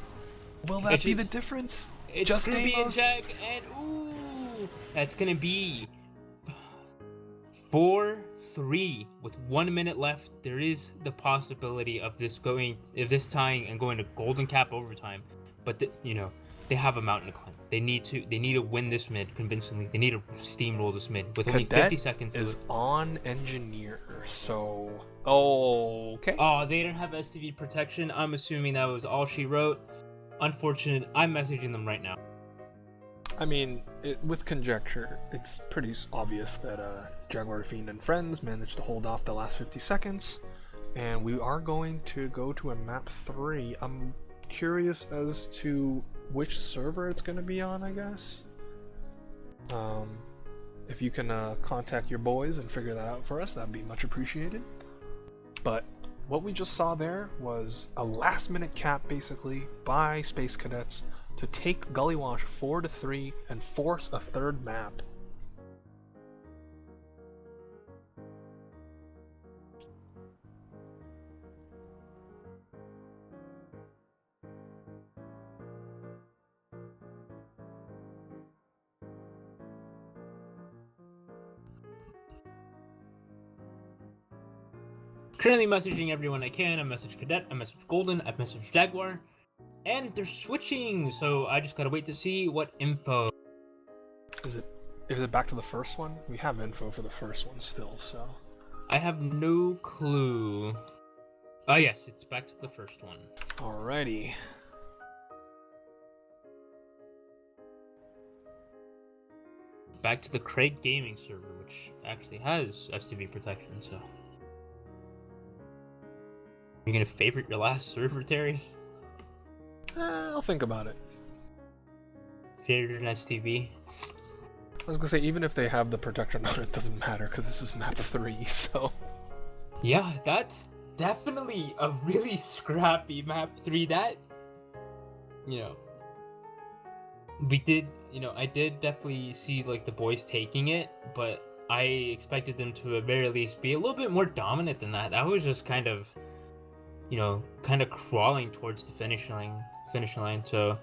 Will that be the difference? It's just Scrooby and Jag, and ooh, that's gonna be 4-3 with 1 minute left. There is the possibility of this tying and going to golden cap overtime, but they have a mountain to climb. They need to win this mid convincingly. They need to steamroll this mid with only 50 seconds is on engineer, so okay. Oh, they didn't have SCV protection. I'm assuming that was all she wrote. Unfortunate. I'm messaging them right now. I mean, with conjecture, it's pretty obvious that Jaguar Fiend and friends managed to hold off the last 50 seconds, and we are going to go to a map 3. I'm curious as to which server it's going to be on, I guess. If you can contact your boys and figure that out for us, that'd be much appreciated. But what we just saw there was a last minute cap basically by Space Cadets to take Gullywash 4-3 and force a third map. Currently messaging everyone I can. I messaged Cadet, I messaged Golden, I messaged Jaguar, and they're switching, so I just gotta wait to see what info. Is it Is it back to the first one? We have info for the first one still, so. I have no clue. Oh yes, it's back to the first one. Alrighty. Back to the Craig Gaming server, which actually has STV protection, so. You're gonna favorite your last server, Terry? I'll think about it. Favorite an STV? I was gonna say, even if they have the protection on it, doesn't matter, because this is map 3, so. Yeah, that's definitely a really scrappy map 3. That, you know, I did definitely see like the boys taking it, but I expected them to at very least be a little bit more dominant than that. That was just kind of crawling towards the finish line. So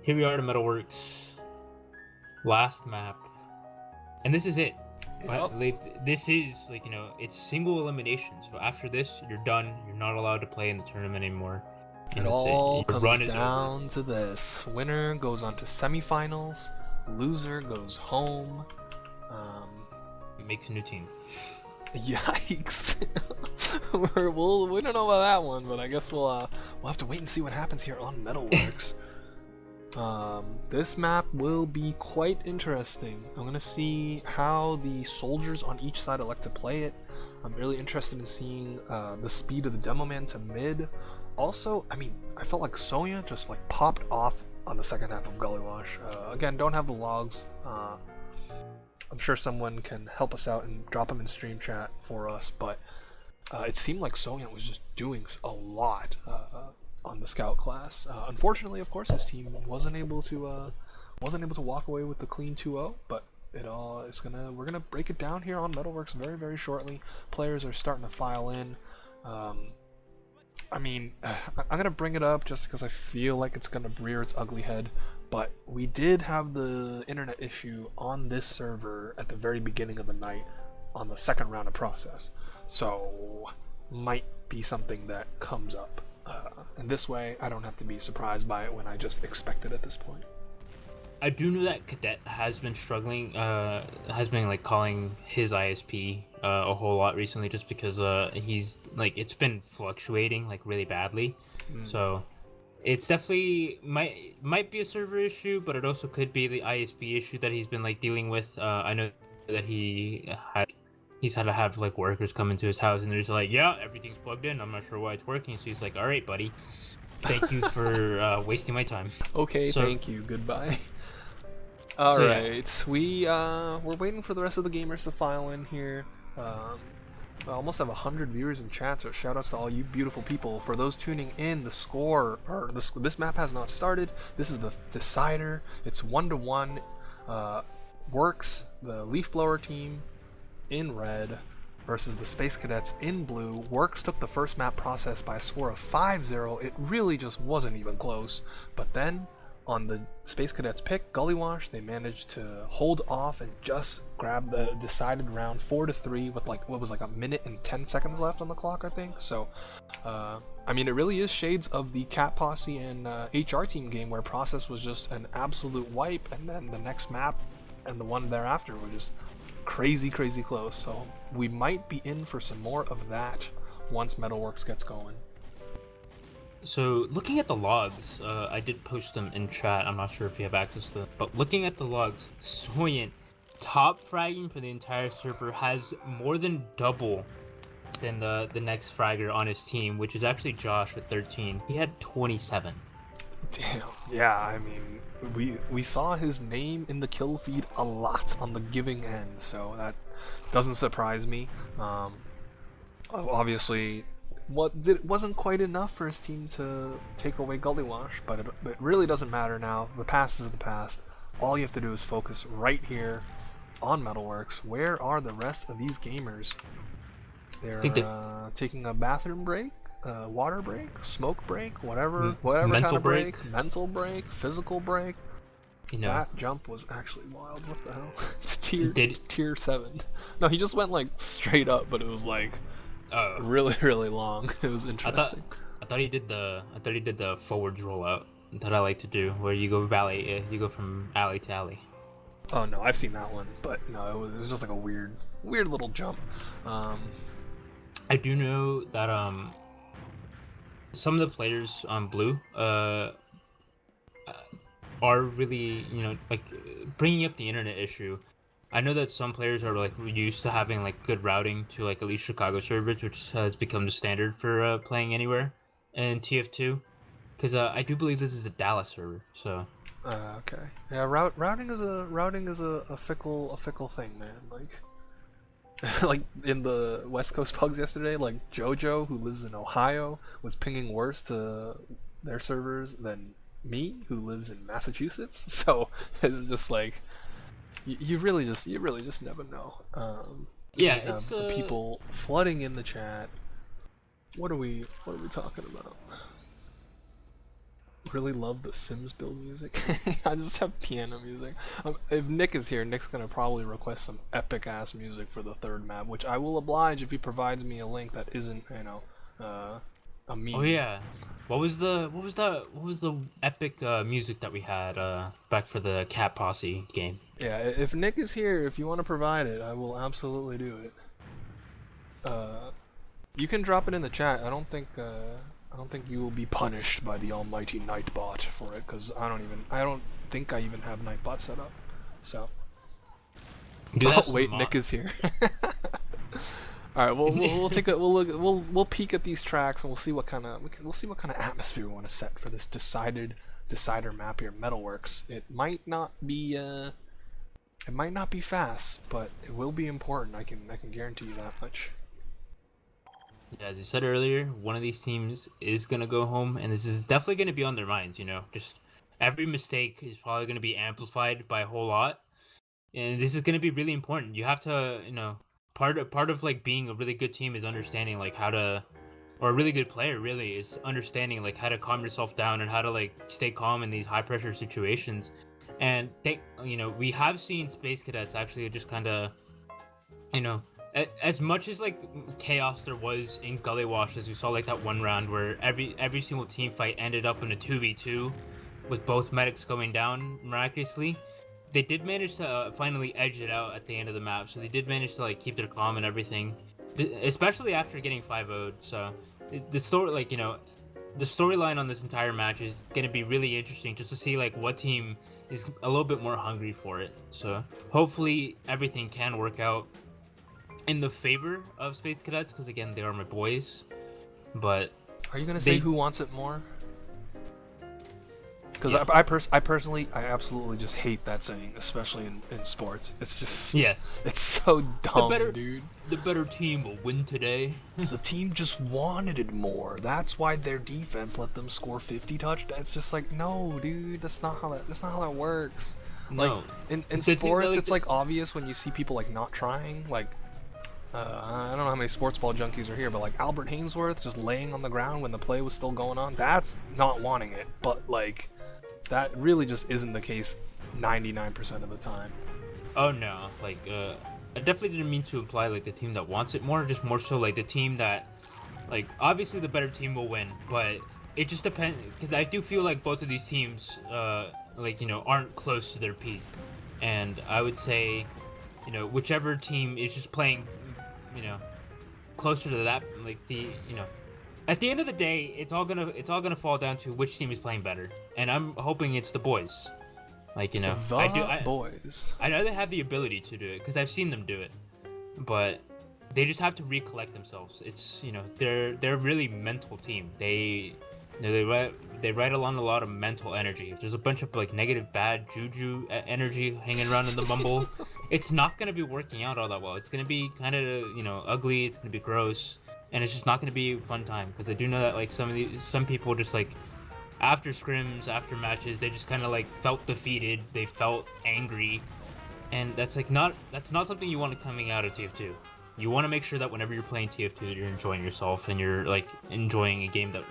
here we are to Metalworks last map, and this is it. But this is like, it's single elimination. So after this, you're done. You're not allowed to play in the tournament anymore. It all comes down to this. Winner goes on to semifinals. Loser goes home. Makes a new team. Yikes! we don't know about that one, but I guess we'll have to wait and see what happens here on Metalworks. This map will be quite interesting. I'm gonna see how the soldiers on each side elect to play it. I'm really interested in seeing the speed of the demo man to mid. Also, I mean, I felt like Sonya just like popped off on the second half of Gully Wash. Again, don't have the logs. I'm sure someone can help us out and drop them in stream chat for us, but it seemed like Sonya was just doing a lot on the scout class. Unfortunately, of course, his team wasn't able to walk away with the clean 2-0, but we're gonna break it down here on Metalworks very, very shortly. Players are starting to file in. I mean, I'm gonna bring it up just because I feel like it's gonna rear its ugly head, but we did have the internet issue on this server at the very beginning of the night on the second round of process, so might be something that comes up. And this way, I don't have to be surprised by it when I just expect it at this point. I do know that Cadet has been struggling, has been like calling his ISP a whole lot recently, just because he's like, it's been fluctuating like really badly. So it's definitely might be a server issue, but it also could be the ISP issue that he's been like dealing with. I know that he's had to have like workers come into his house, and they're just like, yeah, everything's plugged in, I'm not sure why it's working. So he's like, all right, buddy, thank you for wasting my time. Okay, so, thank you, goodbye. All right, yeah. We're waiting for the rest of the gamers to file in here. I almost have 100 viewers in chat, so shout outs to all you beautiful people. For those tuning in, the score, or this map has not started. This is the decider. It's 1-1. WORX, the leaf blower team, in red versus the Space Cadets in blue. WORX took the first map process by a score of 5-0. It really just wasn't even close. But then on the Space Cadets pick, Gully Wash, they managed to hold off and just grab the decided round 4-3 with like what was like a minute and 10 seconds left on the clock, I think. So I mean, it really is shades of the Cat Posse and HR team game, where process was just an absolute wipe, and then the next map and the one thereafter were just crazy close. So we might be in for some more of that once Metalworks gets going. So looking at the logs, I did post them in chat. I'm not sure if you have access to them, but looking at the logs, Soyant, top fragging for the entire server, has more than double than the next fragger on his team, which is actually Josh with 13. He had 27. Damn. Yeah, I mean, we saw his name in the kill feed a lot on the giving end, so that doesn't surprise me. Obviously, it wasn't quite enough for his team to take away Gully Wash, but it really doesn't matter now. The past is the past. All you have to do is focus right here on Metalworks. Where are the rest of these gamers? They're taking a bathroom break, water break, smoke break, whatever mental kind of break, mental break, physical break. That jump was actually wild. What the hell? tier 7. No, he just went like straight up, but it was like really long. It was interesting. I thought he did the forwards rollout that I like to do, where you go you go from alley to alley. Oh no, I've seen that one, but no, it was just like a weird little jump. Um, I do know that some of the players on blue are really, like bringing up the internet issue. I know that some players are like used to having like good routing to like at least Chicago servers, which has become the standard for playing anywhere in TF2. Because I do believe this is a Dallas server, so okay. Yeah, routing is a fickle thing, man. Like like in the West Coast pugs yesterday, like JoJo, who lives in Ohio, was pinging worse to their servers than me, who lives in Massachusetts. So it's just like you really just never know. yeah, We have it's people flooding in the chat. What are we talking about? Really love the Sims build music. I just have piano music. If Nick is here, Nick's gonna probably request some epic ass music for the third map, which I will oblige if he provides me a link that isn't, a oh meme. yeah. What was the epic music that we had back for the Cat Posse game? Yeah, if Nick is here, if you want to provide it, I will absolutely do it. You can drop it in the chat. I don't think you will be punished by the almighty Nightbot for it, because I don't think I even have Nightbot set up. So. Do Oh that wait, Nick is here. All right, we'll take a we'll peek at these tracks and we'll see what kind of atmosphere we want to set for this decider map here, Metalworks. It might not be fast, but it will be important. I can guarantee you that much. Yeah, as you said earlier, one of these teams is gonna go home, and this is definitely gonna be on their minds. Just every mistake is probably gonna be amplified by a whole lot, and this is gonna be really important. You have to, part of like being a really good team is understanding like how to, or a really good player really is understanding like how to calm yourself down and how to like stay calm in these high pressure situations. And we have seen Space Cadets actually just kind of, you know, as much as like chaos there was in Gully Wash, as we saw like that one round where every single team fight ended up in a 2v2 with both medics going down miraculously, they did manage to finally edge it out at the end of the map. So they did manage to like keep their calm and everything, especially after getting 5-0'd. So the story, like, the storyline on this entire match is going to be really interesting just to see like what team is a little bit more hungry for it. So hopefully everything can work out in the favor of Space Cadets, because again, they are my boys. But Are you gonna say who wants it more? Because Yeah. I personally, I absolutely just hate that saying, especially in sports. It's just, yes, it's so dumb, dude. the better team will win today. The team just wanted it more. That's why their defense let them score 50 touchdowns. It's just like, no, dude, that's not how that works. No. Like in It's the team sports, that, like, it's like obvious when you see people like not trying. Like, I don't know how many sports ball junkies are here, but like Albert Hainsworth just laying on the ground when the play was still going on. That's not wanting it. But like, that really just isn't the case 99% of the time. Oh no, like I definitely didn't mean to imply like the team that wants it more, just more so like the team that, like, obviously the better team will win, but it just depends, because I do feel like both of these teams like, aren't close to their peak. And I would say, whichever team is just playing, closer to that, like at the end of the day, it's all gonna fall down to which team is playing better, and I'm hoping it's the boys. Like, The boys. I know they have the ability to do it because I've seen them do it, but they just have to recollect themselves. It's, they're a really mental team. They ride along a lot of mental energy. If there's a bunch of like negative, bad juju energy hanging around in the mumble, it's not gonna be working out all that well. It's gonna be kind of, ugly. It's gonna be gross, and it's just not gonna be a fun time. Because I do know that like some people just like, after scrims, after matches, they just kind of like felt defeated. They felt angry, and that's not something you want coming out of TF2. You want to make sure that whenever you're playing TF2, you're enjoying yourself and you're like enjoying a game that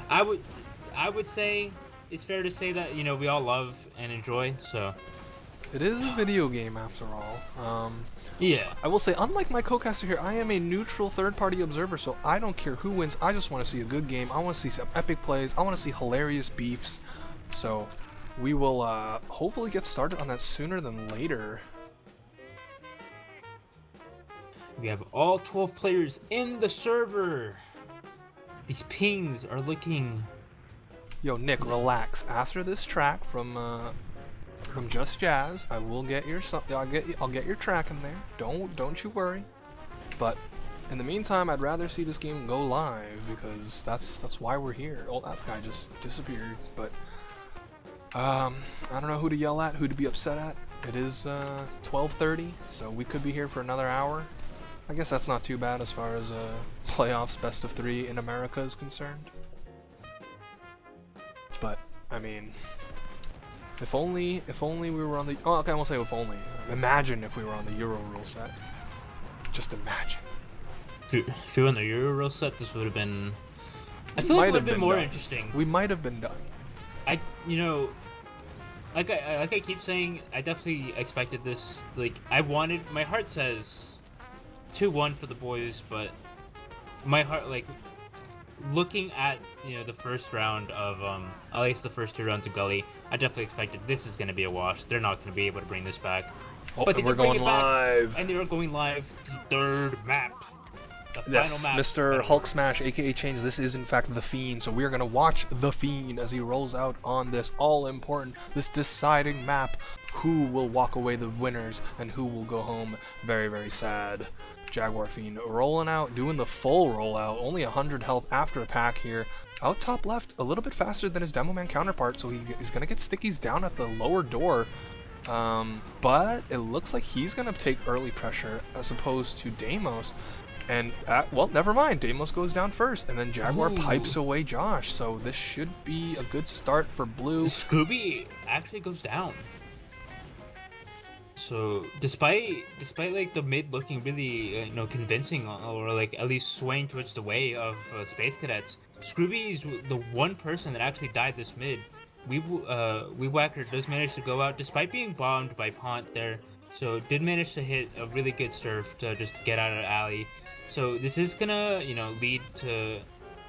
I would say it's fair to say that we all love and enjoy. So It is a video game after all. yeah, I will say, unlike my co-caster here, I am a neutral third-party observer, so I don't care who wins. I just want to see a good game. I want to see some epic plays. I want to see hilarious beefs. So, we will hopefully get started on that sooner than later. We have all 12 players in the server. These pings are looking... Yo, Nick, relax. After this track from Just Jazz, I will get your I'll get your track in there. Don't you worry. But in the meantime, I'd rather see this game go live because that's why we're here. Oh, that guy just disappeared. But I don't know who to yell at, who to be upset at. It is 12:30, so we could be here for another hour. I guess that's not too bad as far as playoffs best of 3 in America is concerned. But I mean, if only we were on the okay, I won't say if only. Imagine if we were on the Euro rule set. Just imagine. If you were on the Euro rule set, this would have been. I feel like it would have been more interesting. We might have been done. Like I keep saying, I definitely expected this. Like my heart says 2-1 for the boys, but my heart, like, looking at the first round of at least the first 2 rounds of Gully, I definitely expected this is going to be a wash. They're not going to be able to bring this back. Oh, but we're going live, and they are going live to the 3rd map. The yes, final map. Mr. Hulk Smash, aka Change. This is in fact the Fiend, so we are going to watch the Fiend as he rolls out on this all-important, this deciding map. Who will walk away the winners and who will go home very, very sad. Jaguar Fiend rolling out, doing the full rollout, only 100 health after a pack here. Out top left, a little bit faster than his Demo Man counterpart, so he's going to get stickies down at the lower door. But it looks like he's going to take early pressure as opposed to Deimos. And, well, never mind. Deimos goes down first, and then Jaguar pipes away Josh. So this should be a good start for Blue. Scooby actually goes down. So despite like the mid looking really convincing, or like at least swaying towards the way of Space Cadets, Scooby is the one person that actually died this mid. Weewhacker does manage to go out despite being bombed by Pont there. So did manage to hit a really good surf to just get out of the alley. So this is gonna lead to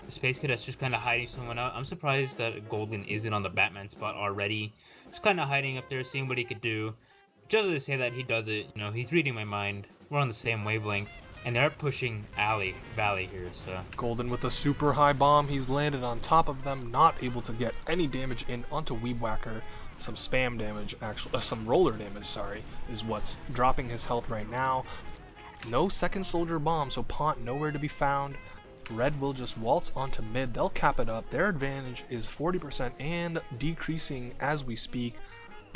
Space Cadets just kind of hiding someone out. I'm surprised that Golden isn't on the Batman spot already. Just kind of hiding up there, seeing what he could do. Just to say that he does it, he's reading my mind. We're on the same wavelength, and they're pushing Valley here. So Golden with a super high bomb, he's landed on top of them, not able to get any damage in onto Weebwhacker. Some spam damage, actually, some roller damage, sorry, is what's dropping his health right now. No second soldier bomb, so Pont nowhere to be found. Red will just waltz onto mid. They'll cap it up. Their advantage is 40% and decreasing as we speak.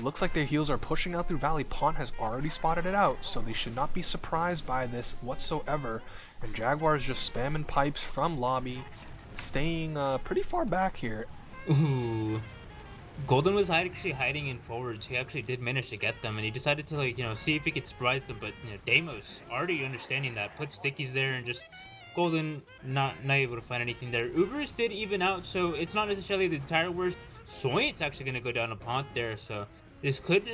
Looks like their heals are pushing out through Valley. Pont has already spotted it out, so they should not be surprised by this whatsoever. And Jaguar's just spamming pipes from lobby, staying pretty far back here. Ooh. Golden was actually hiding in forwards. He actually did manage to get them, and he decided to see if he could surprise them. But Deimos already understanding that, put stickies there, and just Golden not able to find anything there. Ubers did even out, so it's not necessarily the entire worst. Soy's actually gonna go down to Pont there, so this could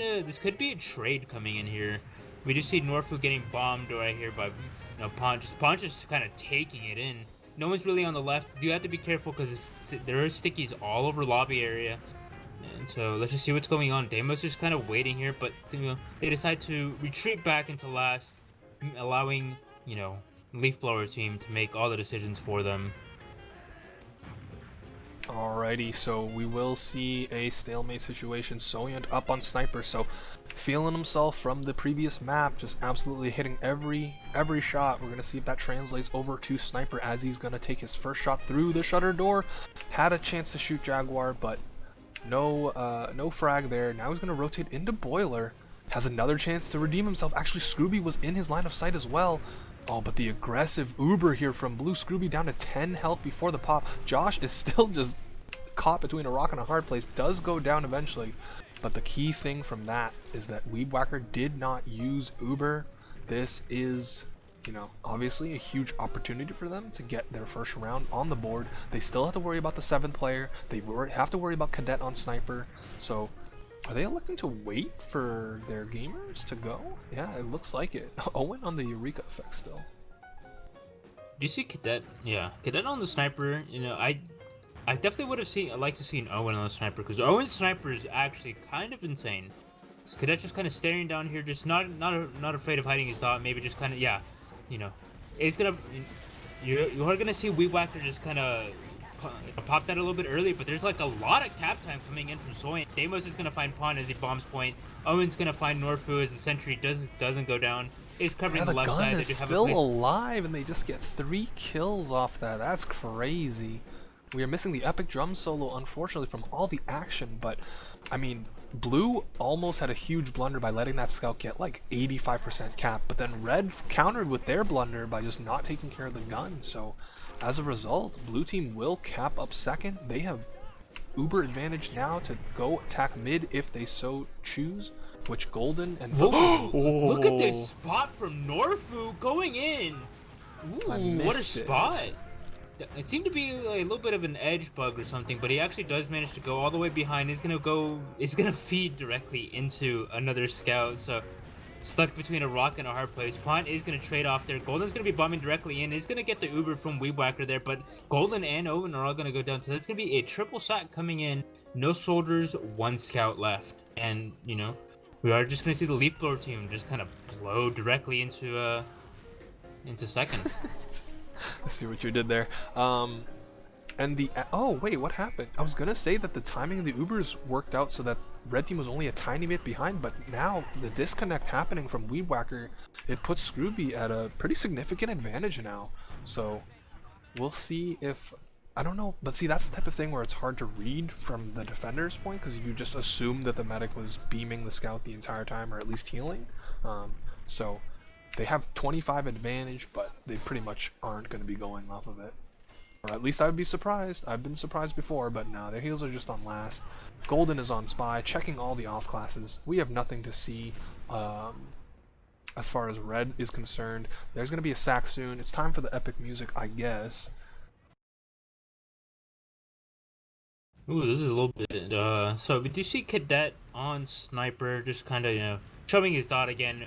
be a trade coming in here. We just see Norfu getting bombed right here by Pont. Pont just kind of taking it in. No one's really on the left. You have to be careful because there are stickies all over lobby area. And so let's just see what's going on. Deimos just kind of waiting here, but they decide to retreat back into last, allowing Leaf Blower team to make all the decisions for them. Alrighty, so we will see a stalemate situation. Soyant up on Sniper, so feeling himself from the previous map, just absolutely hitting every shot. We're gonna see if that translates over to Sniper as he's gonna take his first shot through the shutter door. Had a chance to shoot Jaguar, but no frag there. Now he's gonna rotate into Boiler. Has another chance to redeem himself. Actually, Scooby was in his line of sight as well. Oh, but the aggressive Uber here from Blue. Scooby down to 10 health before the pop. Josh is still just caught between a rock and a hard place. Does go down eventually. But the key thing from that is that Weebwhacker did not use Uber. This is, obviously a huge opportunity for them to get their first round on the board. They still have to worry about the 7th player. They have to worry about Cadet on Sniper. So are they electing to wait for their gamers to go? Yeah, it looks like it. Owen on the Eureka effect still. Do you see Cadet? Yeah, Cadet on the Sniper. I I definitely would have liked to see an Owen on the sniper, because Owen's sniper is actually kind of insane. This Cadet's just kind of staring down here, just not afraid of hiding his dot. Maybe just kind of, yeah, you know, it's gonna. You are gonna see Weed Whacker just kind of pop that a little bit early, but there's like a lot of cap time coming in from Soy. Deimos is gonna find Pawn as he bombs point. Owen's gonna find Norfu as the sentry doesn't go down. Is covering the left side. The gun is still alive, and they just get 3 kills off that. That's crazy. We are missing the epic drum solo, unfortunately, from all the action, but I mean, Blue almost had a huge blunder by letting that scout get like 85% cap, but then Red countered with their blunder by just not taking care of the gun. So as a result, Blue team will cap up second. They have uber advantage now to go attack mid if they so choose, which Golden and look at this spot from Norfu going in. Ooh, what a spot. It seemed to be like a little bit of an edge bug or something, but he actually does manage to go all the way behind. He's gonna feed directly into another scout, so stuck between a rock and a hard place. Pont is gonna trade off there. Golden's gonna be bombing directly in. He's gonna get the Uber from Weed Whacker there, but Golden and Owen are all gonna go down, so that's gonna be a triple shot coming in. No soldiers, 1 scout left, and you know, we are just gonna see the Leaf Blower team just kind of blow directly into second. I see what you did there. And the oh wait, what happened? I was gonna say that the timing of the Ubers worked out so that Red team was only a tiny bit behind, but now the disconnect happening from Weed Whacker, it puts Scrooby at a pretty significant advantage now. So we'll see if, I don't know, but see, that's the type of thing where it's hard to read from the defender's point, because you just assume that the medic was beaming the scout the entire time, or at least healing. So they have 25 advantage, but they pretty much aren't going to be going off of it. Or at least I would be surprised. I've been surprised before, but no, their heals are just on last. Golden is on Spy, checking all the off classes. We have nothing to see as far as Red is concerned. There's going to be a sack soon. It's time for the epic music, I guess. Ooh, this is a little bit, so we do see Cadet on Sniper, just kind of, you know, showing his dot again,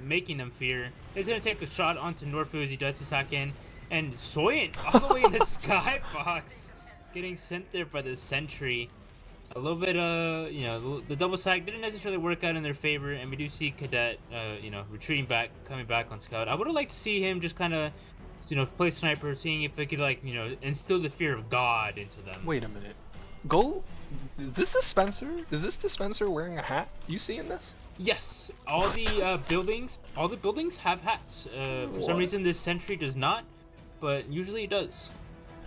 making them fear. He's gonna take a shot onto Norfu as he does the sack in, and Soyant all the way in the skybox, getting sent there by the sentry. A little bit, you know, the double sack didn't necessarily work out in their favor, and we do see Cadet, you know, retreating back, coming back on scout. I would have liked to see him just kind of, you know, play sniper, seeing if it could, like, you know, instill the fear of God into them. Wait a minute. Is this Dispenser? Is this Dispenser wearing a hat? You seeing this? Yes, all the buildings have hats. For some reason, this sentry does not, but usually it does.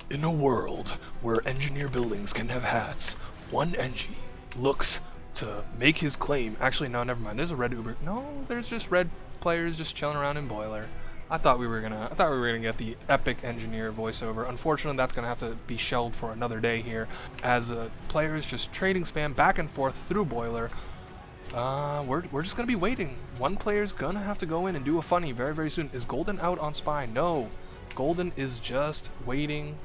In a world where engineer buildings can have hats, one Engie looks to make his claim. Actually, no, never mind. There's a red Uber. No, there's just red players just chilling around in Boiler. I thought we were gonna get the epic engineer voiceover. Unfortunately, that's gonna have to be shelved for another day here, as players just trading spam back and forth through Boiler. We're just gonna be waiting. One player's gonna have to go in and do a funny very, very soon. Is Golden out on Spy? No. Golden is just waiting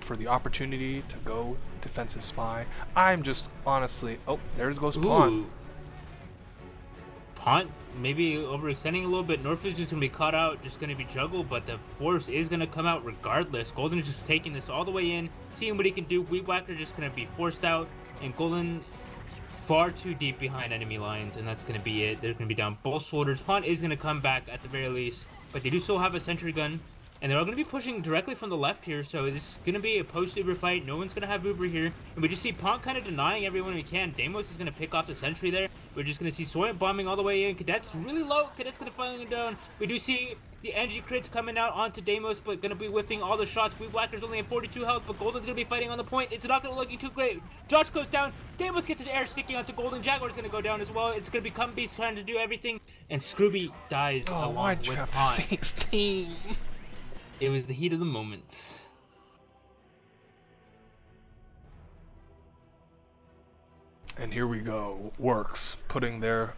for the opportunity to go defensive Spy. I'm just honestly, oh, there goes Pawn. Pawn maybe overextending a little bit. Norfu's just gonna be caught out, just gonna be juggled, but the force is gonna come out regardless. Golden is just taking this all the way in, seeing what he can do. Weed Whacker just gonna be forced out, and Golden far too deep behind enemy lines, and that's gonna be it. They're gonna be down both shoulders. Pawn is gonna come back at the very least, but they do still have a sentry gun, and they're all gonna be pushing directly from the left here, so this is gonna be a post-Uber fight. No one's gonna have Uber here, and we just see Pawn kind of denying everyone he can. Deimos is gonna pick off the sentry there. We're just gonna see Soyant bombing all the way in. Cadet's really low. Cadet's gonna finally go down. We do see the NG crits coming out onto Deimos, but gonna be whiffing all the shots. Weed Whacker's only at 42 health, but Golden's gonna be fighting on the point. It's not gonna looking too great. Josh goes down. Deimos gets his air sticking onto Golden. Jaguar's gonna go down as well. It's gonna become Beast trying to do everything, and Scrooby dies along with Pawn. To say his name? It was the heat of the moment. And here we go. WORX putting their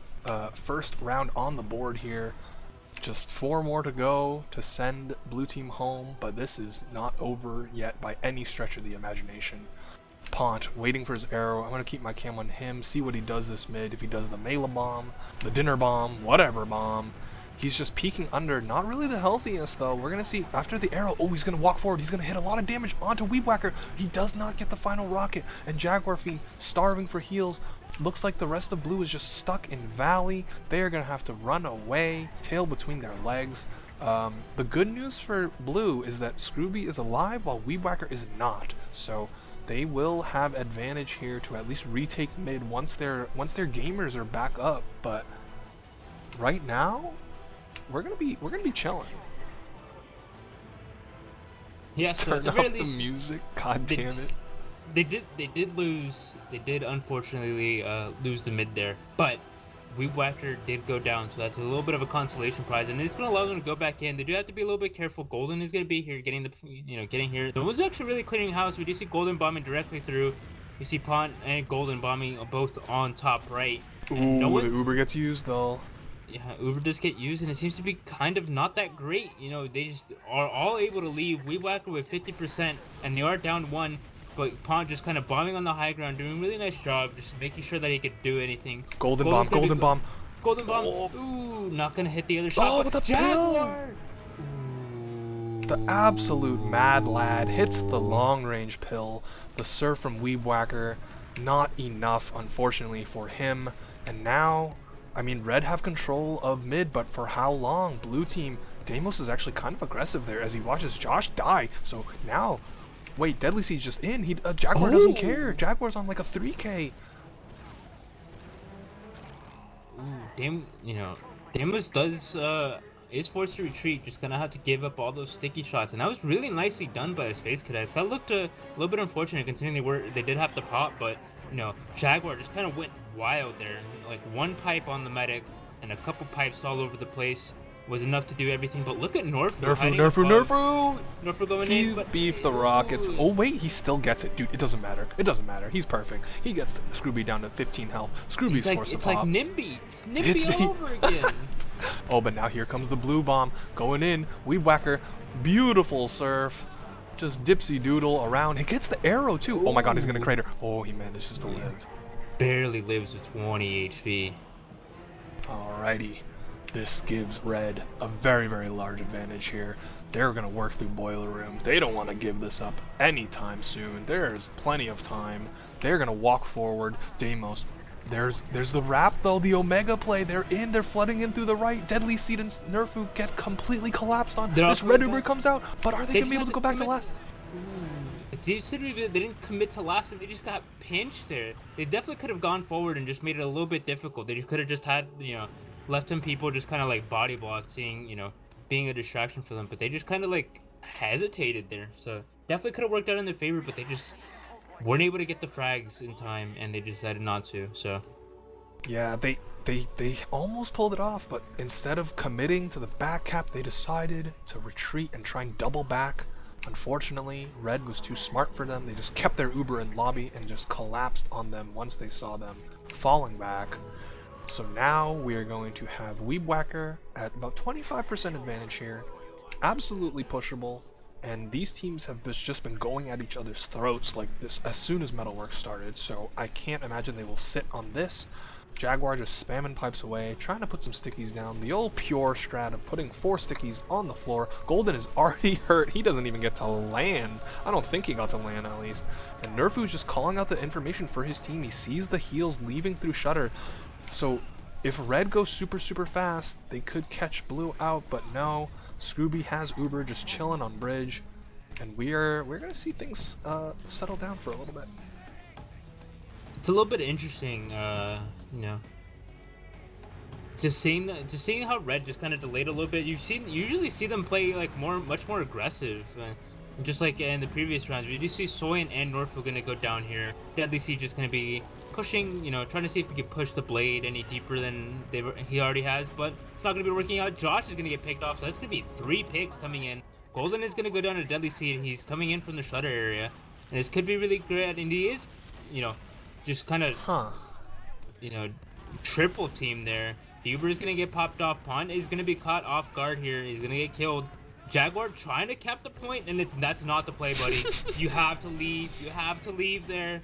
first round on the board here. Just 4 more to go to send Blue Team home, but this is not over yet by any stretch of the imagination. Pont waiting for his arrow. I'm going to keep my cam on him, see what he does this mid. If he does the Mela bomb, the dinner bomb, whatever bomb. He's just peeking under. Not really the healthiest, though. We're going to see after the arrow. Oh, he's going to walk forward. He's going to hit a lot of damage onto Weedwhacker. He does not get the final rocket. And Jaguar Fiend starving for heals. Looks like the rest of blue is just stuck in Valley. They are going to have to run away, tail between their legs. The good news for blue is that Scrooby is alive while Weedwhacker is not. So they will have advantage here to at least retake mid once their gamers are back up. But right now, we're gonna be chilling. Yeah, so Turn at the up very the least, music. God damn it. They did lose. They did unfortunately lose the mid there, but Weedwhacker did go down, so that's a little bit of a consolation prize, and it's going to allow them to go back in. They do have to be a little bit careful. Golden is going to be here, getting here. No one's actually really clearing house. We do see Golden bombing directly through. We see Pont and Golden bombing both on top right. Ooh, the Uber gets used though. Yeah, Uber does get used, and it seems to be kind of not that great. You know, they just are all able to leave. Weedwhacker with 50%, and they are down 1. But Pont just kind of bombing on the high ground, doing a really nice job, just making sure that he could do anything. Golden bomb. Golden bomb. Oh. Ooh, not gonna hit the other shot. Oh, with the Jaguar! The absolute mad lad hits the long range pill. The surf from Weedwhacker, not enough, unfortunately, for him. And now, I mean, red have control of mid, but for how long? Blue team, Deimos is actually kind of aggressive there as he watches Josh die. So now, wait, Deadly Siege just in. Jaguar doesn't care. Jaguar's on like a 3K. Deimos is forced to retreat, just gonna have to give up all those sticky shots, and that was really nicely done by the Space Cadets. That looked a little bit unfortunate considering they did have to pop, but Jaguar just kind of went wild there. Like one pipe on the medic and a couple pipes all over the place was enough to do everything. But look at Norfu. Norfu going in. He beefed the rockets. Oh wait, he still gets it, dude. It doesn't matter. It doesn't matter. He's perfect. He gets Scrooby down to 15 health. Scrooby's forced to pop. It's like Nimby. It's Nimby all over again. Oh, but now here comes the blue bomb going in. Weedwhacker, beautiful surf. Just dipsy doodle around. He gets the arrow too. Oh my god, he's gonna crater. Oh, he manages to live. Barely lives with 20 HP. Alrighty. This gives red a very, very large advantage here. They're going to work through Boiler Room. They don't want to give this up anytime soon. There's plenty of time. They're going to walk forward. Deimos. There's the wrap, though. The Omega play. They're flooding in through the right. Deadly Seed and Nerfu get completely collapsed on. This red Uber comes out, but are they going to be able to go back to last? They didn't commit to last, and they just got pinched there. They definitely could have gone forward and just made it a little bit difficult. They could have just had, left some people just kind of like body blocked, seeing, being a distraction for them, but they just kind of like hesitated there. So definitely could have worked out in their favor, but they just weren't able to get the frags in time, and they decided not to. So yeah, they almost pulled it off, but instead of committing to the back cap, they decided to retreat and try and double back. Unfortunately, red was too smart for them. They just kept their Uber in lobby and just collapsed on them once they saw them falling back. So now we are going to have Weedwhacker at about 25% advantage here. Absolutely pushable. And these teams have just been going at each other's throats like this as soon as Metalworks started. So I can't imagine they will sit on this. Jaguar just spamming pipes away, trying to put some stickies down. The old pure strat of putting 4 stickies on the floor. Golden is already hurt. He doesn't even get to land. I don't think he got to land at least. And Nerfu is just calling out the information for his team. He sees the heals leaving through Shutter. So if red goes super, super fast, they could catch blue out, but no. Scrooby has Uber just chilling on bridge. And we're going to see things settle down for a little bit. It's a little bit interesting, just seeing how red just kind of delayed a little bit. You usually see them play like much more aggressive, just like in the previous rounds. We do see Soyan and Norfu gonna go down here. Deadly Siege just gonna be pushing, trying to see if he can push the blade any deeper than he already has, but it's not gonna be working out. Josh is gonna get picked off, so that's gonna be 3 picks coming in. Golden is gonna go down to Deadly Seed. He's coming in from the Shutter area, and this could be really great. And he is, just kind of, triple team there. The Uber is gonna get popped off. Pond is gonna be caught off guard here. He's gonna get killed. Jaguar trying to cap the point, and that's not the play, buddy. You have to leave. You have to leave there.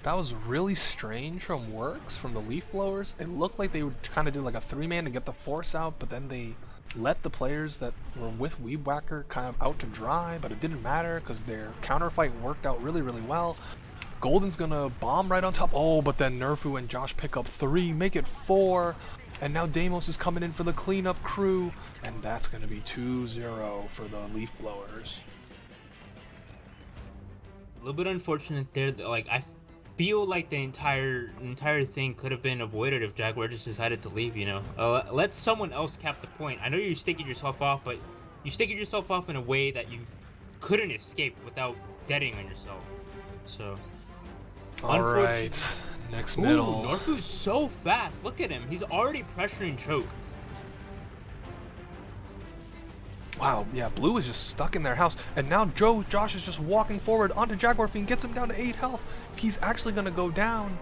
That was really strange from WORX, from the leaf blowers. It looked like they kind of did like a 3-man to get the force out, but then they let the players that were with Weed Whacker kind of out to dry, but it didn't matter because their counterfight worked out really, really well. Golden's gonna bomb right on top. Oh, but then Nerfu and Josh pick up 3, make it 4, and now Deimos is coming in for the cleanup crew, and that's gonna be 2-0 for the leaf blowers. A little bit unfortunate there. Like I feel like the entire thing could have been avoided if Jaguar just decided to leave. You know, let someone else cap the point. I know you're staking yourself off, but you staking yourself off in a way that you couldn't escape without deading on yourself. So. Alright, next middle. Ooh, Norfu's so fast. Look at him. He's already pressuring choke. Wow, yeah, Blue is just stuck in their house. And now Josh is just walking forward onto Jaguar Fiend, gets him down to 8 health. He's actually going to go down.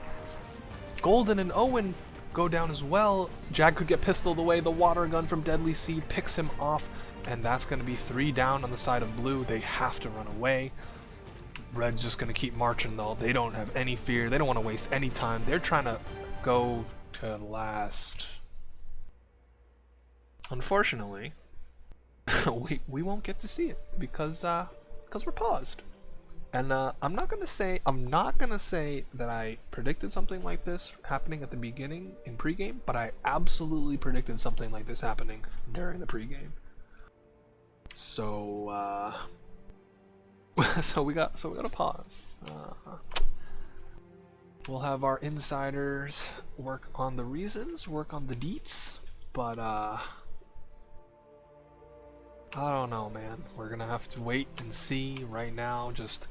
Golden and Owen go down as well. Jag could get pistoled away. The water gun from Deadly Seed picks him off. And that's going to be 3 down on the side of Blue. They have to run away. Red's just going to keep marching though. They don't have any fear. They don't want to waste any time. They're trying to go to last. Unfortunately, we won't get to see it because we're paused. And I'm not gonna say that I predicted something like this happening at the beginning in pregame, but I absolutely predicted something like this happening during the pregame. So so we got to pause. We'll have our insiders work on the reasons, work on the deets, but I don't know, man. We're gonna have to wait and see right now. Just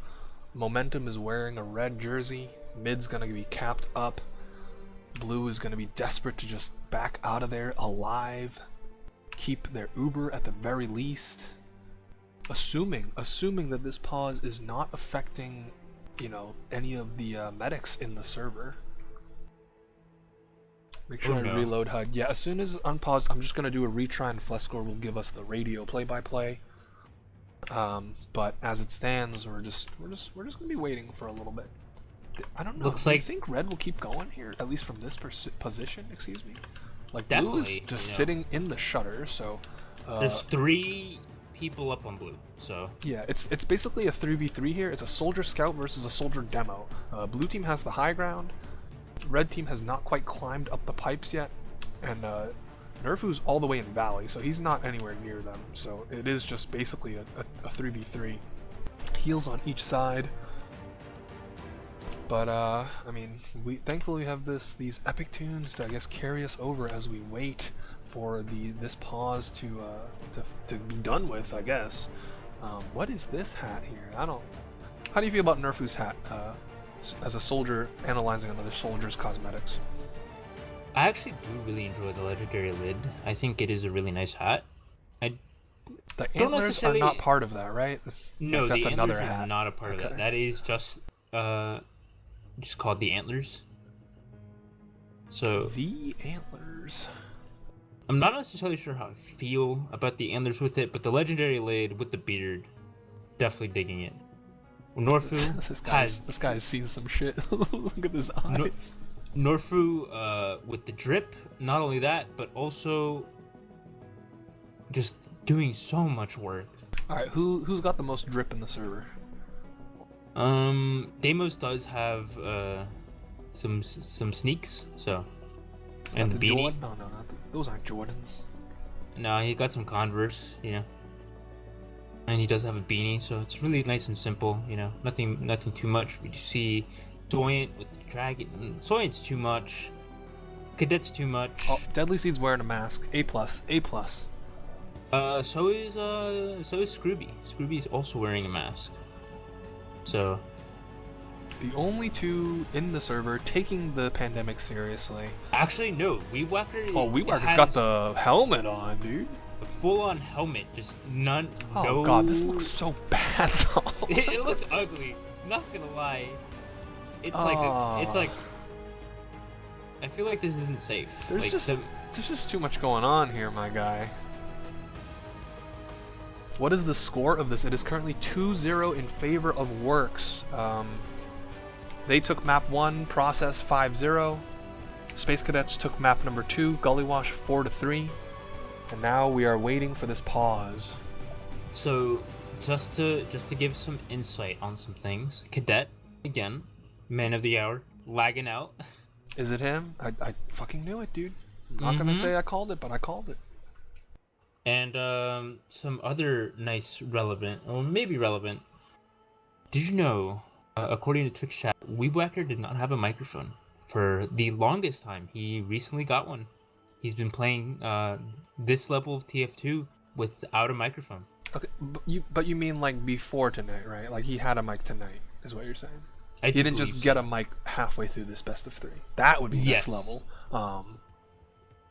Momentum is wearing a red jersey. Mid's gonna be capped up. Blue is gonna be desperate to just back out of there alive. Keep their Uber at the very least. Assuming that this pause is not affecting, you know, any of the medics in the server. Make sure I reload HUD. Yeah, as soon as it's unpaused, I'm just gonna do a retry, and Flescore will give us the radio play-by-play. But as it stands, we're just gonna be waiting for a little bit. I don't know. Looks do you like think Red will keep going here, at least from this position? Excuse me. Like definitely, Blue is just sitting in the shutter, so there's 3 people up on Blue. So yeah, it's basically a 3v3 here. It's a soldier scout versus a soldier demo. Blue team has the high ground. Red team has not quite climbed up the pipes yet, and Nerfu's all the way in Valley, so he's not anywhere near them. So it is just basically a 3v3. Heals on each side. But I mean, we thankfully have these epic tunes to, I guess, carry us over as we wait for this pause to be done with, I guess. What is this hat here? I don't. How do you feel about Nerfu's hat as a soldier analyzing another soldier's cosmetics? I actually do really enjoy the legendary lid. I think it is a really nice hat. The antlers are not part of that, right? No, that's the another antlers hat. are not a part of that. That is just called the antlers. So the antlers. I'm not necessarily sure how I feel about the antlers with it, but the legendary lid with the beard, definitely digging it. Norfu this guy's seen some shit. Look at his eyes. Norfu with the drip, not only that, but also just doing so much work. Alright, who's got the most drip in the server? Deimos does have some sneaks, so and the beanie. No, those aren't Jordans. No, he got some Converse, you know. And he does have a beanie, so it's really nice and simple, you know. Nothing too much. We see Soyant with the dragon. Soyant's too much. Cadets too much. Oh, Deadly Seed's wearing a mask. A+. So is Scrooby. Scrooby's also wearing a mask. So the only 2 in the server taking the pandemic seriously. Actually, no. Weed Whacker. Oh, Weed Whacker's got the helmet on, dude. A full-on helmet, just none. Oh no... god, this looks so bad though. It looks ugly. Not gonna lie. It's like I feel like this isn't safe. There's just too much going on here, my guy. What is the score of this? It is currently 2-0 in favor of WORX. They took map 1, Process 5-0. Space Cadets took map number 2, Gullywash 4-3. And now we are waiting for this pause. So, just to give some insight on some things, Cadet, again, man of the hour, lagging out. Is it him? I fucking knew it, dude. I'm not gonna say I called it, but I called it. And some other nice relevant, or maybe relevant. Did you know, according to Twitch chat, Weebwacker did not have a microphone for the longest time. He recently got one. He's been playing this level of TF2 without a microphone. Okay, but you mean like before tonight, right? Like he had a mic tonight, is what you're saying. He didn't just get a mic halfway through this best of 3. That would be next level.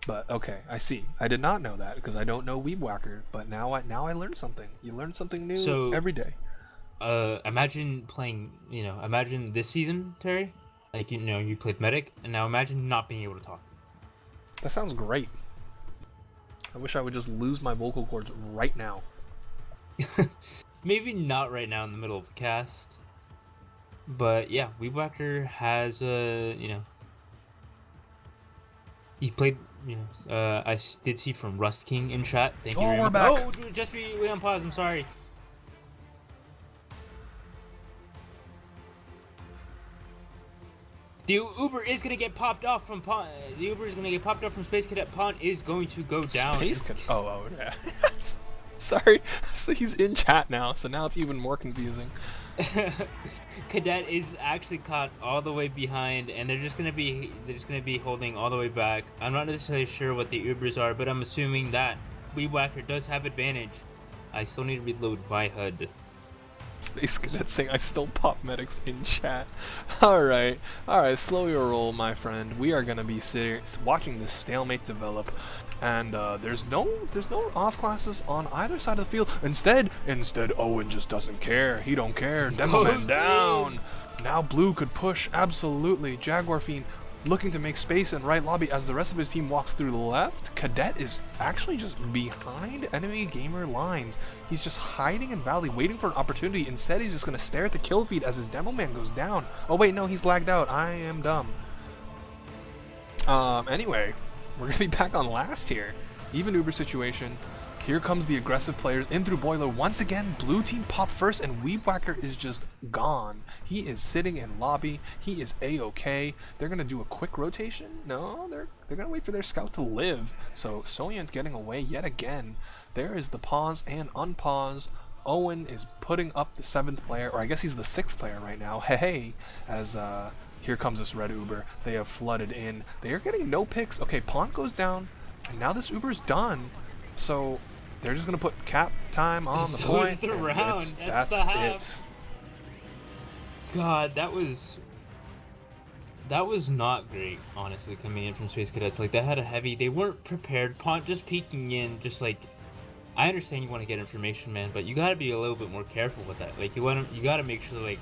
But okay, I see. I did not know that because I don't know Weebwacker, but now I learned something. You learn something new every day. Imagine playing, imagine this season, Terry. Like, you played Medic, and now imagine not being able to talk. That sounds great. I wish I would just lose my vocal cords right now. Maybe not right now in the middle of a cast. But yeah, Weebwacker has, he played, I did see from Rust King in chat. Thank you very much. Back. Oh, dude, just be way on pause. I'm sorry. The Uber is gonna get popped off from Pawn. The Uber is gonna get popped off from Space Cadet. Pawn is going to go down. Space Cadet. Oh, yeah. Sorry. So he's in chat now. So now it's even more confusing. Cadet is actually caught all the way behind, and they're just gonna be holding all the way back. I'm not necessarily sure what the Ubers are, but I'm assuming that Weebwacker does have advantage. I still need to reload my HUD. Space Cadet saying I still pop medics in chat. Alright, slow your roll, my friend. We are gonna be watching this stalemate develop. And there's no off classes on either side of the field. Instead Owen just doesn't care. He don't care. Demoman down. Now blue could push, absolutely. Jaguar Fiend looking to make space in right lobby as the rest of his team walks through the left. Cadet is actually just behind enemy gamer lines. He's just hiding in Valley, waiting for an opportunity. Instead, he's just going to stare at the kill feed as his demo man goes down. Oh wait, no, he's lagged out. I am dumb. Anyway, we're going to be back on last here. Even Uber situation. Here comes the aggressive players in through Boiler. Once again, blue team pop first, and Weebwacker is just gone. He is sitting in lobby. He is A-okay. They're going to do a quick rotation? No, they're going to wait for their scout to live. So Soyant getting away yet again. There is the pause and unpause. Owen is putting up the 7th player, or I guess he's the 6th player right now. Hey, as here comes this red Uber. They have flooded in. They are getting no picks. Okay, Pawn goes down, and now this Uber's done. So they're just gonna put cap time on the point. Is the round. That's the half. God, that was not great, honestly, coming in from Space Cadets. Like, they had a heavy. They weren't prepared. Pont just peeking in, just like. I understand you want to get information, man, but you gotta be a little bit more careful with that. Like, you gotta make sure, like,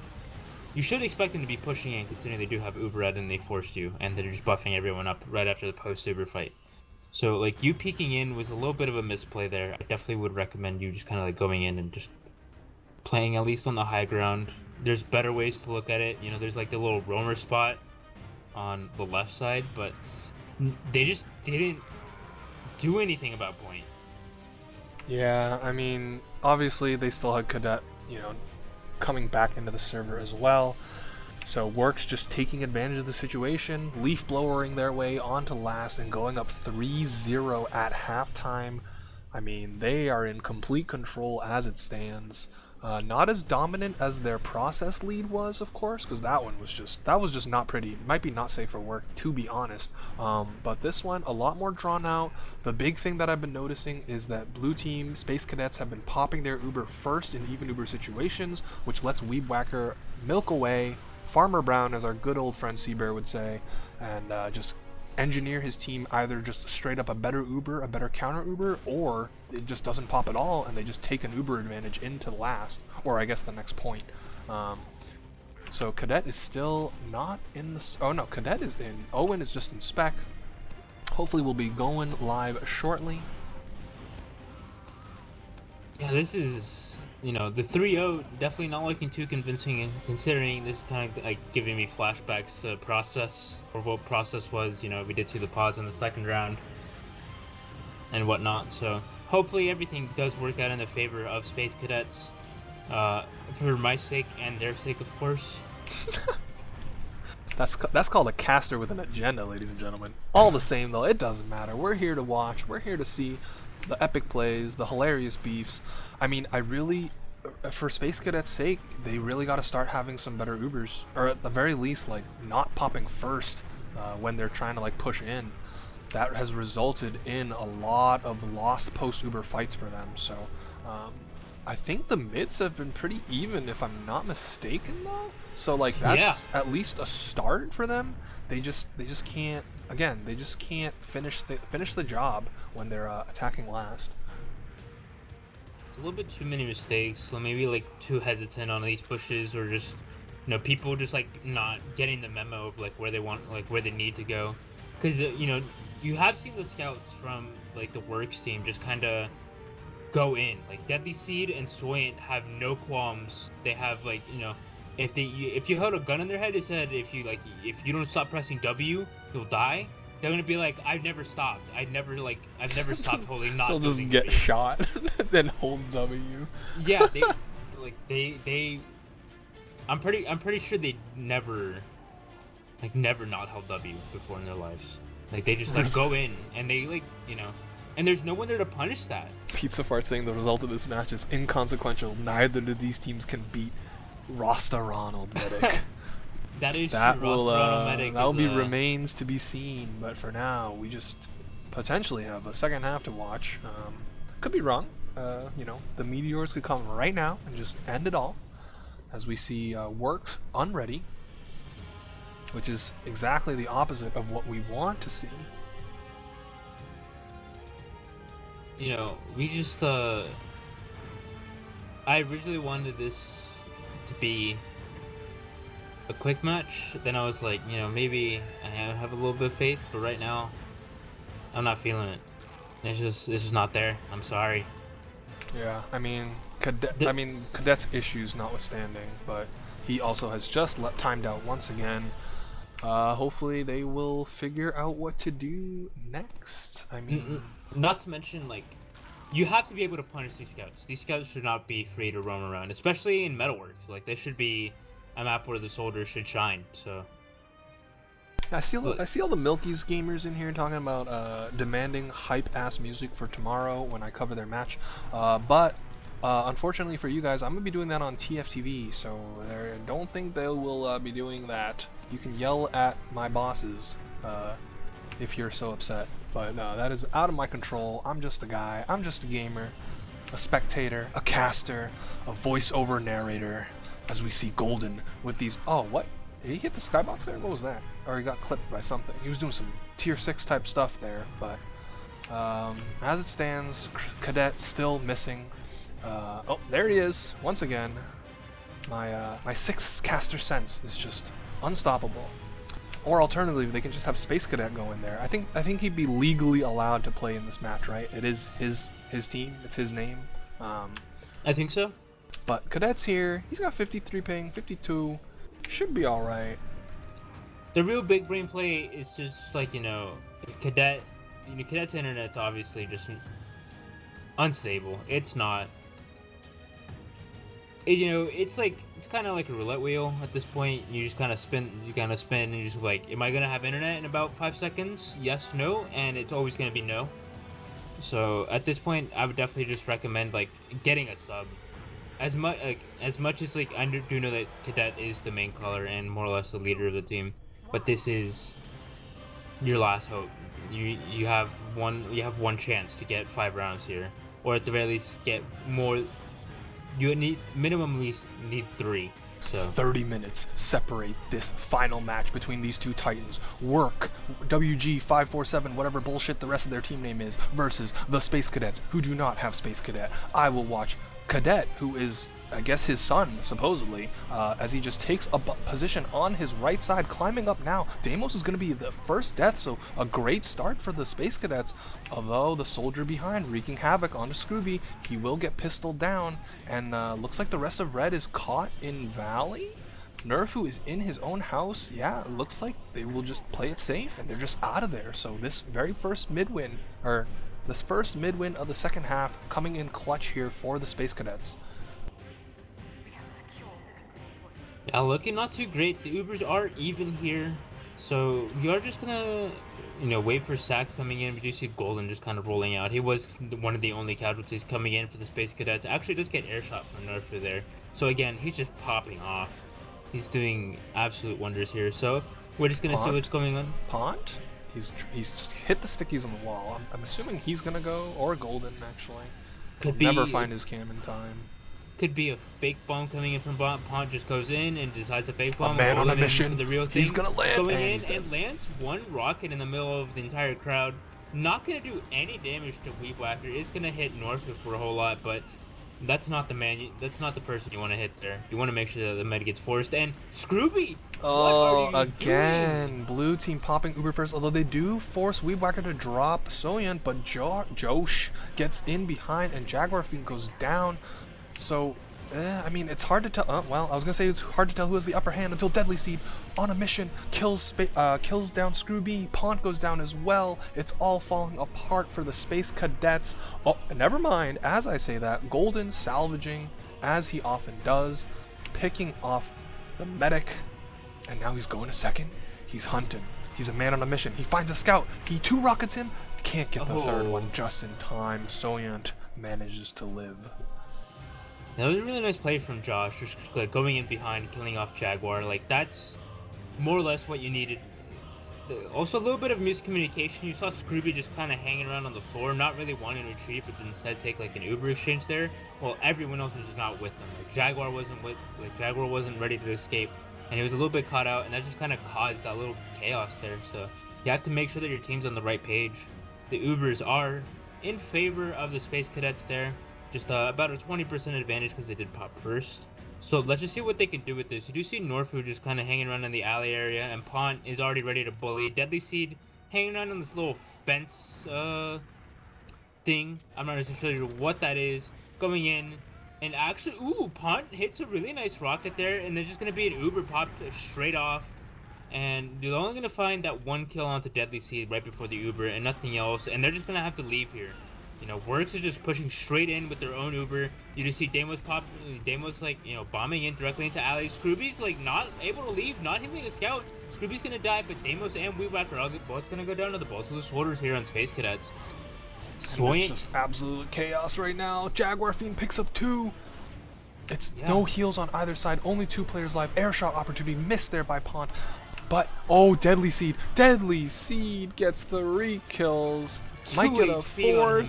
you should expect them to be pushing in, considering they do have Uber red and they forced you, and they're just buffing everyone up right after the post-Uber fight. So, like, you peeking in was a little bit of a misplay there. I definitely would recommend you just kind of, like, going in and just playing at least on the high ground. There's better ways to look at it. You know, there's, like, the little roamer spot on the left side, but they just didn't do anything about point. Yeah, I mean, obviously they still had Cadet, coming back into the server as well. So WORX just taking advantage of the situation, leaf blowering their way onto last and going up 3-0 at halftime. I mean, they are in complete control as it stands. Not as dominant as their process lead was, of course, because that was just not pretty. It might be not safe for work, to be honest. But this one, a lot more drawn out. The big thing that I've been noticing is that blue team Space Cadets have been popping their Uber first in even Uber situations, which lets Weebwacker milk away, Farmer Brown, as our good old friend Seabear would say, and just engineer his team either just straight up a better Uber, a better counter Uber, or it just doesn't pop at all and they just take an Uber advantage into last, or I guess the next point. So Cadet is still not in the... Oh no, Cadet is in. Owen is just in spec. Hopefully we'll be going live shortly. Yeah, this is the 3-0 definitely not looking too convincing, considering this is kind of like giving me flashbacks to process, or what process was. We did see the pause in the second round and whatnot. So hopefully everything does work out in the favor of Space Cadets, for my sake and their sake, of course. That's called a caster with an agenda, ladies and gentlemen. All the same, though, it doesn't matter. We're here to watch. We're here to see the epic plays, the hilarious beefs. I mean, for Space Cadets' sake, they really got to start having some better Ubers, or at the very least, like, not popping first when they're trying to, like, push in. That has resulted in a lot of lost post-Uber fights for them. So, I think the mids have been pretty even, if I'm not mistaken, though. So, like, that's at least a start for them. They just can't. Again, they just can't finish the job when they're attacking last. It's a little bit too many mistakes, so maybe like too hesitant on these pushes, or just people just like not getting the memo of like where they want, like where they need to go. Because you have seen the scouts from like the WORX team just kind of go in. Like Deadly Seed and Soyant have no qualms. They have like if you held a gun in their head, it said if you don't stop pressing W, you'll die. They're gonna be like, I've never stopped. I've never stopped holding not. They'll just get shot, then hold W. Yeah, they. I'm pretty sure they never not held W before in their lives. Like they just like go in and they and there's no one there to punish that. Pizza Fart saying the result of this match is inconsequential. Neither of these teams can beat Rasta Ronald Medic. That will be remains to be seen. But for now, we just potentially have a second half to watch. Could be wrong. The meteors could come right now and just end it all, as we see WORX unready, which is exactly the opposite of what we want to see. We just I originally wanted this to be a quick match. Then I was like, maybe I have a little bit of faith, but right now I'm not feeling it. It's just not there. I'm sorry. Yeah, I mean, Cadets issues notwithstanding, but he also has just timed out once again. Hopefully they will figure out what to do next. I mean, not to mention, like, you have to be able to punish these scouts. These scouts should not be free to roam around, especially in Metalworks. Like, they should be a map where the soldiers should shine. So I see all the Milky's gamers in here talking about demanding hype-ass music for tomorrow when I cover their match. But unfortunately for you guys, I'm gonna be doing that on TFTV, so I don't think they will be doing that. You can yell at my bosses if you're so upset, but no, that is out of my control. I'm just a guy. I'm just a gamer, a spectator, a caster, a voiceover narrator. As we see Golden with these. Oh, what? Did he hit the skybox there? What was that? Or he got clipped by something. He was doing some tier 6 type stuff there, but as it stands, Cadet still missing. Oh, there he is once again. My sixth caster sense is just unstoppable. Or alternatively, they can just have Space Cadet go in there. I think he'd be legally allowed to play in this match, right? It is his team. It's his name. I think so. But Cadet's here. He's got 53 ping, 52. Should be all right. The real big brain play is just like Cadet's internet's obviously just unstable. It's not. It's kind of like a roulette wheel at this point. You just kind of spin. And you're just like, am I gonna have internet in about 5 seconds? Yes, no, and it's always gonna be no. So at this point, I would definitely just recommend like getting a sub. As much as I do know that Cadet is the main caller and more or less the leader of the team, but this is your last hope. You have one chance to get 5 rounds here, or at the very least get more. You need 3. So 30 minutes separate this final match between these two titans. WORX, WG547, whatever bullshit the rest of their team name is, versus the Space Cadets, who do not have Space Cadet. I will watch Cadet, who is I guess his son, supposedly, as he just takes a position on his right side, climbing up now. Deimos is going to be the first death, so a great start for the Space Cadets. Although the soldier behind wreaking havoc onto Scrooby, he will get pistoled down, and looks like the rest of Red is caught in Valley. Nerfu is in his own house. Yeah, it looks like they will just play it safe, and they're just out of there. So this very first mid-win, or this first mid-win of the second half, coming in clutch here for the Space Cadets. Yeah, looking not too great. The Ubers are even here, so we are just gonna, wait for Sachs coming in. We do see Golden just kind of rolling out. He was one of the only casualties coming in for the Space Cadets. Actually, just get air shot from Nerfu there. So again, he's just popping off. He's doing absolute wonders here. So we're just gonna see what's going on. Pont? He's just hit the stickies on the wall. I'm assuming he's gonna go, or Golden actually. Could He'll never find his cam in time. Could be a fake bomb coming in from bot. Pont just goes in and decides to fake bomb. A man on a mission. For the real thing. He's gonna land. Going in and lands one rocket in the middle of the entire crowd. Not gonna do any damage to Weeb Whacker. It's gonna hit Northwood for a whole lot, but that's not the man. That's not the person you want to hit there. You want to make sure that the med gets forced. And Scrooby. Oh, again, blue team popping Uber first. Although they do force Weeb Whacker to drop Soyeon, but Josh gets in behind and Jaguar Fiend goes down. So, I mean, it's hard to tell. Well, I was gonna say it's hard to tell who has the upper hand until Deadly Seed on a mission kills down Scrooby. Pont goes down as well. It's all falling apart for the Space Cadets. Oh, never mind. As I say that, Golden salvaging as he often does, picking off the medic, and now he's going to second. He's hunting. He's a man on a mission. He finds a scout. He two rockets him. Can't get the third one just in time. Soyeon manages to live. That was a really nice play from Josh, just like going in behind, killing off Jaguar. Like, that's more or less what you needed. Also, a little bit of miscommunication. You saw Scrooby just kind of hanging around on the floor, not really wanting to retreat, but instead take like an Uber exchange there. Well, everyone else was just not with him. Like Jaguar wasn't ready to escape, and he was a little bit caught out, and that just kind of caused that little chaos there. So you have to make sure that your team's on the right page. The Ubers are in favor of the Space Cadets there. Just about a 20% advantage because they did pop first. So let's just see what they can do with this. You do see Norfu just kind of hanging around in the alley area, and Pont is already ready to bully. Deadly Seed hanging around on this little fence thing. I'm not sure what that is. Going in, and actually, Pont hits a really nice rocket there, and there's just going to be an Uber pop straight off. And they're only going to find that one kill onto Deadly Seed right before the Uber and nothing else, and they're just going to have to leave here. WORX is just pushing straight in with their own Uber. You just see Deimos bombing in directly into Alley. Scrooby's like not able to leave, not hitting a scout. Scrooby's gonna die, but Deimos and Weeblack are both gonna go down to the balls of the shoulders here on Space Cadets. It's just absolute chaos right now. Jaguar Fiend picks up 2. It's no heals on either side, only 2 players live. Air shot opportunity missed there by Pont. But, Deadly Seed. Deadly Seed gets 3 kills. Might get a 4th.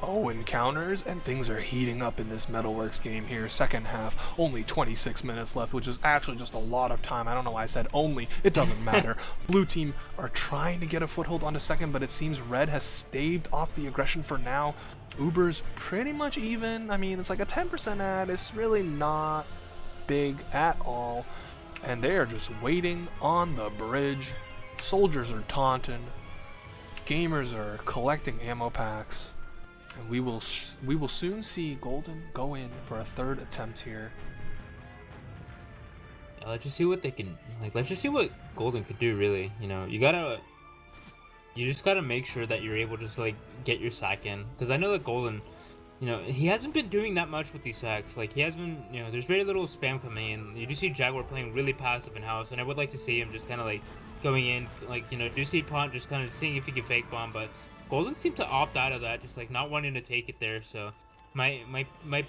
Encounters, and things are heating up in this Metalworks game here. Second half, only 26 minutes left, which is actually just a lot of time. I don't know why I said only. It doesn't matter. Blue team are trying to get a foothold onto second, but it seems Red has staved off the aggression for now. Uber's pretty much even. I mean, it's like a 10% ad. It's really not big at all. And they are just waiting on the bridge. Soldiers are taunting. Gamers are collecting ammo packs, and we will soon see Golden go in for a 3rd attempt here. Let's just see what they can let's just see what Golden could do. Really, you just gotta make sure that you're able to just get your sack in, because I know that Golden, he hasn't been doing that much with these sacks. Like, he has been, there's very little spam coming in. You do see Jaguar playing really passive in house, and I would like to see him just kind of going in, do see Pont just kind of seeing if he can fake bomb, but Golden seemed to opt out of that, just not wanting to take it there. So might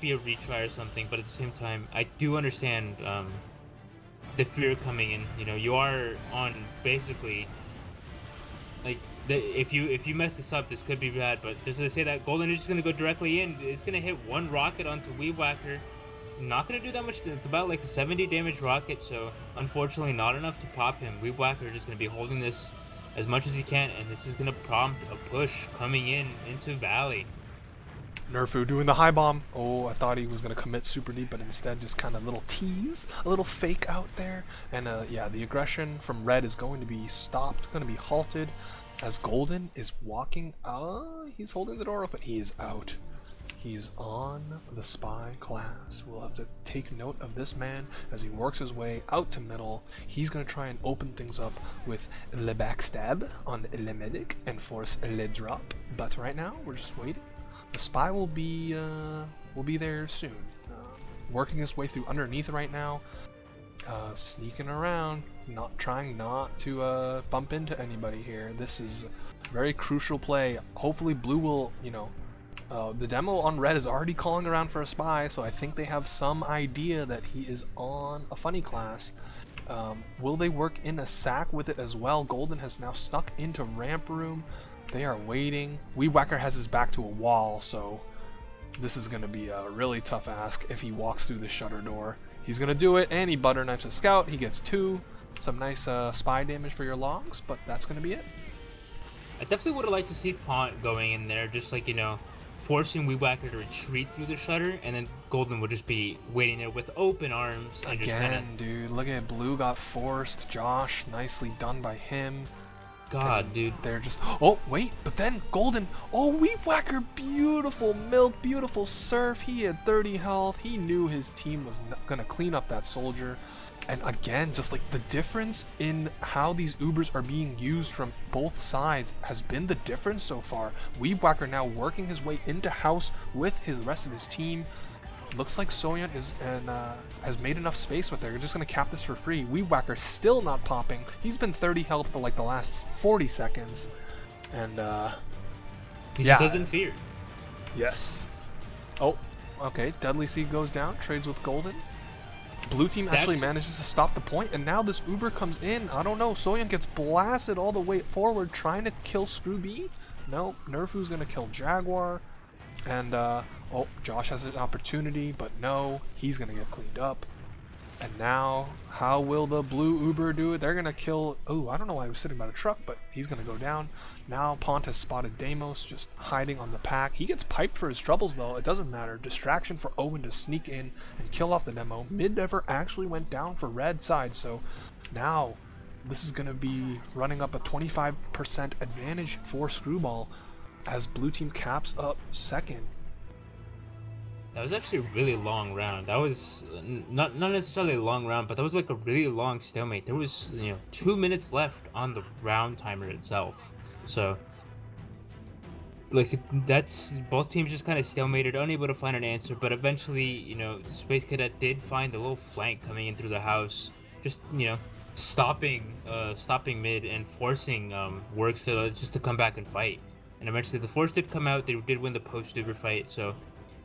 be a retry or something, but at the same time, I do understand the fear coming in. You are on basically if you mess this up, this could be bad. But just to say that Golden is just gonna go directly in, it's gonna hit one rocket onto Weeb Whacker. Not gonna do that much. It's about a 70 damage rocket, so unfortunately not enough to pop him. Weeb Whacker is just gonna be holding this as much as he can, and this is gonna prompt a push coming into Valley. Nerfu doing the high bomb. Oh, I thought he was going to commit super deep, but instead just kind of little tease, a little fake out there. And yeah, the aggression from red is going to be stopped, going to be halted as Golden is walking. He's holding the door open. He is out. He's on the spy class. We'll have to take note of this man as he works his way out to middle. He's going to try and open things up with le backstab on le medic and force le drop. But right now, we're just waiting. The spy will be there soon. Working his way through underneath right now. Sneaking around, trying not to bump into anybody here. This is a very crucial play. Hopefully blue will, the demo on red is already calling around for a spy, so I think they have some idea that he is on a funny class. Will they work in a sack with it as well? Golden has now snuck into ramp room. They are waiting. Weed Whacker has his back to a wall, so this is going to be a really tough ask if he walks through the shutter door. He's going to do it, and he butter knifes a scout. He gets 2. Some nice spy damage for your logs, but that's going to be it. I definitely would have liked to see Pont going in there, just like, forcing Weed Whacker to retreat through the shutter, and then Golden would just be waiting there with open arms. And Again, just kinda... dude, look at blue got forced. Josh, nicely done by him. God, dude. They're just, oh, wait, but then Golden, oh, Weed Whacker, beautiful milk, beautiful surf. He had 30 health. He knew his team was going to clean up that soldier. And again, just like the difference in how these Ubers are being used from both sides has been the difference so far. Weed Whacker now working his way into house with the rest of his team. Looks like Soyeon has made enough space with there. You're just going to cap this for free. Weed Whacker still not popping. He's been 30 health for like the last 40 seconds. And he just doesn't fear. Yes. Oh, okay. Deadly Seed goes down. Trades with Golden. Blue team actually manages to stop the point, and now this Uber comes in. I don't know. Soyeon gets blasted all the way forward, trying to kill Screw B. No, Nerfu's going to kill Jaguar. And, oh, Josh has an opportunity, but no, he's going to get cleaned up. And now, how will the blue Uber do it? They're going to kill, oh, I don't know why he was sitting by the truck, but he's going to go down. Now, Pont has spotted Deimos just hiding on the pack. He gets piped for his troubles, though. It doesn't matter. Distraction for Owen to sneak in and kill off the demo. Mid never actually went down for red side, so now this is going to be running up a 25% advantage for Screwball as blue team caps up second. That was actually a really long round. That was not necessarily a long round, but that was like a really long stalemate. There was 2 minutes left on the round timer itself. So like that's both teams just kind of stalemated, unable to find an answer. But eventually, Space Cadet did find a little flank coming in through the house, just stopping mid and forcing WORX to come back and fight. And eventually the force did come out. They did win the post Uber fight. So.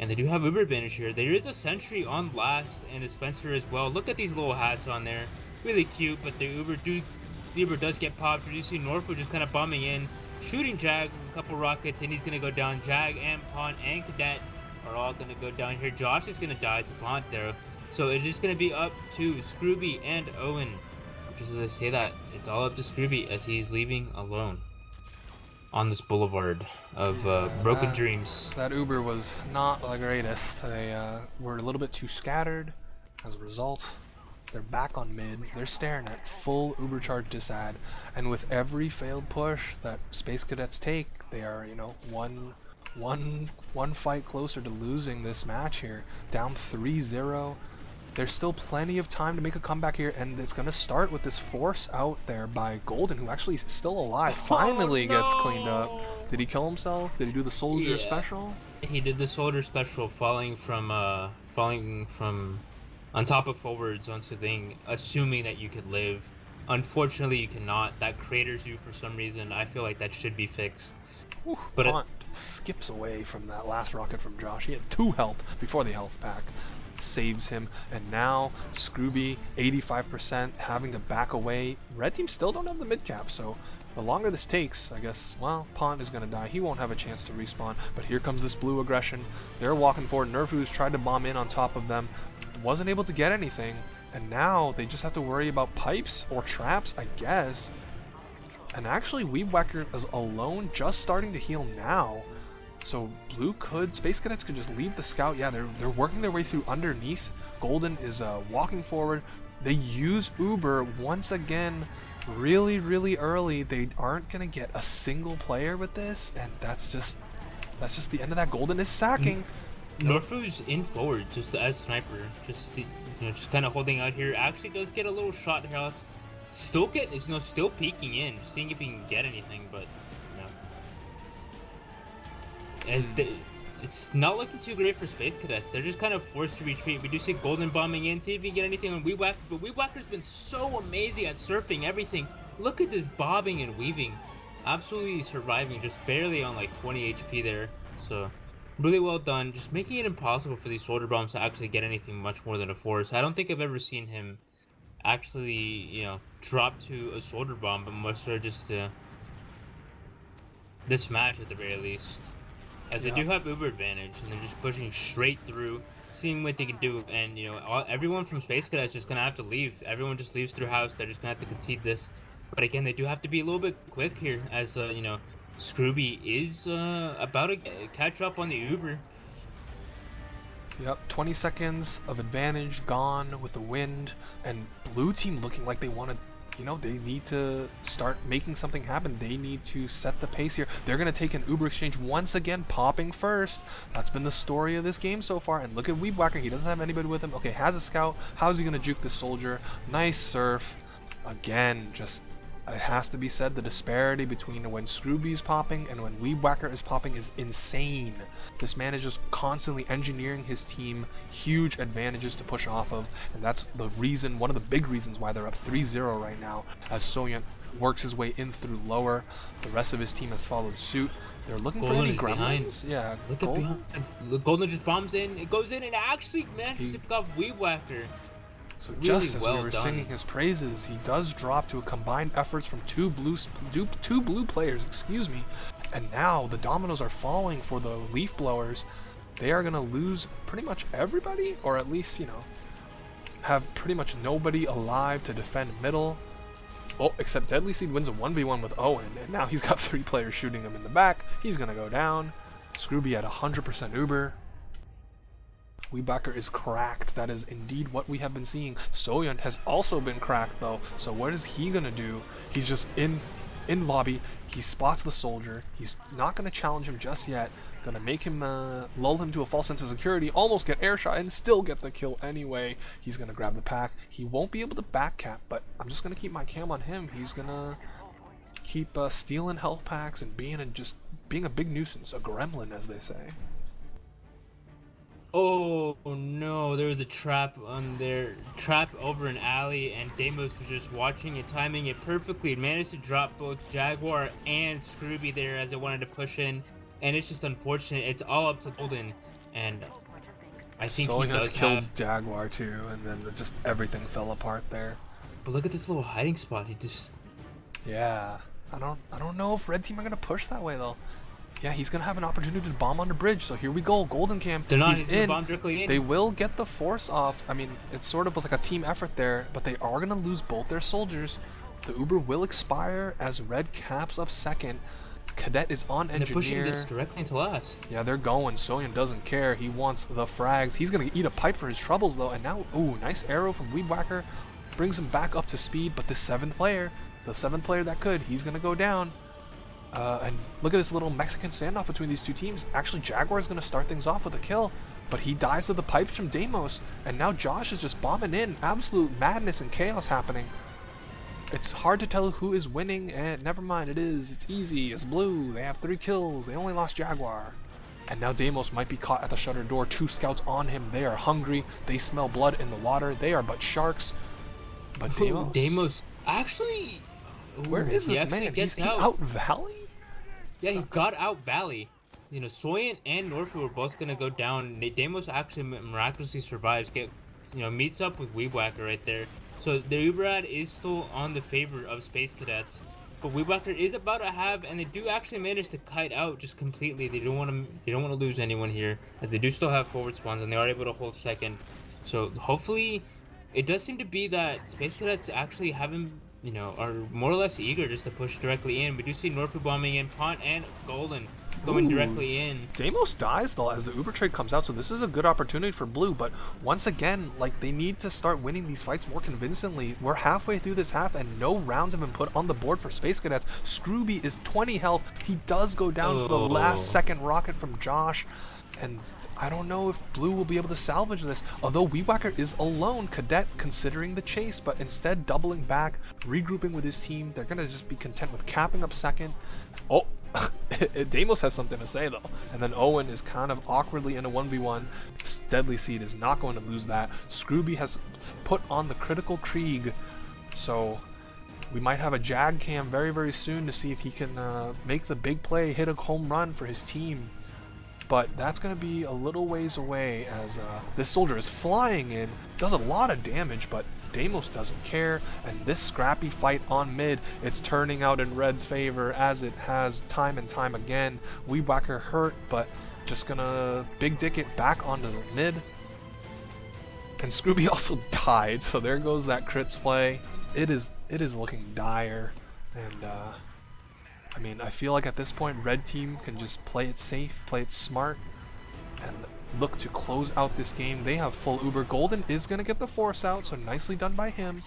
And they do have Uber advantage here. There is a sentry on last and a Spencer as well. Look at these little hats on there. Really cute, but the Uber does get popped. You see Norfolk just kind of bombing in, shooting Jag with a couple rockets, and he's going to go down. Jag and Pont and Cadet are all going to go down here. Josh is going to die to Pont there. So it's just going to be up to Scrooby and Owen. Just as I say that, it's all up to Scrooby as he's leaving alone on this boulevard of broken dreams. That Uber was not the greatest. They were a little bit too scattered. As a result, they're back on mid. They're staring at full Uber charge disad, and with every failed push that Space Cadets take, they are one fight closer to losing this match here. Down 3-0. There's still plenty of time to make a comeback here, and it's going to start with this force out there by Golden, who actually is still alive. Finally gets cleaned up. Did he kill himself? Did he do the soldier special? He did the soldier special, falling from on top of forwards onto the thing, assuming that you could live. Unfortunately, you cannot. That craters you for some reason. I feel like that should be fixed. Ooh, but Pont skips away from that last rocket from Josh. He had 2 health before the health pack. Saves him, and now Scrooby 85% having to back away. Red team still don't have the mid cap, so the longer this takes, I guess, well, Pont is gonna die. He won't have a chance to respawn, but here comes this blue aggression. They're walking forward. Nerfu's tried to bomb in on top of them, wasn't able to get anything, and now they just have to worry about pipes or traps, I guess. And actually Weed Whacker is alone, just starting to heal now. So Space Cadets could just leave the scout. Yeah, they're working their way through underneath. Golden is walking forward. They use Uber once again really, really early. They aren't gonna get a single player with this, and that's just the end of that. Golden is sacking. Norfu's in forward just as sniper, just kind of holding out here. Actually does get a little shot here off. Still peeking in, seeing if he can get anything, but it's not looking too great for Space Cadets. They're just kind of forced to retreat. We do see Golden bombing in, see if he can get anything on Weedwhacker, but Weedwhacker's been so amazing at surfing everything. Look at this bobbing and weaving. Absolutely surviving, just barely on like 20 HP there. So really well done, just making it impossible for these shoulder bombs to actually get anything much more than a force. I don't think I've ever seen him actually, drop to a shoulder bomb, but more so just this match at the very least. As they do have Uber advantage, and they're just pushing straight through, seeing what they can do, and everyone from Space Cadets is just gonna have to leave. Everyone just leaves through house. They're just gonna have to concede this. But again, they do have to be a little bit quick here, as Scrooby is about to catch up on the Uber. Yep, 20 seconds of advantage gone with the wind, and blue team looking like they want to, they need to start making something happen. They need to set the pace here. They're going to take an Uber exchange once again, popping first. That's been the story of this game so far. And look at Weedwhacker. He doesn't have anybody with him. Okay, has a scout. How's he going to juke the soldier? Nice surf. Again, just it has to be said, the disparity between when Scrooby's popping and when Weedwhacker is popping is insane. This man is just constantly engineering his team huge advantages to push off of, and that's the reason, one of the big reasons why they're up 3-0 right now, as Soyeon works his way in through lower. The rest of his team has followed suit. They're looking for any gremlins. Yeah, look at behind. Look, Golden just bombs in. It goes in and actually manages to pick off Weedwhacker. So just as we were singing his praises, he does drop to a combined efforts from two blue players, excuse me. And now the dominoes are falling for the leaf blowers. They are gonna lose pretty much everybody, or at least, have pretty much nobody alive to defend middle. Oh, except Deadly Seed wins a 1v1 with Owen, and now he's got 3 players shooting him in the back. He's gonna go down. Scrooby at 100% Uber. Weedwhacker is cracked. That is indeed what we have been seeing. Soyeon has also been cracked though. So what is he gonna do? He's just in lobby. He spots the soldier. He's not gonna challenge him just yet. Gonna make him lull him to a false sense of security. Almost get air shot and still get the kill anyway. He's gonna grab the pack. He won't be able to back cap, but I'm just gonna keep my cam on him. He's gonna keep stealing health packs and being a big nuisance, a gremlin as they say. Oh no, there was a trap on there, trap over an alley, and Deimos was just watching it, timing it perfectly, managed to drop both Jaguar and Scrooby there as they wanted to push in, and it's just unfortunate. It's all up to Golden, and I think he does killed Jaguar too, and then just everything fell apart there. But look at this little hiding spot. He just, yeah, I don't know if red team are gonna push that way though. Yeah, he's gonna have an opportunity to bomb on the bridge, so here we go. Golden Cam. They're not. He's gonna bomb directly in. They will get the force off. I mean, it sort of was like a team effort there, but they are gonna lose both their soldiers. The Uber will expire as red caps up second. Cadet is on engineer. They're pushing this directly into last. Yeah, they're going. Soyeon doesn't care. He wants the frags. He's gonna eat a pipe for his troubles though. And now, ooh, nice arrow from Weedwhacker, brings him back up to speed. But the seventh player that could, he's gonna go down. And look at this little Mexican standoff between these two teams. Actually, Jaguar is going to start things off with a kill, but he dies to the pipes from Deimos, and now Josh is just bombing in. Absolute madness and chaos happening. It's hard to tell who is winning, and never mind, it's easy. It's blue. They have 3 kills. They only lost Jaguar. And now Deimos might be caught at the shutter door. 2 scouts on him. They are hungry. They smell blood in the water. They are but sharks. But Deimos actually... Where is this man? He's out Valley? Yeah, he got out Valley. Soyeon and Norfu were both gonna go down. Deimos actually miraculously survives. Meets up with Weedwhacker right there. So the Uberad is still on the favor of Space Cadets, but Weedwhacker is about to have, and they do actually manage to kite out just completely. They don't want to lose anyone here, as they do still have forward spawns, and they are able to hold second. So hopefully, it does seem to be that Space Cadets actually haven't. Are more or less eager just to push directly in. We do see Norfu bombing in, Pont and Golden going Ooh. directly in. Deimos dies though as the Uber trade comes out, so this is a good opportunity for blue, but once again, like, they need to start winning these fights more convincingly. We're halfway through this half and no rounds have been put on the board for Space Cadets. Scrooby is 20 health. He does go down for the last second rocket from Josh, and I don't know if blue will be able to salvage this, although Weedwhacker is alone. Cadet considering the chase, but instead doubling back, regrouping with his team. They're gonna just be content with capping up second. Oh, Deimos has something to say though, and then Owen is kind of awkwardly in a 1v1. Deadly Seed is not going to lose that. Scrooby has put on the critical Krieg, so we might have a Jag cam very soon to see if he can make the big play, hit a home run for his team. But that's going to be a little ways away as this soldier is flying in, does a lot of damage, but Deimos doesn't care, and this scrappy fight on mid, it's turning out in Red's favor as it has time and time again. Weedwhacker hurt, but just gonna big dick it back onto the mid. And Scrooby also died, so there goes that crits play. It is looking dire, and I mean, I feel like at this point, Red Team can just play it safe, play it smart, and look to close out this game. They have full Uber. Golden is going to get the force out, so nicely done by him.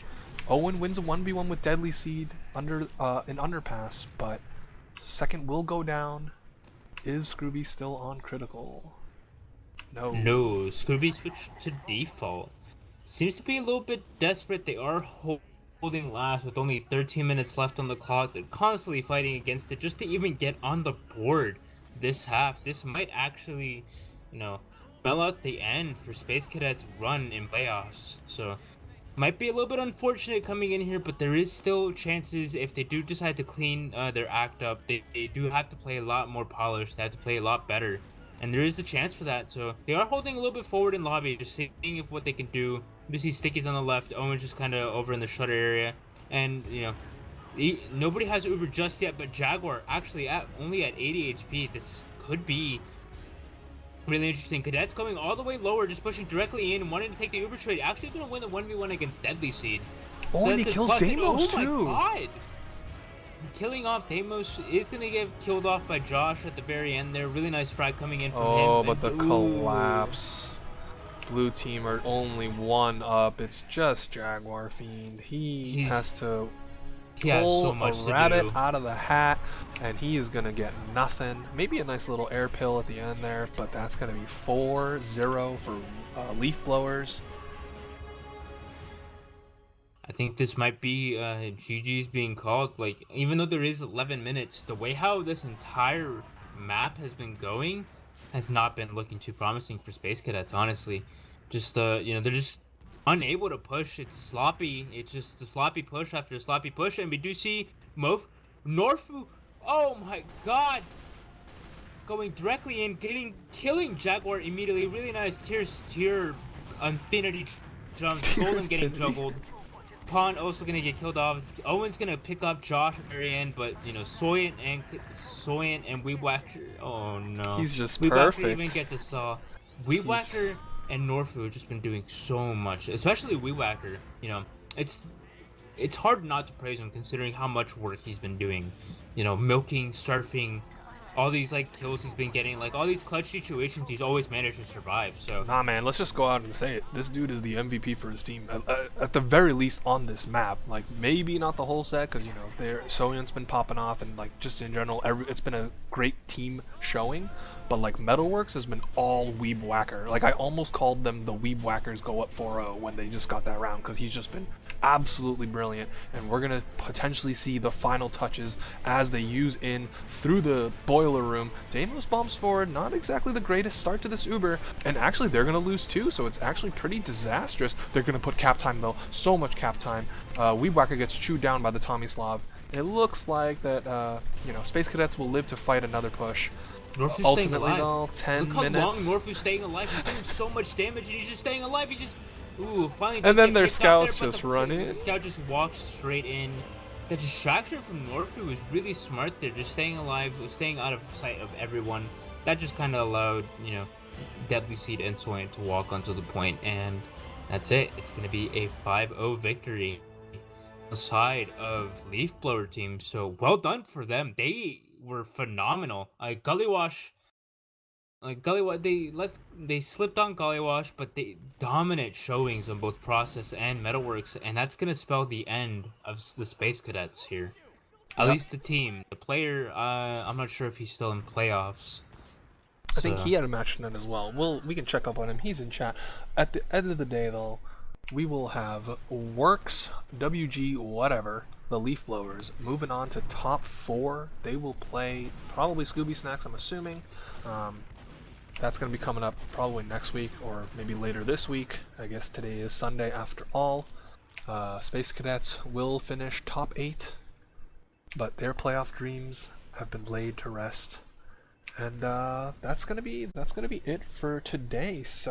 Owen wins a 1v1 with Deadly Seed under an underpass, but second will go down. Is Scrooby still on critical? No. No, Scrooby switched to default. Seems to be a little bit desperate. They are holding last with only 13 minutes left on the clock. They're constantly fighting against it just to even get on the board this half. This might actually, you know, spell out the end for Space Cadets' run in playoffs. So might be a little bit unfortunate coming in here, but there is still chances if they do decide to clean their act up. They do have to play a lot more polished. They have to play a lot better, and there is a chance for that. So they are holding a little bit forward in lobby, just seeing if what they can do. You see Sticky's on the left, Owen's just kind of over in the shutter area, and you know, nobody has Uber just yet, but Jaguar actually only at 80 HP. This could be really interesting. Cadets going all the way lower, just pushing directly in, wanting to take the Uber trade. Actually going to win the 1v1 against Deadly Seed. Oh, and he kills Deimos too. Oh my god! Killing off Deimos is going to get killed off by Josh at the very end there. Really nice frag coming in from him. Oh, but the collapse. Blue team are only one up. It's just Jaguar Fiend. He has to pull so much a rabbit out of the hat, and he is gonna get nothing. Maybe a nice little air pill at the end there, but that's gonna be 4-0 for Leaf Blowers. I think this might be GG's being called. Like, even though there is 11 minutes, the way how this entire map has been going has not been looking too promising for Space Cadets, honestly. Just you know, they're just unable to push. It's sloppy. It's just the sloppy push after sloppy push, and we do see Norfu. Oh my god, going directly in, killing Jaguar immediately. Really nice tier infinity jump. Golden getting juggled. Pawn also gonna get killed off. Owen's gonna pick up Josh at the very end, but you know, Soyant and Weedwhacker. Oh no, he's just Weedwhacker perfect. Even get to saw. Weedwhacker and Norfu have just been doing so much, especially Weedwhacker. You know, it's hard not to praise him considering how much work he's been doing. You know, milking, surfing, all these like kills he's been getting, like all these clutch situations he's always managed to survive. So nah, man, let's just go out and say it. This dude is the MVP for his team, at the very least on this map. Like, maybe not the whole set, because you know, Soyun's been popping off, and like just in general, it's been a great team showing. But like Metalworks has been all Weedwhacker. Like, I almost called them the Weedwhackers go up 4-0 when they just got that round, because he's just been absolutely brilliant, and we're gonna potentially see the final touches as they use in through the boiler room. Deimos bombs forward, not exactly the greatest start to this Uber, and actually they're gonna lose too, so it's actually pretty disastrous. They're gonna put cap time though, so much cap time. Weedwhacker gets chewed down by the Tomislav. It looks like that you know, Space Cadets will live to fight another push. Norfu's Ultimately staying alive. though, 10 Look how minutes. long Norfu's staying alive. He's doing so much damage, and he's just staying alive. He just finally. And then their gets picked off scouts there, just run in. The scout just walks straight in. The distraction from Norfu was really smart there, just staying alive, staying out of sight of everyone. That just kind of allowed, you know, Deadly Seed and Soyant to walk onto the point, and that's it. It's going to be a 5-0 victory on the side of Leaf Blower team. So well done for them. They were phenomenal. Gullywash, they slipped on Gullywash, but they dominant showings on both Process and Metalworks, and that's gonna spell the end of the Space Cadets here. At Yep. least the team. The player, I'm not sure if he's still in playoffs. I think So he had a match tonight as well. We can check up on him. He's in chat. At the end of the day, though, we will have WORX, WG, whatever, the Leaf Blowers, moving on to top 4. They will play probably Scooby Snacks, I'm assuming. That's going to be coming up probably next week or maybe later this week. I guess today is Sunday after all. Space Cadets will finish top 8, but their playoff dreams have been laid to rest. And that's gonna be it for today. So